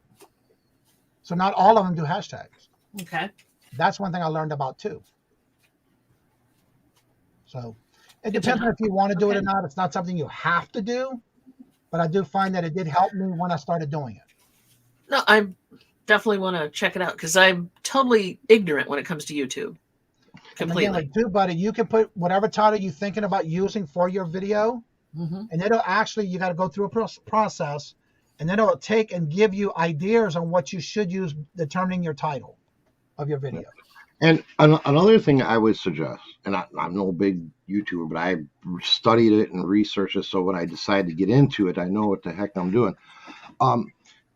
So not all of them do hashtags. Okay. That's one thing I learned about too. So it depends on if you want to do it or not. It's not something you have to do, but I do find that it did help me when I started doing it. No, I definitely want to check it out because I'm totally ignorant when it comes to YouTube. Completely. And again, like TubeBuddy, you can put whatever title you're thinking about using for your video, and it'll actually, you got to go through a process, and then it'll take and give you ideas on what you should use determining your title of your video. And another thing I would suggest, and I'm no big YouTuber, but I studied it and researched it, so when I decide to get into it, I know what the heck I'm doing.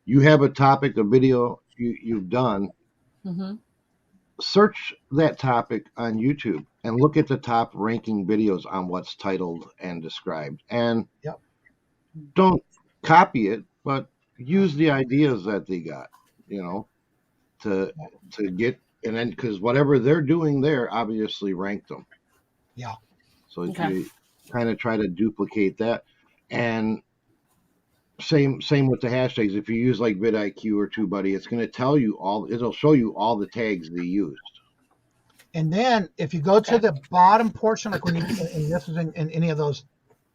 You have a topic, a video you've done, search that topic on YouTube and look at the top ranking videos on what's titled and described. And don't copy it, but use the ideas that they got, to get, and then because whatever they're doing there obviously ranked them. Yeah. So you kind of try to duplicate that. And same with the hashtags. If you use like vidIQ or TubeBuddy, it's going to tell you it'll show you all the tags they used. And then if you go to the bottom portion, like when you, and this is in any of those,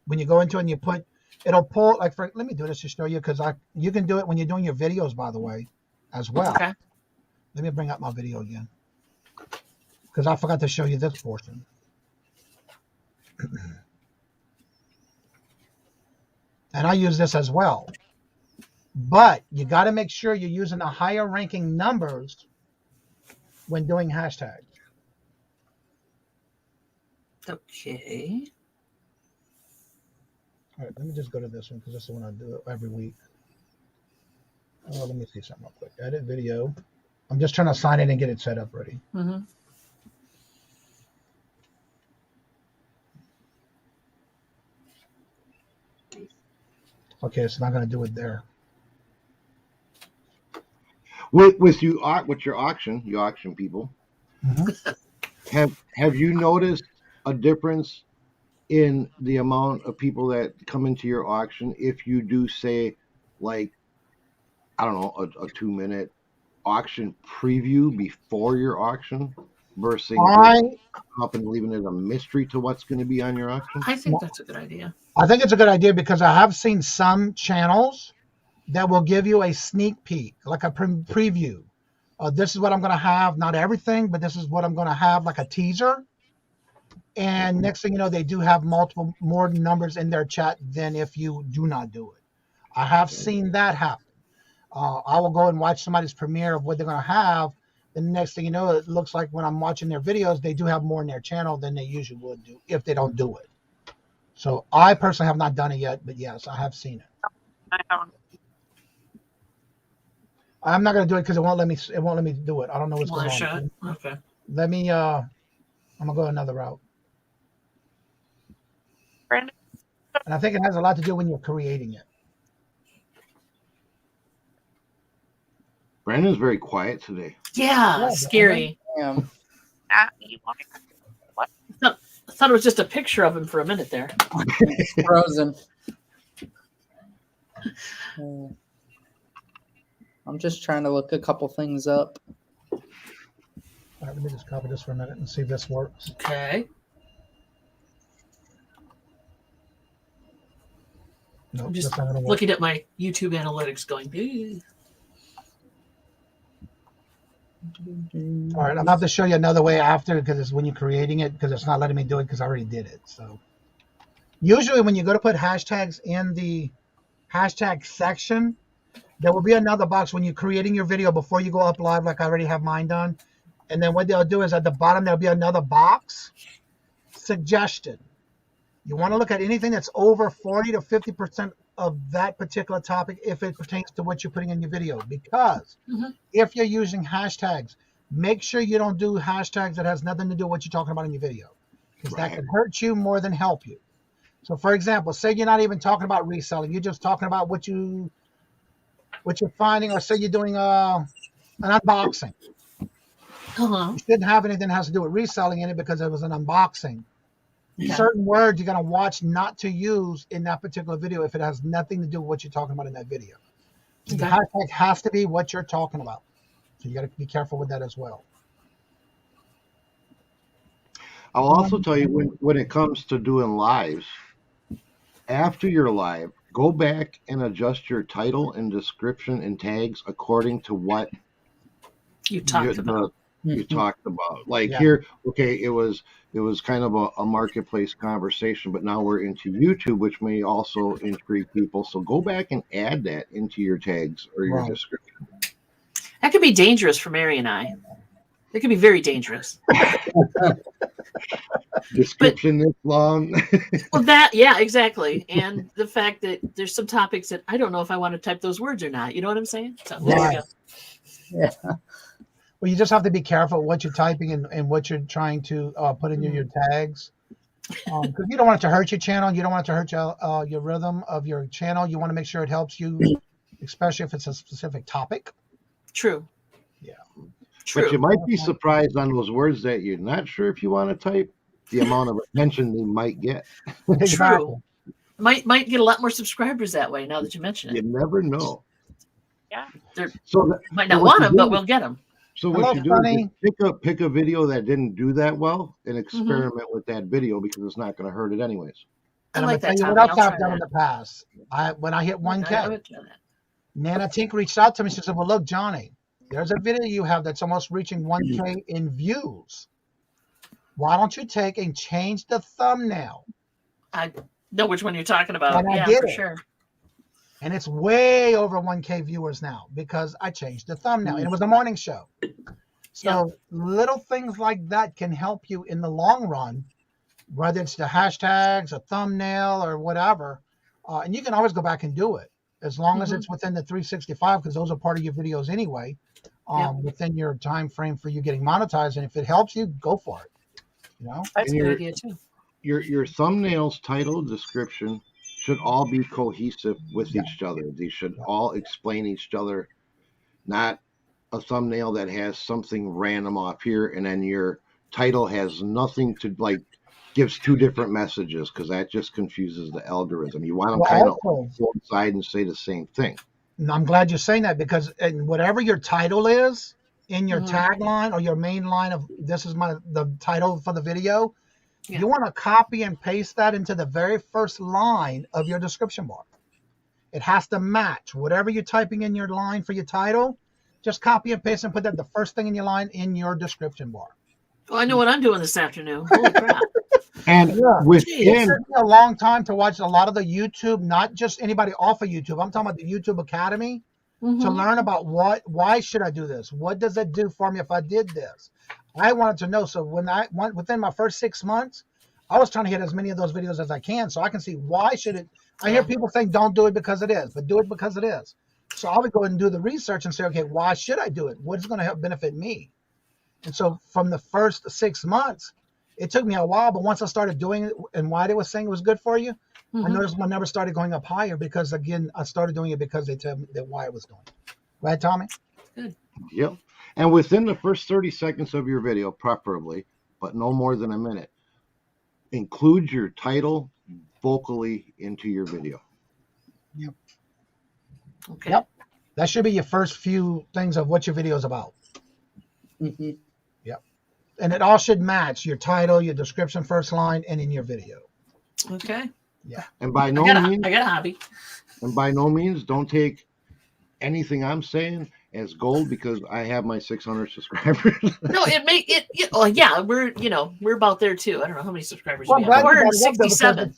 when you go into it and you put, it'll pull, like let me do this to show you, because you can do it when you're doing your videos, by the way, as well. Okay. Let me bring up my video again, because I forgot to show you this portion. And I use this as well. But you got to make sure you're using the higher ranking numbers when doing hashtags. Okay. All right, let me just go to this one because this is the one I do every week. Oh, let me see something real quick. Edit video. I'm just trying to sign in and get it set up ready. Okay, it's not going to do it there. With your auction, you auction people. Have you noticed a difference in the amount of people that come into your auction if you do, say, like, I don't know, a 2-minute auction preview before your auction versus up and leaving it a mystery to what's going to be on your auction? I think that's a good idea. I think it's a good idea because I have seen some channels that will give you a sneak peek, like a preview. This is what I'm going to have, not everything, but this is what I'm going to have, like a teaser. And next thing you know, they do have more numbers in their chat than if you do not do it. I have seen that happen. I will go and watch somebody's premiere of what they're going to have. The next thing you know, it looks like when I'm watching their videos, they do have more in their channel than they usually would do if they don't do it. So I personally have not done it yet, but yes, I have seen it. I haven't. I'm not going to do it because it won't let me. It won't let me do it. I don't know what's going on. Okay. Let me. I'm gonna go another route. Brandon? And I think it has a lot to do when you're creating it. Brandon's very quiet today. Yeah, scary. Damn. What? I thought it was just a picture of him for a minute there. It's frozen. I'm just trying to look a couple things up. All right, let me just copy this for a minute and see if this works. Okay. Nope, I'm just that's not gonna work. looking at my YouTube analytics going, "Ew." All right, I'm about to show you another way after because it's when you're creating it because it's not letting me do it because I already did it. So usually when you go to put hashtags in the hashtag section, there will be another box when you're creating your video before you go up live like I already have mine done. And then what they'll do is at the bottom, there'll be another box, suggested. You want to look at anything that's over 40 to 50% of that particular topic if it pertains to what you're putting in your video. Because if you're using hashtags, make sure you don't do hashtags that has nothing to do with what you're talking about in your video. Because that can hurt you more than help you. So for example, say you're not even talking about reselling. You're just talking about what you're finding, or say you're doing an unboxing. You shouldn't have anything that has to do with reselling in it because it was an unboxing. Yeah. Certain words you're going to watch not to use in that particular video if it has nothing to do with what you're talking about in that video. So the hashtag has to be what you're talking about. So you got to be careful with that as well. I'll also tell you when it comes to doing lives, after your live, go back and adjust your title and description and tags according to what you talked about. You talked about. Like here, okay, it was kind of a marketplace conversation, but now we're into YouTube, which may also intrigue people. So go back and add that into your tags or your description. That could be dangerous for Mary and I. It could be very dangerous. Description this long. Well, yeah, exactly. And the fact that there's some topics that I don't know if I want to type those words or not. You know what I'm saying? So there you go. Yeah. Well, you just have to be careful what you're typing and what you're trying to put in your tags. Because you don't want it to hurt your channel. You don't want it to hurt your rhythm of your channel. You want to make sure it helps you, especially if it's a specific topic. True. Yeah. But you might be surprised on those words that you're not sure if you want to type, the amount of attention they might get. True. Might get a lot more subscribers that way now that you mention it. You never know. Yeah. Might not want them, but we'll get them. So what you do is pick a video that didn't do that well and experiment with that video because it's not going to hurt it anyways. And I'm going to tell you what else I've done in the past. When I hit 1K, Nana Tink reached out to me. She said, well, look, Johnny, there's a video you have that's almost reaching 1K in views. Why don't you take and change the thumbnail? I know which one you're talking about. And yeah, for sure. And it's way over 1K viewers now because I changed the thumbnail. And it was a morning show. So little things like that can help you in the long run, whether it's the hashtags, a thumbnail, or whatever. And you can always go back and do it as long as it's within the 365 because those are part of your videos anyway, within your time frame for you getting monetized. And if it helps you, go for it. You know? That's a good idea too. Your thumbnails, title, description should all be cohesive with each other. They should all explain each other, not a thumbnail that has something random off here and then your title has nothing to gives two different messages because that just confuses the algorithm. You want them kind of coincide and say the same thing. And I'm glad you're saying that because whatever your title is in your tagline or your main line of this is the title for the video, you want to copy and paste that into the very first line of your description bar. It has to match. Whatever you're typing in your line for your title, just copy and paste and put that the first thing in your line in your description bar. Well, I know what I'm doing this afternoon. Holy crap. And Yeah. It within took me a long time to watch a lot of the YouTube, not just anybody off of YouTube. I'm talking about the YouTube Academy to learn about why should I do this? What does it do for me if I did this? I wanted to know. So when I went within my first 6 months, I was trying to hit as many of those videos as I can so I can see why should it. I hear people saying don't do it because it is, but do it because it is. So I would go and do the research and say, okay, why should I do it? What is going to help benefit me? And so from the first 6 months, it took me a while, but once I started doing it and why they were saying it was good for you, I noticed my numbers started going up higher because, again, I started doing it because they told me that why I was doing it. Right, Tommy? Good. Yep. And within the first 30 seconds of your video, preferably, but no more than a minute, include your title vocally into your video. Yep. Okay. Yep. That should be your first few things of what your video is about. Yep. And it all should match your title, your description, first line, and in your video. Okay. Yeah. And by no means, I got a hobby. And by no means, don't take anything I'm saying as gold because I have my 600 subscribers. No, it may it. Well, yeah, we're about there too. I don't know how many subscribers Well, we have. 467.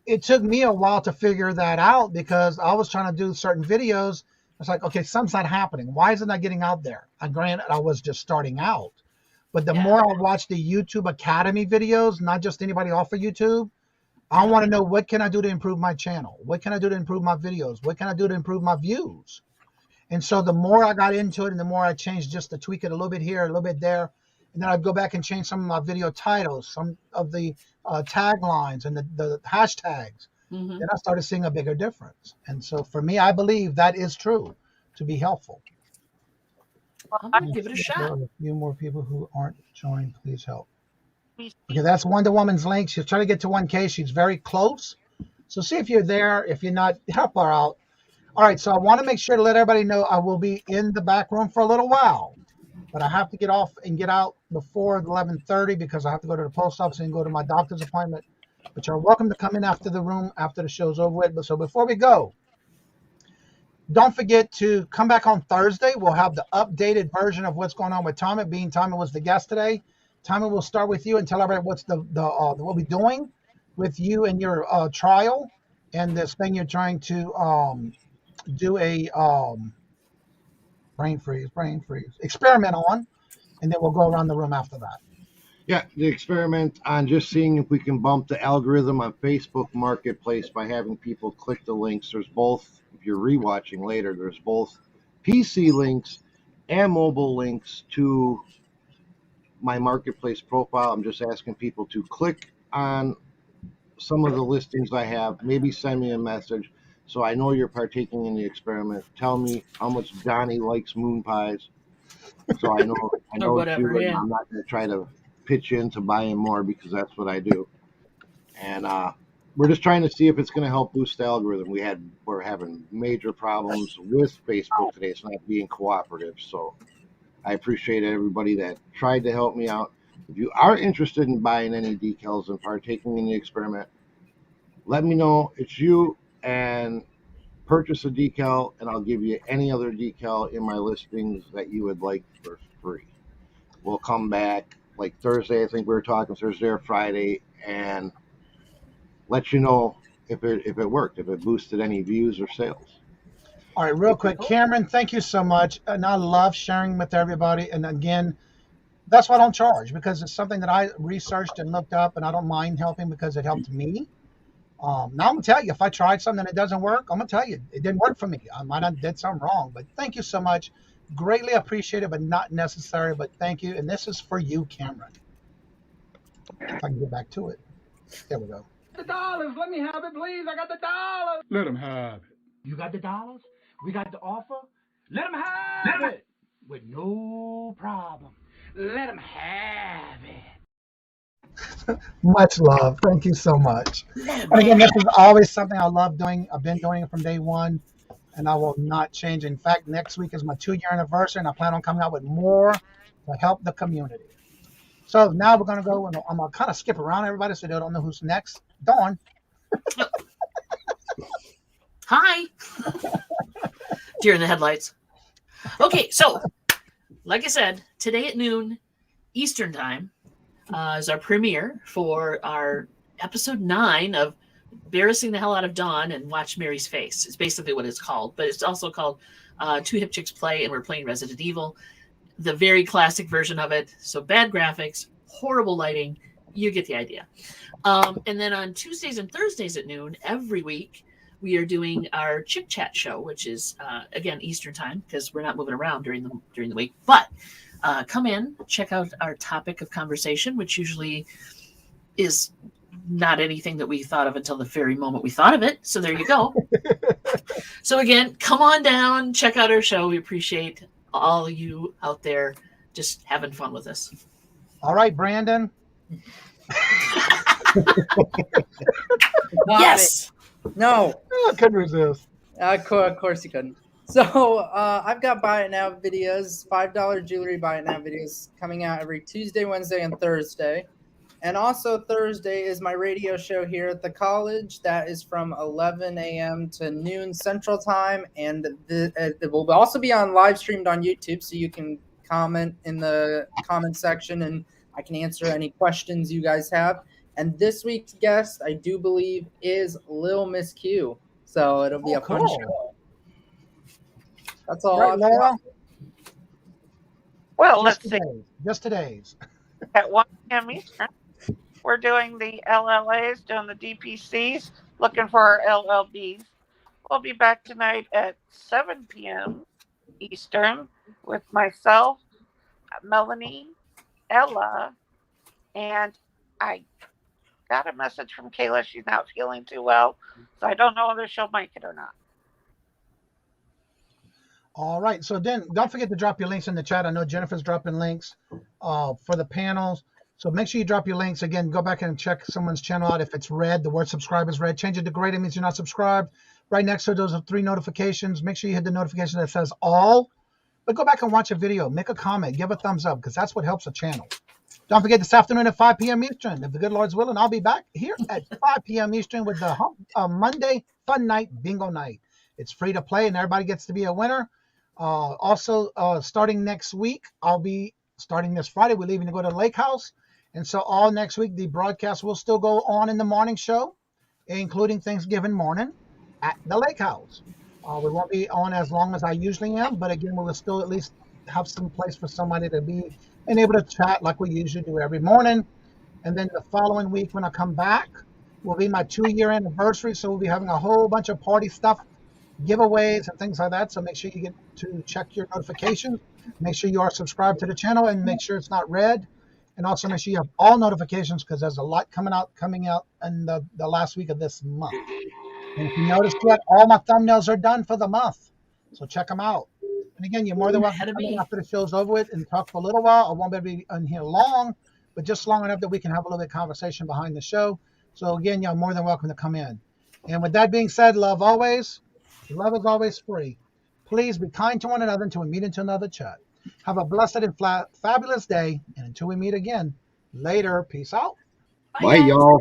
It took me a while to figure that out because I was trying to do certain videos. It's like, okay, something's not happening. Why is it not getting out there? And granted, I was just starting out. But the more I watch the YouTube Academy videos, not just anybody off of YouTube, I want to know what can I do to improve my channel? What can I do to improve my videos? What can I do to improve my views? And so the more I got into it and the more I changed just to tweak it a little bit here, a little bit there, and then I'd go back and change some of my video titles, some of the taglines and the hashtags. Then I started seeing a bigger difference. And so for me, I believe that is true to be helpful. I'm going to give it a shot. A few more people who aren't joined, please help. Okay, that's Wonder Woman's link. She's trying to get to 1K. She's very close. So see if you're there. If you're not, help her out. All right, so I want to make sure to let everybody know I will be in the back room for a little while. But I have to get off and get out before 11:30 because I have to go to the post office and go to my doctor's appointment. But you're welcome to come in after the room, after the show's over with. But so before we go, don't forget to come back on Thursday. We'll have the updated version of what's going on with Tommy. Being Tommy was the guest today. Tommy, will start with you and tell everybody what's what we're doing with you and your trial and this thing you're trying to do a brain freeze experiment on, and then we'll go around the room after that. Yeah, the experiment on just seeing if we can bump the algorithm on Facebook Marketplace by having people click the links. There's both, if you're rewatching later, there's both PC links and mobile links to my Marketplace profile. I'm just asking people to click on some of the listings I have, maybe send me a message so I know you're partaking in the experiment. Tell me how much Johnny likes moon pies so I know Or whatever, too, and I'm not going to try to pitch in to buy in more because that's what I do. And we're just trying to see if it's going to help boost the algorithm. We're having major problems with Facebook today. It's not being cooperative. So I appreciate everybody that tried to help me out. If you are interested in buying any decals and partaking in the experiment, let me know it's you and purchase a decal, and I'll give you any other decal in my listings that you would like for free. We'll come back like Thursday, I think we were talking Thursday or Friday, and let you know if it worked, if it boosted any views or sales. All right, real quick, Cameron, thank you so much. And I love sharing with everybody. And again, that's why I don't charge, because it's something that I researched and looked up, and I don't mind helping because it helped me. Now I'm gonna tell you, if I tried something and it doesn't work, I'm gonna tell you it didn't work for me. I might have did something wrong, but thank you so much. Greatly appreciated, but not necessary. But thank you, and this is for you, Cameron. If I can get back to it, there we go. The dollars, let me have it, please. I got the dollars. Let them have it. You got the dollars? We got the offer. Let them have it with no problem. Let them have it. Much love. Thank you so much. And again, this is always something I love doing. I've been doing it from day one, and I will not change. In fact, next week is my 2-year anniversary, and I plan on coming out with more to help the community. So now we're going to go, and I'm going to kind of skip around everybody so they don't know who's next. Dawn. Hi. Deer in the headlights. Okay, so like I said, today at noon Eastern time is our premiere for our episode 9 of Embarrassing the Hell Out of Dawn and Watch Mary's Face. It's basically what it's called, but it's also called Two Hip Chicks Play, and we're playing Resident Evil, the very classic version of it. So bad graphics, horrible lighting, you get the idea. And then on Tuesdays and Thursdays at noon every week, we are doing our Chick Chat show, which is again Eastern time because we're not moving around during the week. But come in, check out our topic of conversation, which usually is not anything that we thought of until the very moment we thought of it. So there you go. So again, come on down, check out our show. We appreciate all of you out there just having fun with us. All right, Brandon. Yes. No. I couldn't resist. Of course you couldn't. So I've got Buy It Now videos, $5 jewelry Buy It Now videos coming out every Tuesday, Wednesday, and Thursday. And also Thursday is my radio show here at the college. That is from 11 a.m. to noon Central Time. And it will also be live streamed on YouTube, so you can comment in the comment section and I can answer any questions you guys have. And this week's guest, I do believe, is Lil Miss Q. So it'll be a fun show. That's all. Right, Laura? Well, let's see. Just today's. At 1 p.m. Eastern, we're doing the LLAs, doing the DPCs, looking for our LLBs. We'll be back tonight at 7 p.m. Eastern with myself, Melanie, Ella, and I got a message from Kayla. She's not feeling too well, so I don't know whether she'll make it or not. All right. So then don't forget to drop your links in the chat. I know Jennifer's dropping links for the panels. So make sure you drop your links. Again, go back and check someone's channel out. If it's red, the word subscribe is red. Change it to gray. That means you're not subscribed. Right next to those are 3 notifications. Make sure you hit the notification that says all. But go back and watch a video. Make a comment. Give a thumbs up because that's what helps the channel. Don't forget this afternoon at 5 p.m. Eastern. If the good Lord's willing, I'll be back here at 5 p.m. Eastern with the Monday Fun Night Bingo Night. It's free to play and everybody gets to be a winner. Also, starting next week, I'll be starting this Friday. We're leaving to go to the lake house. And so all next week, the broadcast will still go on in the morning show, including Thanksgiving morning at the lake house. We won't be on as long as I usually am, but again, we will still at least have some place for somebody to be and able to chat like we usually do every morning. And then the following week when I come back will be my 2-year anniversary. So we'll be having a whole bunch of party stuff, giveaways and things like that. So make sure you get to check your notifications. Make sure you are subscribed to the channel and make sure it's not red. And also make sure you have all notifications because there's a lot coming out in the last week of this month. And if you notice yet, all my thumbnails are done for the month. So check them out. And again, you're more than welcome to come in after the show's over with and talk for a little while. I won't be able to be in here long, but just long enough that we can have a little bit of conversation behind the show. So again, you're more than welcome to come in. And with that being said, love always. Love is always free. Please be kind to one another until we meet into another chat. Have a blessed and fabulous day. And until we meet again, later. Peace out. Bye, y'all.